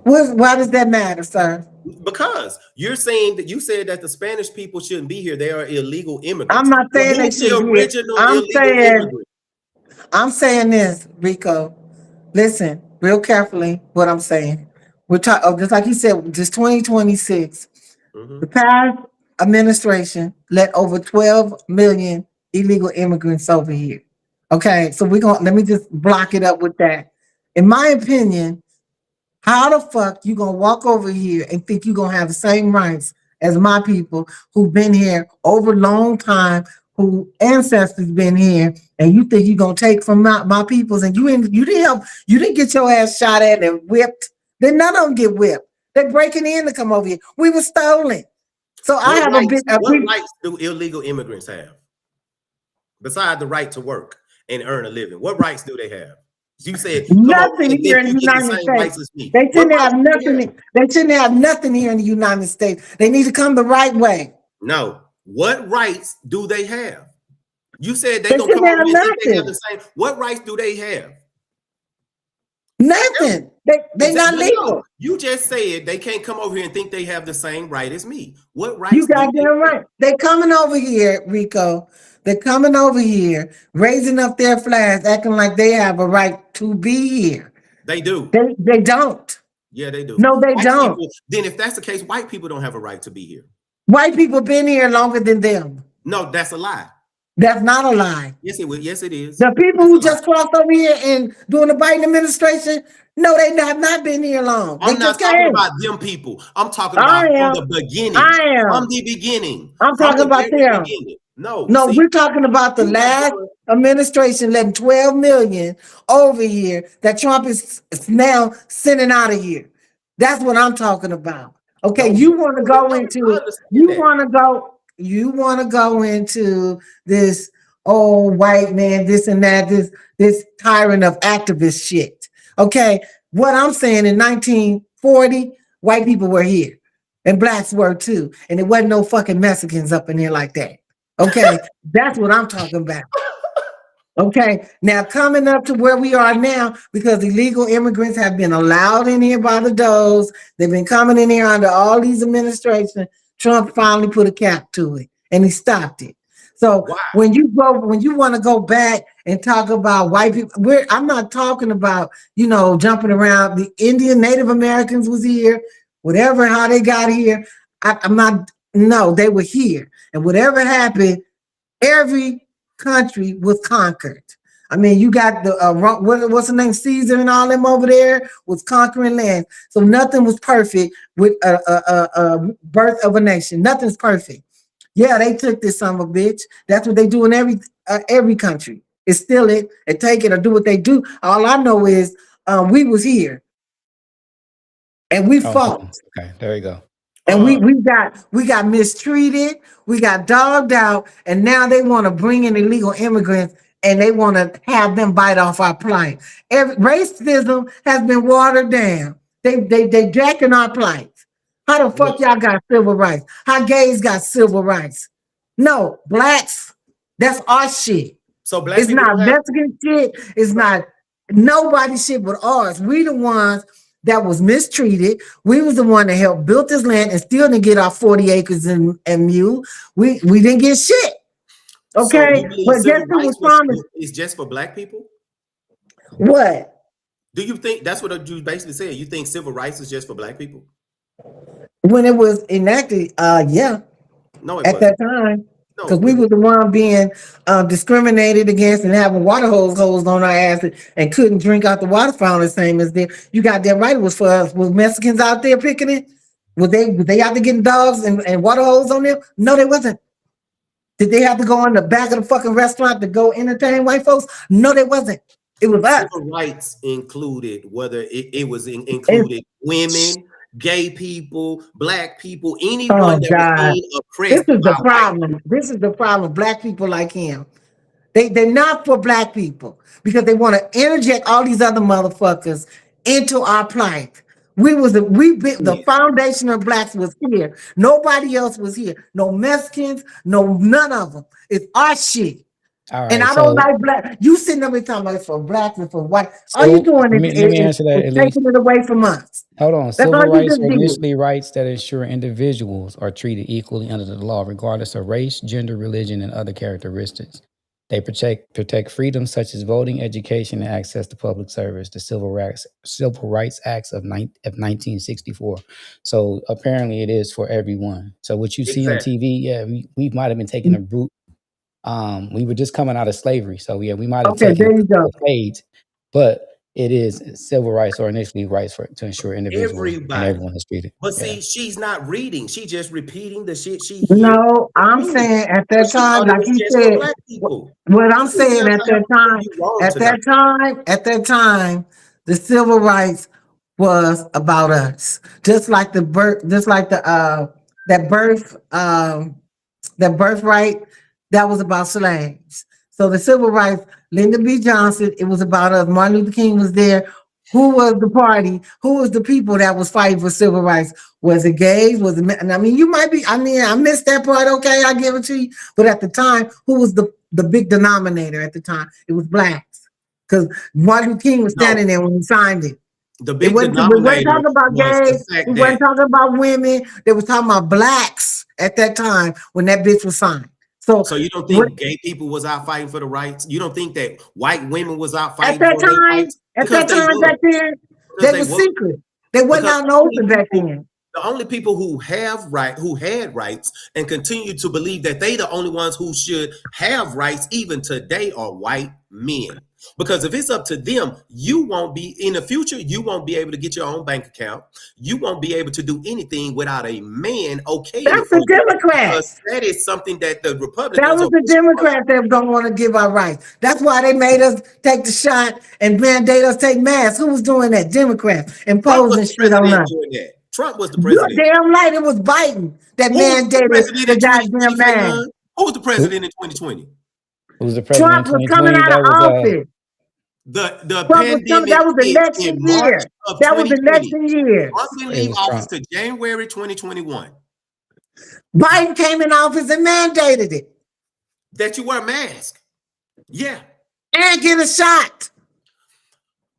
S3: Why does that matter, sir?
S2: Because you're saying that you said that the Spanish people shouldn't be here. They are illegal
S3: I'm
S2: immigrants.
S3: not
S2: Well,
S3: saying they
S2: who's
S3: should
S2: the
S3: be here.
S2: original illegal immigrant?
S3: I'm saying this, Rico. Listen real carefully what I'm saying. We're talking just like you said, just 2026.
S2: Mhm.
S3: The past administration let over 12 million illegal immigrants over here. Okay, so we're gonna let me just block it up with that. In my opinion, how the fuck you gonna walk over here and think you gonna have the same rights as my people who've been here over a long time, who ancestors been here, and you think you gonna take from my peoples and you didn't help, you didn't get your ass shot at and whipped. Then none of them get whipped. They're breaking in to come over here. We were stolen. So I have a
S2: What
S3: big
S2: rights do illegal immigrants have besides the right to work and earn a living? What rights do they have? You said come over here
S3: nothing
S2: and
S3: here
S2: think
S3: in
S2: you
S3: the
S2: get the
S3: United
S2: same
S3: States.
S2: rights as me.
S3: They
S2: What
S3: shouldn't have
S2: rights do they have?
S3: nothing. They shouldn't have nothing here in the United States. They need to come the right way.
S2: No. What rights do they have? You said they
S3: They
S2: gonna come
S3: shouldn't
S2: over
S3: have
S2: here and think they have the
S3: nothing.
S2: same. What rights do they have? Tell me.
S3: Nothing. They not
S2: Exactly. No,
S3: legal.
S2: you just said they can't come over here and think they have the same right as me. What
S3: You
S2: rights do they
S3: goddamn
S2: have?
S3: right. They coming over here, Rico. They're coming over here, raising up their flags, acting like they have a right to be here.
S2: They do.
S3: They don't.
S2: Yeah, they do.
S3: No, they
S2: White
S3: don't.
S2: people. Then, if that's the case, white people don't have a right to be here.
S3: White people been here longer than them.
S2: No, that's a lie.
S3: That's not a lie.
S2: Yes, it will. Yes, it is.
S3: The people
S2: That's
S3: who
S2: a lie.
S3: just crossed over here and during the Biden administration, no, they have not been here long. They
S2: I'm
S3: just
S2: not talking
S3: came.
S2: about them people. I'm talking
S3: I
S2: about from
S3: am.
S2: the beginning.
S3: I
S2: From
S3: am.
S2: the beginning.
S3: I'm
S2: From
S3: talking
S2: the
S3: about
S2: very
S3: them.
S2: beginning. No,
S3: No,
S2: see,
S3: we're talking about the
S2: you not
S3: last
S2: doing.
S3: administration letting 12 million over here that Trump is now sending out of here. That's what I'm talking about. Okay,
S2: No,
S3: you want to go
S2: no, I
S3: into
S2: understand that.
S3: you want to go into this old white man, this and that, this tyrant of activist shit. Okay, what I'm saying in 1940, white people were here. And blacks were too. And there wasn't no fucking Mexicans up in here like that. Okay, that's what I'm talking about. Okay, now coming up to where we are now, because illegal immigrants have been allowed in here by the doors, they've been coming in here under all these administrations. Trump finally put a cap to it, and he stopped it. So
S2: Why?
S3: when you want to go back and talk about white people, I'm not talking about jumping around. The Indian Native Americans was here, whatever how they got here. I'm not. No, they were here, and whatever happened, every country was conquered. I mean, you got the what's the name, Caesar and all them over there was conquering land. So nothing was perfect with a birth of a nation. Nothing's perfect. Yeah, they took this son of a bitch. That's what they do in every country. It's steal it and take it or do what they do. All I know is we was here and we
S1: Oh,
S3: fought.
S1: okay. There you go.
S3: And
S2: Uh,
S3: we got mistreated, we got dogged out, and now they want to bring in illegal immigrants and they want to have them bite off our plight. Racism has been watered down. They jacking our plight. How the fuck
S2: well,
S3: y'all got civil rights? How gays got civil rights? No, blacks, that's our shit.
S2: so black
S3: It's
S2: people
S3: not
S2: don't have.
S3: Mexican shit. It's not nobody shit but ours. We the ones that was mistreated. We was the one that helped build this land and still didn't get our 40 acres and mule. We didn't get shit.
S2: So
S3: Okay.
S2: you believe
S3: But guess
S2: civil
S3: who was
S2: rights
S3: promised?
S2: is just for black people?
S3: What?
S2: Do you think that's what you basically said? You think civil rights is just for black people?
S3: When it was enacted, yeah,
S2: No, it
S3: at that
S2: wasn't.
S3: time. Because
S2: No,
S3: we were the one being discriminated against and having water hosed on our asses and couldn't drink out the water fountain the same as them. You got that right. It was for us. Was Mexicans out there picking it? Were they out there getting dogs and water hose on them? No, they wasn't. Did they have to go in the back of the fucking restaurant to go entertain white folks? No, they wasn't. It was us.
S2: civil rights included whether it was
S3: It's,
S2: included women, gay people, black people, anyone
S3: oh
S2: that was
S3: God.
S2: being
S3: This
S2: oppressed
S3: is
S2: by
S3: the
S2: white
S3: problem. This is the problem. Black people like him. They're not for black people because they want to interject all these other motherfuckers into our plight. The
S2: men.
S3: foundation of blacks was here. Nobody else was here. No Mexicans, no none of them. It's our shit.
S1: All
S3: And
S1: right.
S3: I don't
S1: So
S3: like black. You sitting there talking about it's for blacks and for white. All you
S1: so
S3: doing
S1: let me answer that
S3: is
S1: at least.
S3: taking it away from us.
S1: Hold on.
S3: That's all
S1: Civil
S3: you
S1: rights
S3: just
S1: are
S3: did.
S1: initially rights that ensure individuals are treated equally under the law, regardless of race, gender, religion, and other characteristics. They protect freedoms such as voting, education, and access to public service. The Civil Rights Acts of 1964. So apparently, it is for everyone. So what you see on
S2: Exactly.
S1: TV, yeah, we might have been taking a route. We were just coming out of slavery, so yeah, we might have
S3: Okay,
S1: taken a
S3: there you go.
S1: couple of fades, but it is civil rights or initially rights to ensure individuals and
S2: Everybody.
S1: everyone is treated.
S2: But
S1: Yeah.
S2: see, she's not reading. She just repeating the shit she hears
S3: No,
S2: from
S3: I'm
S2: you.
S3: saying at
S2: But
S3: that
S2: she
S3: time,
S2: thought it
S3: like
S2: was
S3: he
S2: just for
S3: said,
S2: black people.
S3: what I'm
S2: You
S3: saying
S2: sound
S3: at
S2: like
S3: that
S2: I'm
S3: time,
S2: you wrong tonight.
S3: the civil rights was about us. Just like the birth, just like the that birth that birthright, that was about slaves. So the civil rights, Lyndon B. Johnson, it was about us. Martin Luther King was there. Who was the party? Who was the people that was fighting for civil rights? Was it gays? Was it? And I mean, you might be. I mean, I missed that part. Okay, I give it to you. But at the time, who was the big denominator at the time? It was blacks, because Martin Luther King was
S2: No,
S3: standing there when he signed it.
S2: the
S3: It
S2: big
S3: wasn't. We wasn't
S2: denominator
S3: talking about
S2: was the
S3: gays. We
S2: fact
S3: wasn't
S2: that
S3: talking about women. They was talking about blacks at that time when that bitch was signed. So
S2: so you don't
S3: what,
S2: think gay people was out fighting for the rights? You don't think that white women was out
S3: at
S2: fighting
S3: that
S2: for their
S3: time,
S2: rights? Because they
S3: back
S2: were.
S3: then,
S2: Because
S3: they
S2: they
S3: was
S2: were.
S3: secret. They wasn't
S2: Because
S3: out in the open back then.
S2: the only people who had rights and continue to believe that they the only ones who should have rights even today are white men. Because if it's up to them, you won't be in the future, you won't be able to get your own bank account. You won't be able to do anything without a man okaying it
S3: That's
S2: for
S3: the
S2: you. Because
S3: Democrats.
S2: that is something that the
S3: That
S2: Republicans
S3: was
S2: are
S3: the
S2: pushing for.
S3: Democrats that don't want to give our rights. That's why they made us take the shot and mandate us take masks. Who was doing that? Democrats
S2: Trump was
S3: imposing
S2: the
S3: shit on
S2: president
S3: us.
S2: doing that. Trump was the
S3: You're
S2: president.
S3: damn right. It was Biden that
S2: Who was the
S3: mandated
S2: president
S3: the
S2: in 2020,
S3: goddamn mask.
S2: Fayon? Who was the
S1: Who,
S2: president in 2020?
S1: who was the president in
S3: Trump was coming
S1: 2020?
S3: out of
S1: That was
S3: office.
S2: The
S3: Trump was coming.
S2: pandemic
S3: That was
S2: hit in
S3: election
S2: March
S3: year.
S2: of
S3: That was
S2: 2020.
S3: election year.
S2: Trump didn't
S1: it
S2: leave
S1: was
S2: office
S1: Trump.
S2: to January 2021.
S3: Biden came in office and mandated it.
S2: That you wear a mask. Yeah.
S3: and get a shot.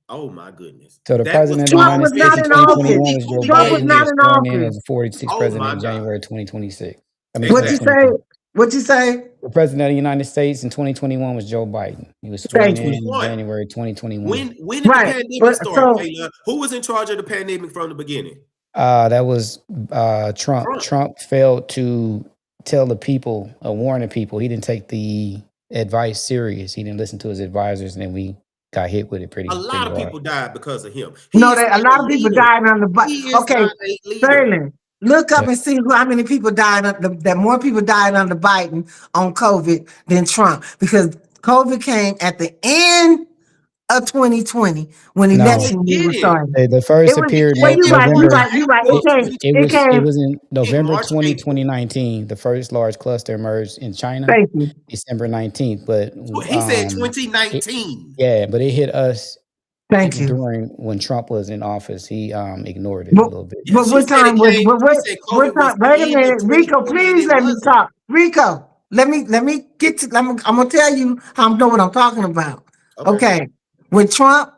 S2: Oh my goodness.
S1: So the
S2: That was
S1: president of the
S3: Trump
S1: United
S3: was
S1: States
S3: not
S1: in
S3: in office.
S1: 2021 was Joe
S3: Trump was
S1: Biden. He
S3: not
S1: was
S3: in
S1: sworn in as
S3: office.
S1: the 46th
S2: Oh
S1: president
S2: my
S1: in
S2: God.
S1: January 2026. I mean,
S3: What you say?
S1: 2022.
S3: What you say?
S1: The president of the United States in 2021 was Joe Biden. He was sworn
S3: Thank
S1: in
S3: you.
S2: What?
S1: January 2021.
S2: When did the
S3: Right.
S2: pandemic
S3: But
S2: start,
S3: so
S2: Taylor? Who was in charge of the pandemic from the beginning?
S1: That was Trump.
S2: Trump.
S1: Trump failed to tell the people, warn the people. He didn't take the advice serious. He didn't listen to his advisors, and then we got hit with it
S2: A
S1: pretty
S2: lot of
S1: hard.
S2: people died because of him. He
S3: no,
S2: is
S3: that a
S2: not a
S3: lot of people
S2: leader.
S3: died on the bus.
S2: He is
S3: Okay,
S2: not a leader.
S3: Sterling, look up
S1: Yeah.
S3: and see how many people died. That more people died under Biden on COVID than Trump, because COVID came at the end of 2020 when
S1: No,
S3: election year was
S2: didn't.
S3: starting.
S1: the first
S3: It was
S1: appeared
S3: well,
S2: Came
S3: you're
S2: in
S3: right, you're
S2: March,
S1: November.
S3: right, you're right.
S2: April of
S1: It was
S2: 2020.
S1: in November
S2: March, April.
S1: 2019. The first large cluster emerged in China,
S3: Thank you.
S1: December 19th. But
S2: He said
S1: it,
S2: 2019.
S1: yeah, but it hit us
S3: Thank you.
S1: during when Trump was in office. He ignored it a
S3: But,
S1: little bit.
S2: Yeah,
S3: but
S2: she
S3: what
S2: said
S3: time
S2: it
S3: was
S2: came.
S3: what,
S2: She said
S3: what
S2: COVID was
S3: time?
S2: the
S3: Wait a
S2: end of
S3: minute, Rico,
S2: 2020, and
S3: please
S2: it
S3: let me
S2: wasn't.
S3: talk. Rico, let me get to. I'm gonna tell you how I know what I'm talking about.
S2: Okay.
S3: Okay, when Trump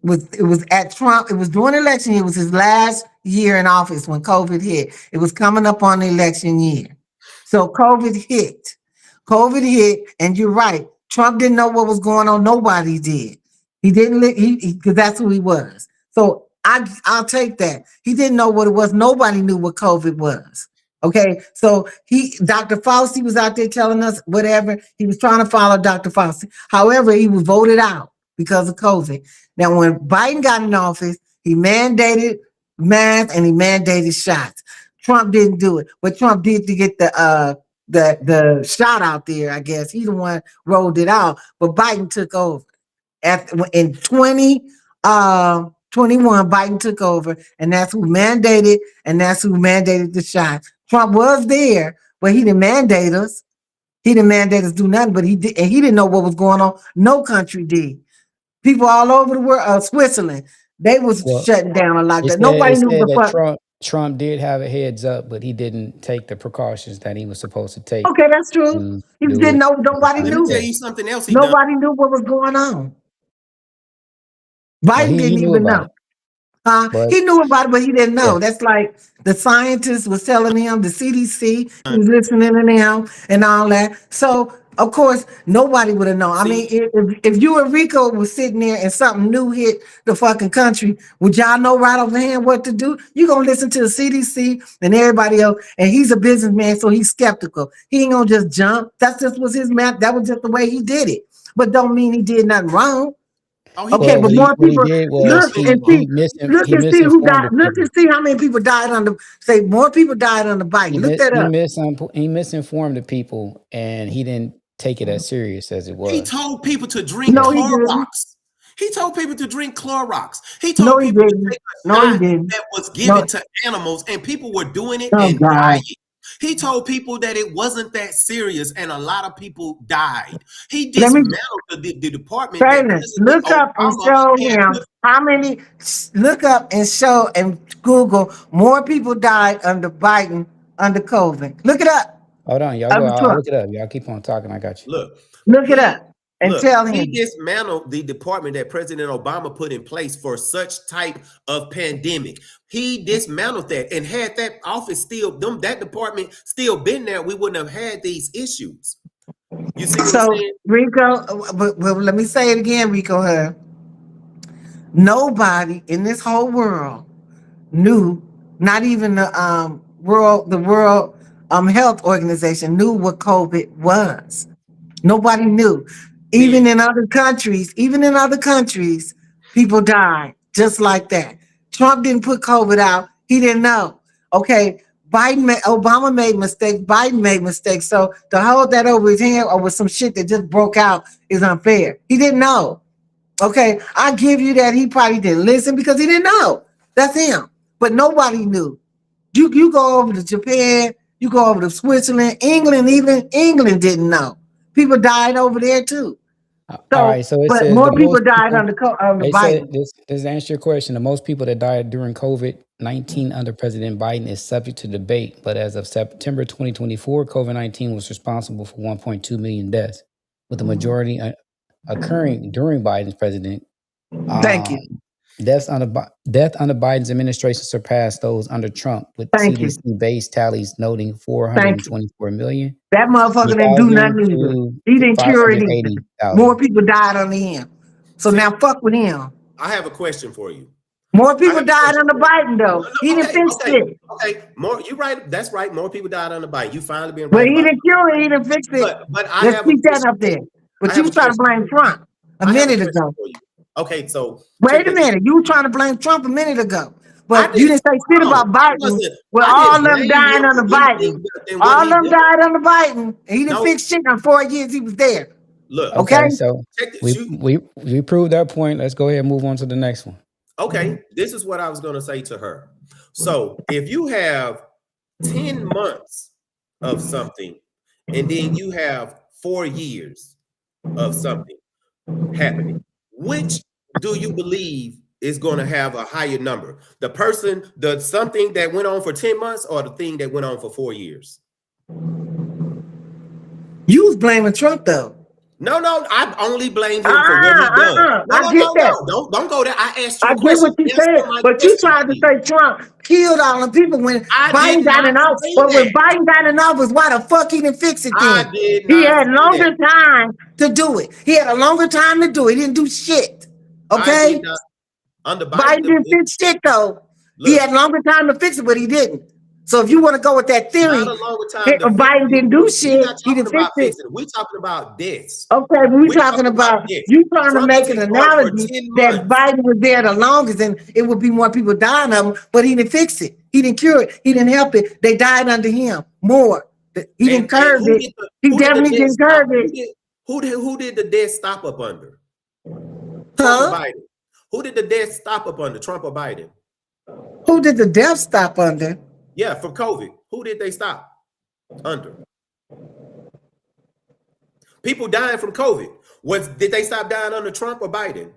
S3: it was at Trump. It was during election year. It was his last year in office when COVID hit. It was coming up on the election year, so COVID hit. COVID hit, and you're right. Trump didn't know what was going on. Nobody did. He didn't. He because that's who he was. So I'll take that. He didn't know what it was. Nobody knew what COVID was. Okay, so Dr. Fauci was out there telling us whatever. He was trying to follow Dr. Fauci. However, he was voted out because of COVID. Now, when Biden got in office, he mandated masks and he mandated shots. Trump didn't do it. What Trump did to get the shot out there, I guess he the one rolled it out, but Biden took over. In 2021, Biden took over, and that's who mandated the shot. Trump was there, but he didn't mandate us. He didn't mandate us do nothing, but he did, and he didn't know what was going on. No country did. People all over the world, Switzerland, they was
S1: Well,
S3: shutting down a lot.
S1: it
S3: Nobody knew
S1: said
S3: the
S1: that
S3: fuck.
S1: Trump did have a heads up, but he didn't take the precautions that he was supposed to take
S3: Okay, that's true.
S1: to
S3: He
S1: do
S3: didn't
S1: it.
S3: know. Nobody
S2: Let me
S3: knew.
S2: tell
S1: Yeah.
S2: you something else he done.
S3: Nobody knew what was going on.
S1: Well,
S3: Biden
S1: he
S3: didn't
S1: knew
S3: even
S1: about
S3: know.
S1: it, but
S3: He knew about it, but he didn't know.
S1: yeah.
S3: That's like the scientists was telling him, the CDC was listening to them and all that. So, of course, nobody would have known. I mean,
S2: See,
S3: if you and Rico was sitting there and something new hit the fucking country, would y'all know right offhand what to do? You're going to listen to the CDC and everybody else, and he's a businessman, so he's skeptical. He ain't going to just jump. That just was his math. That was just the way he did it. But don't mean he did nothing wrong.
S2: oh, he
S3: Okay,
S1: Well,
S3: but
S2: definitely
S3: more
S1: what he
S3: people
S1: did was
S3: look and see,
S1: he
S3: see who
S1: misinformed
S3: died.
S1: the
S3: Look and
S1: people.
S3: see how many people died on the. Say more people died on the bike. Look that up.
S1: He misinformed the people, and he didn't take it as serious as it
S2: He
S1: was.
S2: told people to drink
S1: Yeah.
S3: No, he didn't.
S2: Clorox. He told people to drink Clorox. He
S3: No,
S2: told
S3: he
S2: people to
S3: didn't.
S2: take a
S3: No, he
S2: shot
S3: didn't.
S2: that was
S3: No.
S2: given to animals, and people were doing it
S3: Oh
S2: and
S3: God.
S2: dying. He told people that it wasn't that serious, and a lot of people died. He
S3: Let me
S2: dismantled the department that
S3: Taylor,
S2: President
S3: look up and
S2: Obama
S3: show
S2: had
S3: him
S2: put.
S3: how many. Look up and show and Google more people died under Biden under COVID. Look it up.
S1: Hold on, y'all go.
S3: Under
S1: I'll
S3: Trump.
S1: look it up. Y'all keep on talking. I got you.
S3: Look it up and tell
S2: He
S3: him.
S2: dismantled the department that President Obama put in place for such type of pandemic. He dismantled that, and had that office still, that department still been there, we wouldn't have had these issues. You see what I'm
S3: So
S2: saying?
S3: Rico, but let me say it again, Rico. Nobody in this whole world knew, not even the World Health Organization knew what COVID was. Nobody knew. Even in other countries, people died just like that. Trump didn't put COVID out. He didn't know. Okay, Obama made mistakes. Biden made mistakes. So to hold that over his head or with some shit that just broke out is unfair. He didn't know. Okay, I give you that. He probably didn't listen because he didn't know. That's him. But nobody knew. You go over to Japan, you go over to Switzerland, England, even England didn't know. People died over there too.
S1: All
S3: So,
S1: right. So it
S3: but
S1: says the
S3: more people
S1: most
S3: died
S1: people.
S3: under
S1: They said
S3: Biden.
S1: this answer your question. The most people that died during COVID-19 under President Biden is subject to debate, but as of September 2024, COVID-19 was responsible for 1.2 million deaths, with the majority occurring during Biden's president.
S3: Thank
S1: Um,
S3: you.
S1: death under Biden's administration surpassed those under Trump, with
S3: Thank you.
S1: CDC base tallies noting
S3: Thank you.
S1: 424 million,
S3: That motherfucker didn't do
S1: 3,000
S3: nothing either.
S1: to
S3: He didn't cure it either.
S1: 580,000.
S3: More people died under him. So
S2: See,
S3: now fuck with him.
S2: I have a question for you.
S3: More
S2: I
S3: people
S2: have a
S3: died
S2: question
S3: under
S2: for you.
S3: Biden
S2: No,
S3: though. He didn't fix it.
S2: okay. More, you're right. That's right. More people died on the bike. You finally been
S3: But
S2: right
S3: he
S2: about
S3: didn't cure it. He didn't fix it.
S2: But I
S3: Let's
S2: have a
S3: keep that
S2: question.
S3: up there.
S2: I
S3: But
S2: have
S3: you
S2: a
S3: trying to
S2: question.
S3: blame Trump a
S2: I have a
S3: minute
S2: question
S3: ago.
S2: for you. Okay, so
S3: Wait a minute. You were trying to blame Trump a minute ago.
S2: I
S3: But you
S2: didn't.
S3: didn't say shit
S2: No,
S3: about
S2: I
S3: Biden.
S2: wasn't.
S3: Well,
S2: I
S3: all
S2: didn't
S3: them
S2: blame
S3: dying
S2: him
S3: under
S2: for
S3: Biden.
S2: anything than what
S3: All
S2: he
S3: them
S2: done.
S3: died under Biden. And he didn't
S2: No,
S3: fix shit in 4 years he was there.
S2: look.
S3: Okay?
S1: Okay, so
S2: Check this.
S1: we proved that point. Let's go ahead and move on to the next one.
S2: Okay, this is what I was going to say to her. So if you have 10 months of something, and then you have 4 years of something happening, which do you believe is going to have a higher number? The something that went on for 10 months or the thing that went on for 4 years?
S3: You was blaming Trump though.
S2: No, I only blame him for what he done.
S3: I get that.
S2: Don't go there. I asked you
S3: I
S2: a
S3: get
S2: question.
S3: what you
S2: Answer
S3: said,
S2: my
S3: but you
S2: question,
S3: tried to
S2: please.
S3: say Trump killed all the people when
S2: I
S3: Biden
S2: did
S3: got
S2: not
S3: in office.
S2: say
S3: But when
S2: that.
S3: Biden got in office, why the fuck he didn't fix it
S2: I
S3: then?
S2: did
S3: He
S2: not
S3: had
S2: say
S3: longer
S2: that.
S3: time to do it. He had a longer time to do it. He didn't do shit.
S2: I
S3: Okay?
S2: did not. Under
S3: Biden
S2: Biden,
S3: didn't fix shit though. He
S2: look,
S3: had longer time to fix it, but he didn't. So if you want to go with that theory,
S2: not a longer time to fix
S3: Biden
S2: it.
S3: didn't do
S2: We're
S3: shit.
S2: not
S3: He
S2: talking
S3: didn't fix
S2: about
S3: it.
S2: fixing it. We're talking about deaths.
S3: Okay, we're
S2: We're
S3: talking about
S2: deaths.
S3: you trying to
S2: Trump
S3: make
S2: was
S3: an
S2: in charge for
S3: analogy
S2: 10
S3: that
S2: months.
S3: Biden was there the longest and it would be more people dying of him, but he didn't fix it. He didn't cure it. He didn't help it. They died under him more. He didn't curb
S2: who
S3: it.
S2: did the
S3: He
S2: who did the
S3: definitely
S2: death
S3: didn't
S2: stop?
S3: curb it.
S2: Who did the death stop up under? Trump or
S3: Huh?
S2: Biden? Who did the death stop up under? Trump or Biden?
S3: Who did the death stop under?
S2: Yeah, from COVID. Who did they stop under? People dying from COVID. Did they stop dying under Trump or Biden?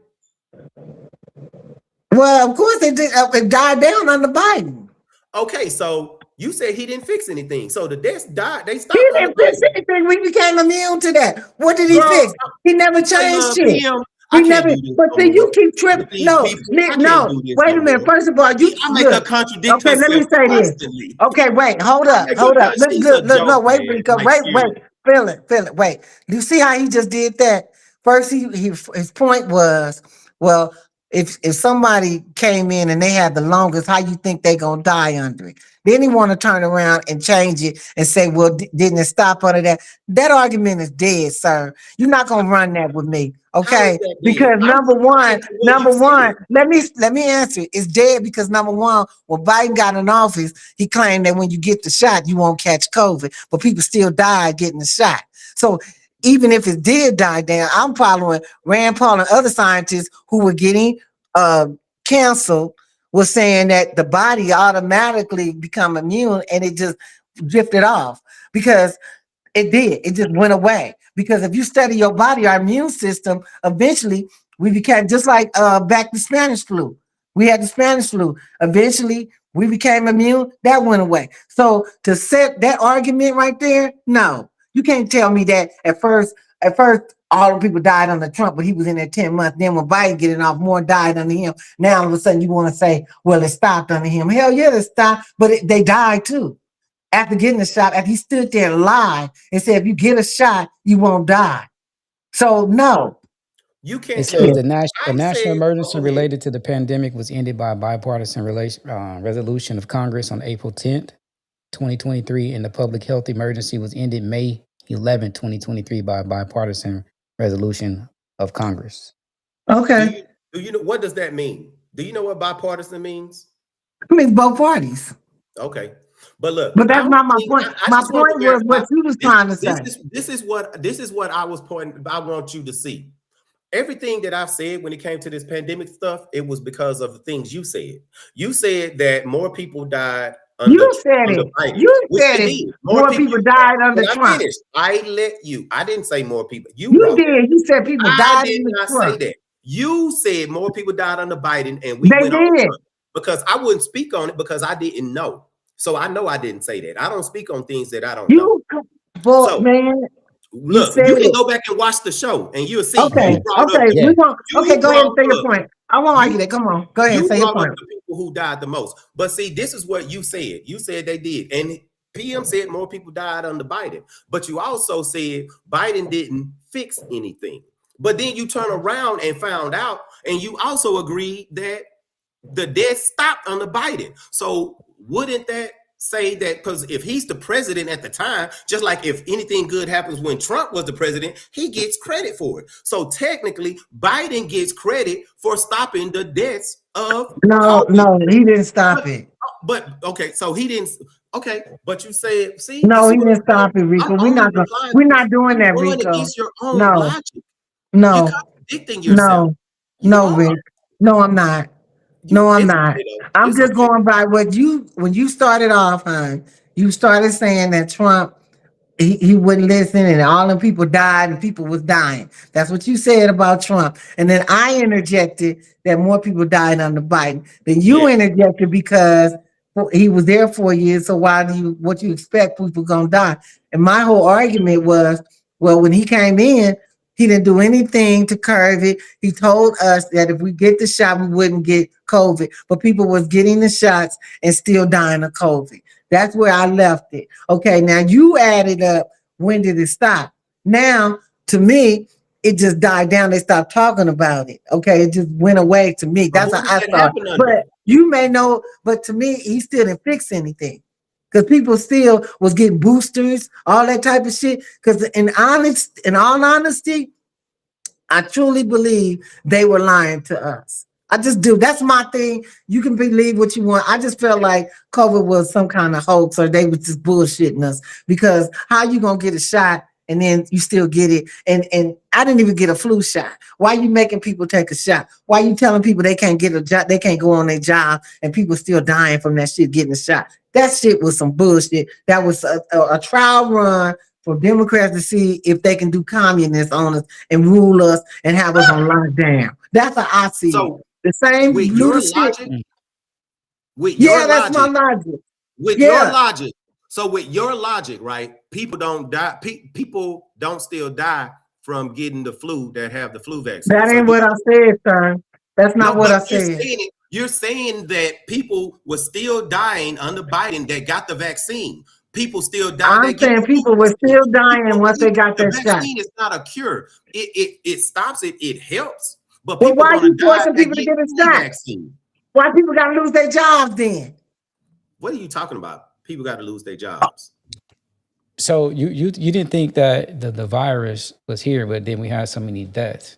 S3: Well, of course they did. It died down under Biden.
S2: Okay, so you said he didn't fix anything. So the deaths died. They
S3: He
S2: stopped under
S3: didn't fix
S2: Biden.
S3: anything. We became immune to that. What did he
S2: Girl,
S3: fix? He never
S2: say
S3: changed
S2: love
S3: shit.
S2: him.
S3: He
S2: I can't
S3: never.
S2: do this
S3: But
S2: no
S3: see, you
S2: more
S3: keep tripping.
S2: with these
S3: No,
S2: people. I can't
S3: no.
S2: do this
S3: Wait
S2: no
S3: a minute.
S2: more.
S3: First of all, you
S2: I make her
S3: look.
S2: contradict
S3: Okay, let me
S2: herself
S3: say this.
S2: constantly.
S3: Okay, wait. Hold
S2: I
S3: up.
S2: make
S3: Hold
S2: her
S3: up. Look,
S2: she's
S3: look,
S2: a
S3: look,
S2: joke,
S3: no, wait,
S2: man.
S3: Rico.
S2: Like
S3: Wait, wait.
S2: seriously.
S3: Feel it, feel it. Wait. You see how he just did that? First, his point was, well, if somebody came in and they had the longest, how you think they gonna die under it? Then he want to turn around and change it and say, well, didn't it stop under that? That argument is dead, sir. You're not gonna run that with me,
S2: How is
S3: okay?
S2: that dead?
S3: Because
S2: I'm
S3: number one,
S2: responding to what you said.
S3: let me answer it. It's dead because number one, when Biden got in office, he claimed that when you get the shot, you won't catch COVID, but people still died getting the shot. So even if it did die down, I'm following Rand Paul and other scientists who were getting uh, canceled was saying that the body automatically become immune and it just drifted off because it did. It just went away. Because if you study your body, our immune system, eventually we became just like back to Spanish flu. We had the Spanish flu. Eventually we became immune. That went away. So to set that argument right there, no, you can't tell me that at first, all the people died under Trump, but he was in there 10 months. Then when Biden getting off, more died under him. Now all of a sudden you want to say, well, it stopped under him. Hell yeah, it stopped, but they died too. After getting the shot, after he stood there and lied and said, if you get a shot, you won't die. So no.
S2: You
S1: It
S2: can't
S1: says
S2: look.
S1: the
S2: I
S1: national
S2: said,
S1: emergency
S2: go ahead.
S1: related to the pandemic was ended by a bipartisan resolution of Congress on April 10th, 2023, and the public health emergency was ended May 11th, 2023, by a bipartisan resolution of Congress.
S3: Okay.
S2: Do you know what does that mean? Do you know what bipartisan means?
S3: I mean, both parties.
S2: Okay. But look,
S3: But
S2: I
S3: that's
S2: don't
S3: not my
S2: think
S3: point.
S2: I
S3: My
S2: just want to
S3: point was
S2: verify
S3: what you was trying to say.
S2: this is what I was pointing. I want you to see. Everything that I've said when it came to this pandemic stuff, it was because of the things you said. You said that more people died under
S3: You said
S2: under
S3: it.
S2: Biden,
S3: You
S2: which
S3: said
S2: they
S3: it.
S2: did.
S3: More people died under
S2: When I
S3: Trump.
S2: finished, I let you. I didn't say more people. You
S3: You
S2: brought that.
S3: did. You said people
S2: I
S3: died
S2: did
S3: under
S2: not say
S3: Trump.
S2: that. You said more people died under Biden, and we
S3: They
S2: went on
S3: did.
S2: Trump because I wouldn't speak on it because I didn't know. So I know I didn't say that. I don't speak on things that I don't know.
S3: You, boy,
S2: So
S3: man. You
S2: Look,
S3: said
S2: you can
S3: it.
S2: go back and watch the show, and you'll see
S3: Okay,
S2: you brought up
S3: okay.
S2: the
S1: Yeah.
S3: We want okay,
S2: you
S3: go ahead and
S2: brought
S3: say your
S2: up
S3: point. I won't argue
S2: you
S3: that. Come on. Go ahead and
S2: you
S3: say your
S2: brought up
S3: point.
S2: the people who died the most. But see, this is what you said. You said they did, and PM said more people died under Biden. But you also said Biden didn't fix anything. But then you turn around and found out, and you also agreed that the death stopped under Biden. So wouldn't that say that because if he's the president at the time, just like if anything good happens when Trump was the president, he gets credit for it. So technically, Biden gets credit for stopping the deaths of
S3: No,
S2: COVID.
S3: no, he didn't stop
S2: But,
S3: it.
S2: but okay, so he didn't. Okay, but you said, see, you
S3: No,
S2: see
S3: he
S2: what
S3: didn't
S2: I'm saying?
S3: stop it,
S2: I'm
S3: Rico.
S2: only replying
S3: We're
S2: to
S3: not doing
S2: you
S3: that,
S2: going
S3: Rico.
S2: against your own
S3: No,
S2: logic. You're
S3: no,
S2: contradicting yourself.
S3: no,
S2: You
S3: no,
S2: are.
S3: Rick. No, I'm not.
S2: You.
S3: No, I'm
S2: It's
S3: not.
S2: okay though.
S3: I'm
S2: It's
S3: just
S2: okay.
S3: going by what you when you started off, hon. You started saying that Trump he wouldn't listen and all the people died and people was dying. That's what you said about Trump. And then I interjected that more people died under Biden. Then you
S2: Yeah.
S3: interjected because he was there 4 years. So why do you what you expect people gonna die? And my whole argument was, well, when he came in, he didn't do anything to curb it. He told us that if we get the shot, we wouldn't get COVID. But people was getting the shots and still dying of COVID. That's where I left it. Okay, now you added up when did it stop? Now, to me, it just died down. They stopped talking about it. Okay, it just went away to me.
S2: But
S3: That's
S2: who
S3: how
S2: did
S3: I
S2: that
S3: saw it.
S2: happen under?
S3: But you may know, but to me, he still didn't fix anything. Because people still was getting boosters, all that type of shit. Because in all honesty, I truly believe they were lying to us. I just do. That's my thing. You can believe what you want. I just felt like COVID was some kind of hoax or they was just bullshitting us because how you gonna get a shot and then you still get it? And I didn't even get a flu shot. Why you making people take a shot? Why you telling people they can't get a job, they can't go on their job and people still dying from that shit getting a shot? That shit was some bullshit. That was a trial run for Democrats to see if they can do communists on us and rule us and have us on lockdown. That's how I see it.
S2: So
S3: The same
S2: with
S3: little
S2: your
S3: shit.
S2: logic, with your
S3: Yeah, that's my
S2: logic,
S3: logic.
S2: with your
S3: Yeah,
S2: logic. So with your logic, right? People don't die. People don't still die from getting the flu that have the flu vaccine.
S3: that
S2: So
S3: ain't
S2: you
S3: what I said, sir. That's
S2: no,
S3: not what
S2: but
S3: I said.
S2: you're saying that people were still dying under Biden that got the vaccine. People still die
S3: I'm
S2: that get
S3: saying
S2: the flu
S3: people were
S2: vaccine.
S3: still dying once they got
S2: The
S3: that shot.
S2: vaccine is not a cure. It stops it. It helps, but
S3: Well,
S2: people
S3: why are
S2: gonna
S3: you
S2: die
S3: forcing
S2: that
S3: people to
S2: get
S3: get a
S2: any
S3: shot?
S2: vaccine.
S3: Why people got to lose their jobs then?
S2: What are you talking about? People got to lose their jobs.
S1: So you didn't think that the virus was here, but then we had so many deaths.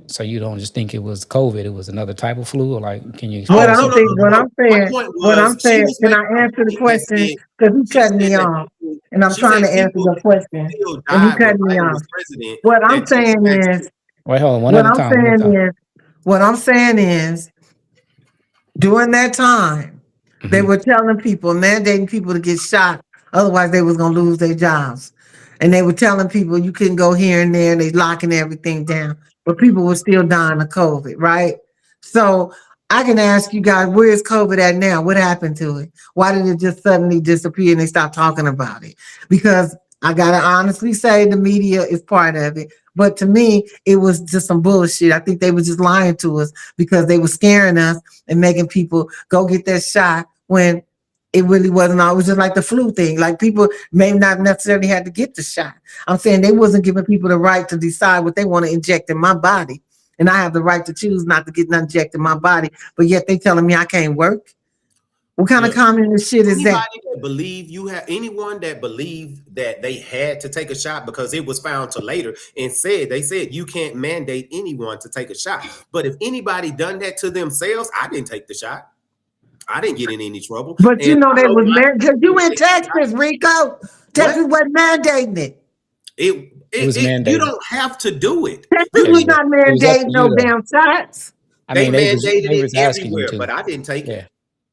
S1: So you don't just think it was COVID, it was another type of flu, or like can you
S3: What
S2: Oh,
S1: explain
S2: no,
S3: I'm
S2: no,
S1: some?
S2: no,
S3: saying,
S2: no, no. My point
S3: what I'm
S2: was she
S3: saying,
S2: was
S3: can
S2: making
S3: I
S2: a
S3: answer the
S2: point that
S3: question?
S2: said
S3: Because he
S2: she
S3: cut
S2: said
S3: me
S2: that
S3: off,
S2: people
S3: and I'm
S2: she
S3: trying
S2: said
S3: to answer
S2: people
S3: your question,
S2: still
S3: and he
S2: died when
S3: cut me
S2: Biden
S3: off.
S2: was president
S3: What I'm
S2: that took the
S3: saying
S2: vaccine.
S3: is,
S1: Wait, hold on, one
S3: what
S1: at a
S3: I'm
S1: time, one at a
S3: saying
S1: time.
S3: is, what I'm saying is, during that time, they
S1: Mhm.
S3: were telling people, mandating people to get shot, otherwise they was gonna lose their jobs. And they were telling people you couldn't go here and there, and they locking everything down. But people were still dying of COVID, right? So I can ask you guys, where is COVID at now? What happened to it? Why did it just suddenly disappear and they stopped talking about it? Because I gotta honestly say the media is part of it. But to me, it was just some bullshit. I think they were just lying to us because they were scaring us and making people go get that shot when it really wasn't all. It was just like the flu thing. Like people may not necessarily had to get the shot. I'm saying they wasn't giving people the right to decide what they want to inject in my body. And I have the right to choose not to get nothing injected in my body. But yet they telling me I can't work. What kind of
S2: Look,
S3: communist shit is that?
S2: anybody that believe you have anyone that believed that they had to take a shot because it was found to later and said they said you can't mandate anyone to take a shot. But if anybody done that to themselves, I didn't take the shot. I didn't get in any trouble.
S3: But you
S2: And
S3: know
S2: I
S3: they
S2: know
S3: was
S2: my
S3: because you
S2: people
S3: in
S2: take the shot.
S3: Texas, Rico.
S2: What?
S3: Texas wasn't mandating it.
S1: It was
S2: You
S1: mandated.
S2: don't have to do it.
S3: Texas
S2: You
S3: was
S2: can
S1: Everywhere.
S3: not
S1: It was up to
S3: mandating
S1: you
S3: no
S1: though.
S3: damn shots.
S1: I
S2: they
S1: mean,
S2: mandated
S1: they
S2: it
S1: was asking you
S2: everywhere,
S1: to.
S2: but I didn't take it.
S1: Yeah.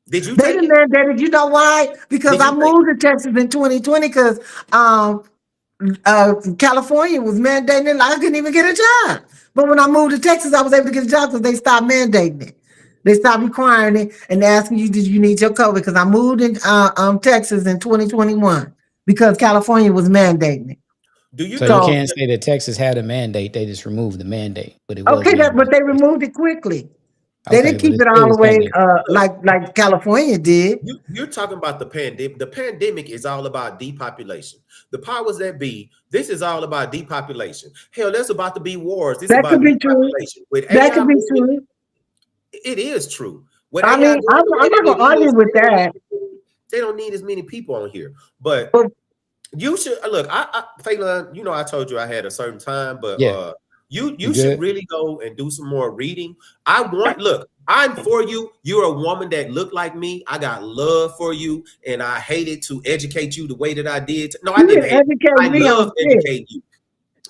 S2: Did you
S3: They
S2: take
S3: didn't
S2: it?
S3: mandate it. You know why? Because
S2: Did
S3: I
S2: you take
S3: moved to Texas in 2020 because um California was mandating it. I couldn't even get a job. But when I moved to Texas, I was able to get a job because they stopped mandating it. They stopped requiring it and asking you, did you need your COVID? Because I moved in Texas in 2021 because California was mandating it.
S2: Do you
S1: So you
S2: know?
S3: So
S1: can't say that Texas had a mandate. They just removed the mandate, but it was
S3: okay,
S1: being
S3: that but they
S1: enforced.
S3: removed it quickly. They
S1: Okay,
S3: didn't
S1: but
S3: keep
S1: it
S3: it
S1: still
S3: all the
S1: was
S3: way
S1: happening.
S2: Look,
S3: like California did.
S2: you're talking about the pandemic. The pandemic is all about depopulation. The powers that be, this is all about depopulation. Hell, there's about to be wars. This is
S3: That could
S2: about
S3: be true.
S2: depopulation. With
S3: That
S2: AI
S3: could be
S2: moving,
S3: true.
S2: it is true. With
S3: I
S2: AI
S3: mean,
S2: going the way
S3: I'm
S2: that
S3: not
S2: it
S3: gonna argue
S2: is,
S3: with that.
S2: they don't need as many people on here. But
S3: But
S2: you should look. Phelan, you know, I told you I had a certain time, but
S1: Yeah, you
S2: you should
S1: good?
S2: really go and do some more reading. Look. I'm for you. You're a woman that look like me. I got love for you, and I hated to educate you the way that I did. No, I
S3: you
S2: didn't
S3: didn't
S2: hate.
S3: educate
S2: I
S3: me
S2: love
S3: on
S2: educating you.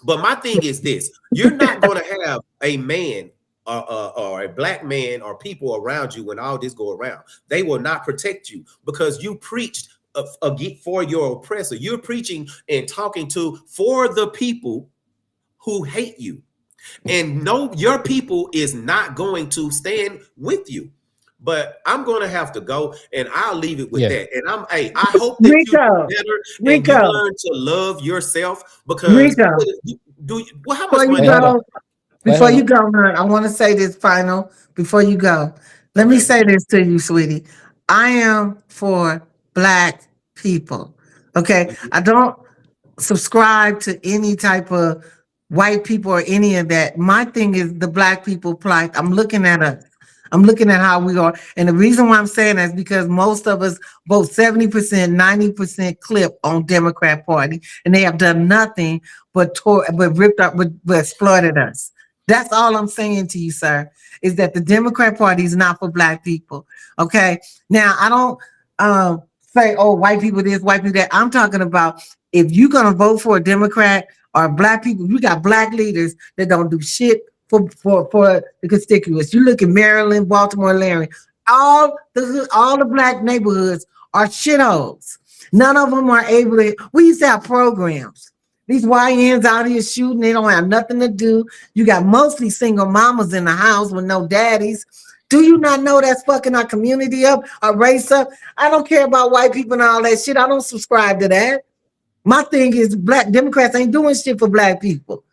S2: But my thing is this: you're not going to have a man or a black man or people around you when all this go around. They will not protect you because you preached for your oppressor. You're preaching and talking to for the people who hate you. And no, your people is not going to stand with you. But I'm going to have to go, and I'll leave it with
S1: Yeah.
S2: that. And I hope that you do
S3: Rico.
S2: better and you
S3: Rico.
S2: learn to love yourself because
S3: Rico.
S2: well, how much
S3: Before you
S2: money
S1: Wait,
S2: you
S1: hold
S2: got?
S1: on.
S3: go,
S1: Wait, hold on.
S3: I want to say this final before you go. Let me
S2: Okay.
S3: say this to you, sweetie. I am for black people. Okay.
S2: Mhm.
S3: I don't subscribe to any type of white people or any of that. My thing is the black people plight. I'm looking at us. I'm looking at how we are. And the reason why I'm saying that is because most of us vote 70%, 90% clip on Democrat Party, and they have done nothing but ripped up, but exploited us. That's all I'm saying to you, sir, is that the Democrat Party is not for black people. Okay. Now I don't say, oh, white people this, white people that. I'm talking about if you're gonna vote for a Democrat or black people, you got black leaders that don't do shit for the constituents. You look at Maryland, Baltimore, Larry, all the black neighborhoods are shitholes. None of them are able to. We used to have programs. These YNs out here shooting, they don't have nothing to do. You got mostly single mamas in the house with no daddies. Do you not know that's fucking our community up, our race up? I don't care about white people and all that shit. I don't subscribe to that. My thing is black Democrats ain't doing shit for black people.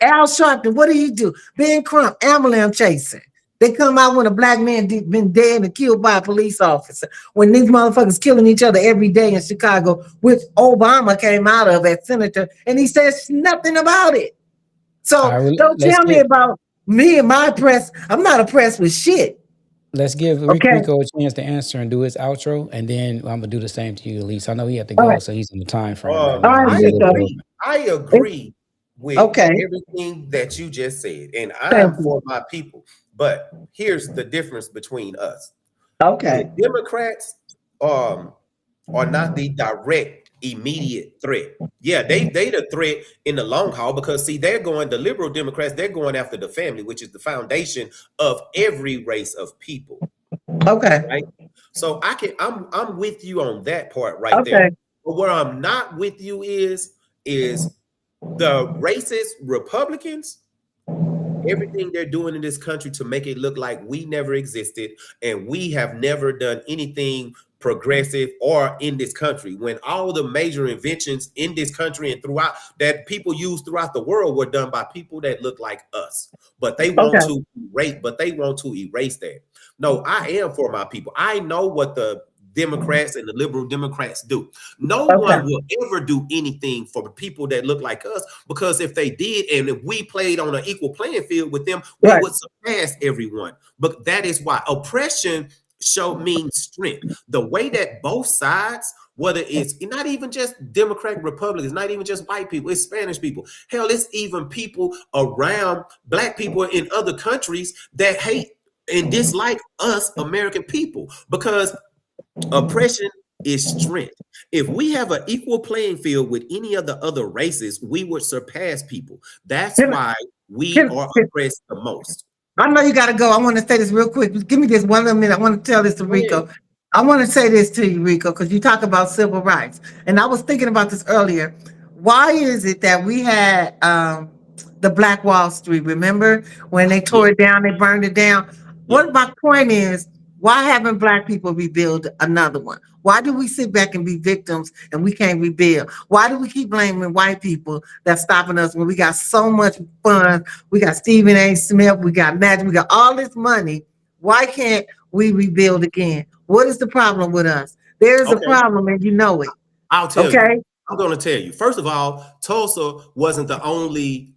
S3: Al Sharpton, what did he do? Ben Crump, ambulance chasing. They come out when a black man been dead and killed by a police officer. When these motherfuckers killing each other every day in Chicago, which Obama came out of as senator, and he says nothing about it.
S1: All
S3: So
S1: right, well,
S3: don't tell me about me and my press. I'm not oppressed with shit.
S1: let's give
S3: Okay.
S1: Rico a chance to answer and do his outro, and then I'm gonna do the same to you, Elise. I know he had to
S3: All
S1: go,
S3: right.
S1: so he's in the time frame right
S3: All
S1: now.
S3: right,
S1: He's
S2: I
S1: a little bit
S3: Rico.
S1: over.
S2: agree. I agree with
S3: Okay.
S2: everything that you just said, and
S3: Thank
S2: I'm
S3: you.
S2: for my people. But here's the difference between us: the
S3: Okay.
S2: Democrats are not the direct, immediate threat. Yeah, they the threat in the long haul because see, the liberal Democrats, they're going after the family, which is the foundation of every race of people,
S3: Okay.
S2: right? So I'm with you on that part right there.
S3: Okay.
S2: But where I'm not with you is the racist Republicans, everything they're doing in this country to make it look like we never existed and we have never done anything progressive or in this country when all the major inventions in this country and throughout that people use throughout the world were done by people that look like us, but
S3: Okay.
S2: they want to erase that. No, I am for my people. I know what the Democrats and the liberal Democrats do. No
S3: Okay.
S2: one will ever do anything for the people that look like us because if they did and if we played on an equal playing field with them, we
S3: Right.
S2: would surpass everyone. But that is why oppression means strength. The way that both sides, whether it's not even just Democrat Republicans, not even just white people, it's Spanish people. Hell, it's even people around black people in other countries that hate and dislike us American people because oppression is strength. If we have an equal playing field with any of the other races, we would surpass people. That's
S3: Can,
S2: why we
S3: can,
S2: are
S3: can,
S2: oppressed the most.
S3: I know you got to go. I want to say this real quick. Just give me this one little minute. I want to tell this to
S2: Go ahead.
S3: Rico. I want to say this to you, Rico, because you talk about civil rights. And I was thinking about this earlier. Why is it that we had the Black Wall Street? Remember when they
S2: Yeah,
S3: tore it down, they burned it down?
S2: yeah.
S3: What my point is, Why haven't black people rebuild another one? Why do we sit back and be victims and we can't rebuild? Why do we keep blaming white people that's stopping us when we got so much fun? We got Stephen A. Smith, we got Magic, we got all this money. Why can't we rebuild again? What is the problem with us? There is a
S2: Okay,
S3: problem and you know it.
S2: I'll tell you.
S3: Okay?
S2: I'm going to tell you. First of all, Tulsa wasn't the only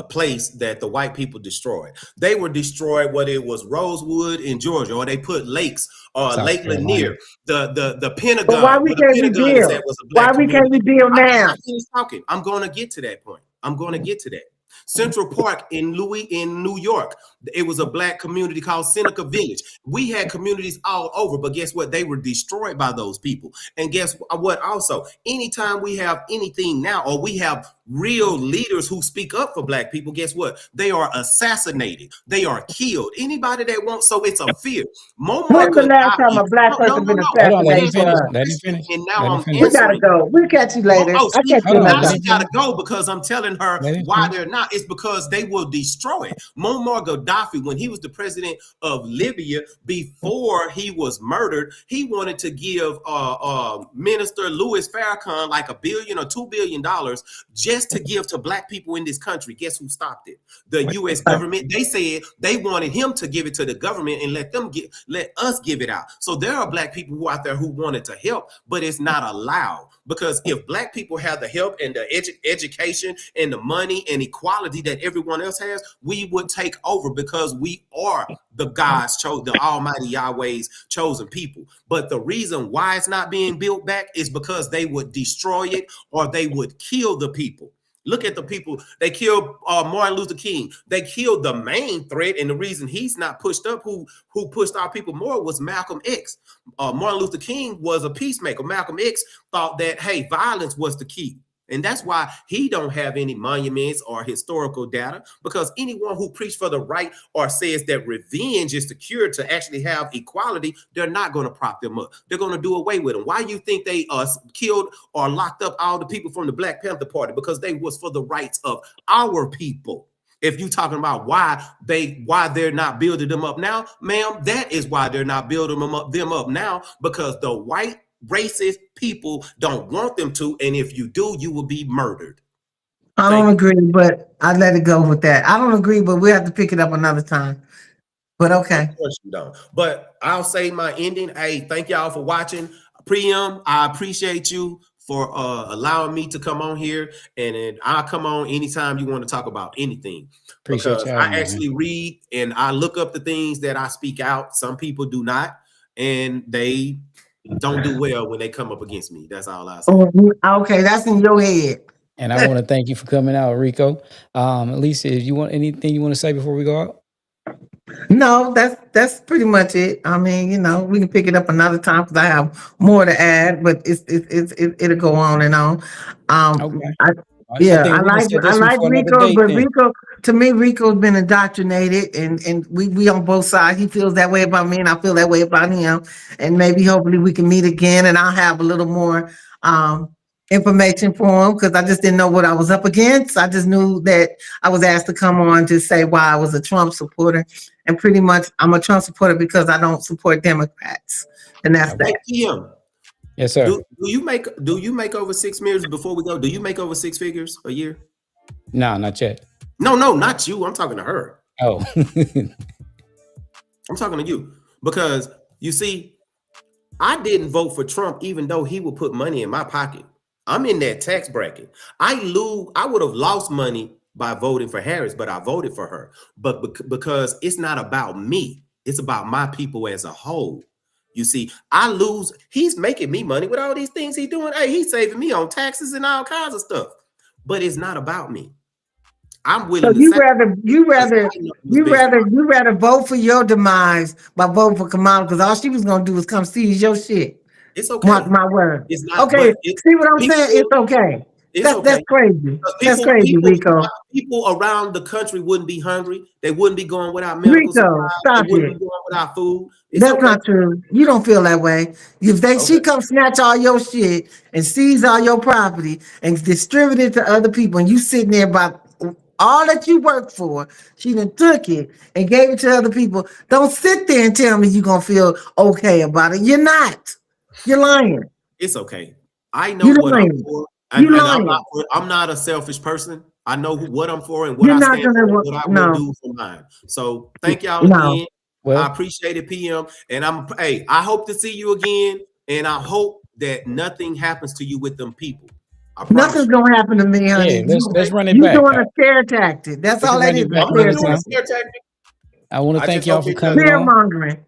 S2: place that the white people destroyed. They were destroyed whether it was Rosewood in Georgia, or they put lakes, or
S1: South
S2: Lake
S1: Carolina.
S2: Lanier, the
S3: But why
S2: Pentagon,
S3: we
S2: where the
S3: can't
S2: Pentagon is at
S3: rebuild?
S2: was a
S3: Why
S2: black
S3: we can't
S2: community.
S3: rebuild
S2: I
S3: now?
S2: finished talking. I'm going to get to that point. I'm going to get to that. Central Park in New York, it was a black community called Seneca Village. We had communities all over, but guess what? They were destroyed by those people. And guess what? Also, anytime we have anything now, or we have real leaders who speak up for black people, guess what? They are assassinated. They are killed. Anybody that wants, so it's a fear. Muammar
S3: When's the last time
S2: Gaddafi.
S3: a black
S2: No, no,
S3: person
S2: no,
S3: been
S2: no.
S1: Hold on, let
S2: Let
S1: him
S2: me
S3: assassinated for
S2: finish.
S1: finish.
S3: us?
S1: Let him
S2: Listen,
S1: finish.
S2: and now
S1: Let him
S2: I'm
S1: finish.
S3: We gotta
S2: answering.
S3: go. We'll catch you later.
S2: Oh,
S3: I'll
S2: see,
S3: catch you
S1: Hold on,
S3: another
S2: now
S1: let
S2: she
S1: him
S3: time.
S2: got to
S1: finish.
S2: go because I'm telling her
S1: Let him
S2: why
S1: finish.
S2: they're not. It's because they will destroy it. Muammar Gaddafi, when he was the president of Libya, before he was murdered, he wanted to give Minister Louis Farrakhan like $1 billion or $2 billion just to give to black people in this country. Guess who stopped it? The U.S. government. They said they wanted him to give it to the government and let us give it out. So there are black people who out there who wanted to help, but it's not allowed. Because if black people have the help and the education and the money and equality that everyone else has, we would take over because we are the God's chosen, the Almighty Yahweh's chosen people. But the reason why it's not being built back is because they would destroy it or they would kill the people. Look at the people. They killed Martin Luther King. They killed the main threat, and the reason he's not pushed up, who pushed our people more, was Malcolm X. Martin Luther King was a peacemaker. Malcolm X thought that, hey, violence was the key. And that's why he don't have any monuments or historical data, because anyone who preaches for the right or says that revenge is the cure to actually have equality, they're not going to prop them up. They're going to do away with them. Why do you think they killed or locked up all the people from the Black Panther Party? Because they was for the rights of our people. If you're talking about why they're not building them up now, ma'am, that is why they're not building them up now, because the white racist people don't want them to, and if you do, you will be murdered.
S3: I
S2: Thank
S3: don't
S2: you.
S3: agree, but I let it go with that. I don't agree, but we have to pick it up another time. But
S2: Of
S3: okay.
S2: course you don't. But I'll say my ending. Hey, thank y'all for watching. Priam, I appreciate you for allowing me to come on here, and then I'll come on anytime you want to talk about anything,
S1: Appreciate you
S2: because I
S1: having me, man.
S2: actually read and I look up the things that I speak out. Some people do not, and they don't do well when they come up against me. That's all I say.
S3: Okay, that's in your head.
S1: And I want to thank you for coming out, Rico. Lisa, if you want anything you want to say before we go out?
S3: No, that's pretty much it. I mean, we can pick it up another time because I have more to add, but it'll go on and on.
S1: Okay.
S3: I
S1: I
S3: yeah,
S1: think we can set
S3: I
S1: this one
S3: like
S1: for another
S3: Rico,
S1: date
S3: but
S1: then.
S3: Rico, to me, Rico's been indoctrinated, and we on both sides. He feels that way about me, and I feel that way about him. And maybe hopefully we can meet again, and I'll have a little more um information for him because I just didn't know what I was up against. I just knew that I was asked to come on to say why I was a Trump supporter, and pretty much I'm a Trump supporter because I don't support Democrats, and that's
S1: Okay.
S2: Hey,
S3: that.
S2: Kim,
S1: Yes, sir.
S2: do you make over 6 million before we go? Do you make over six figures a year?
S1: No, not yet.
S2: No, no, not you. I'm talking to her.
S1: Oh.
S2: I'm talking to you because you see, I didn't vote for Trump, even though he would put money in my pocket. I'm in that tax bracket. I would have lost money by voting for Harris, but I voted for her. But because it's not about me, it's about my people as a whole. You see, I lose. He's making me money with all these things he's doing. Hey, he's saving me on taxes and all kinds of stuff. But it's not about me. I'm
S3: So
S2: willing to
S3: you
S2: sacrifice
S3: rather you
S2: because
S3: rather
S2: I know it was
S3: you
S2: best for
S3: rather
S2: my
S3: you rather vote for your demise by voting for Kamala because all she was gonna do was come seize your shit.
S2: It's
S3: Mark
S2: okay.
S3: my word.
S2: It's not,
S3: Okay,
S2: but it
S3: see what I'm saying?
S2: people.
S3: It's okay.
S2: It's
S3: That's
S2: okay.
S3: crazy. That's
S2: People,
S3: crazy,
S2: people,
S3: Rico.
S2: people around the country wouldn't be hungry. They wouldn't be going without medical
S3: Rico,
S2: supplies. They
S3: stop
S2: wouldn't be
S3: it.
S2: going without food. It's
S3: That's
S2: okay.
S3: not true. You don't feel that way. If she
S2: Okay.
S3: come snatch all your shit and seize all your property and distribute it to other people, and you sitting there by All that you worked for, she done took it and gave it to other people. Don't sit there and tell me you're gonna feel okay about it. You're not. You're lying.
S2: It's okay. I know
S3: You're
S2: what I'm
S3: lying.
S2: for,
S3: You're
S2: and
S3: lying.
S2: I'm not a selfish person. I know what I'm for and what
S3: You're
S2: I
S3: not
S2: stand
S3: gonna
S2: for, and
S3: work.
S2: what I will
S3: No,
S2: do for mine. So thank y'all
S3: no.
S2: again. I
S1: Well,
S2: appreciate it, PM. And I hope to see you again. And I hope that nothing happens to you with them people. I promise
S3: Nothing's
S2: you.
S3: gonna happen to me,
S1: yeah,
S3: honey.
S1: let's
S2: Okay.
S1: run it
S3: You
S1: back.
S3: doing a scare tactic. That's
S1: We can
S3: all that
S1: run
S3: is,
S1: it
S3: a
S1: back
S2: I'm not
S3: scare
S1: another
S2: doing a
S1: time.
S3: tactic.
S2: scare tactic.
S1: I want to
S2: I
S1: thank
S2: just
S1: y'all
S2: hope
S1: for
S2: it
S1: coming
S2: doesn't.
S3: Fear
S1: on.
S3: mongering.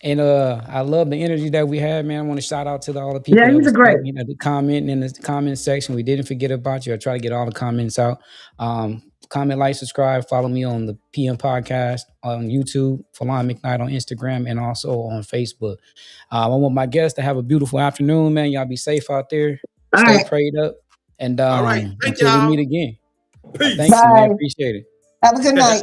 S1: And I love the energy that we had, man. I want to shout out to all the
S3: Yeah,
S1: people that
S3: he's a
S1: was
S3: great.
S1: the commenting in the comment section. We didn't forget about you. I try to get all the comments out. Comment, like, subscribe, follow me on the PM podcast on YouTube, Falon McKnight on Instagram, and also on Facebook. I want my guests to have a beautiful afternoon, man. Y'all be safe out there.
S3: All
S1: Stay
S3: right.
S1: prayed up. And
S2: All right. Thank
S1: until we
S2: y'all.
S1: meet again, thank
S2: Peace.
S1: you, man.
S3: Bye.
S1: Appreciate it.
S3: Have a good night.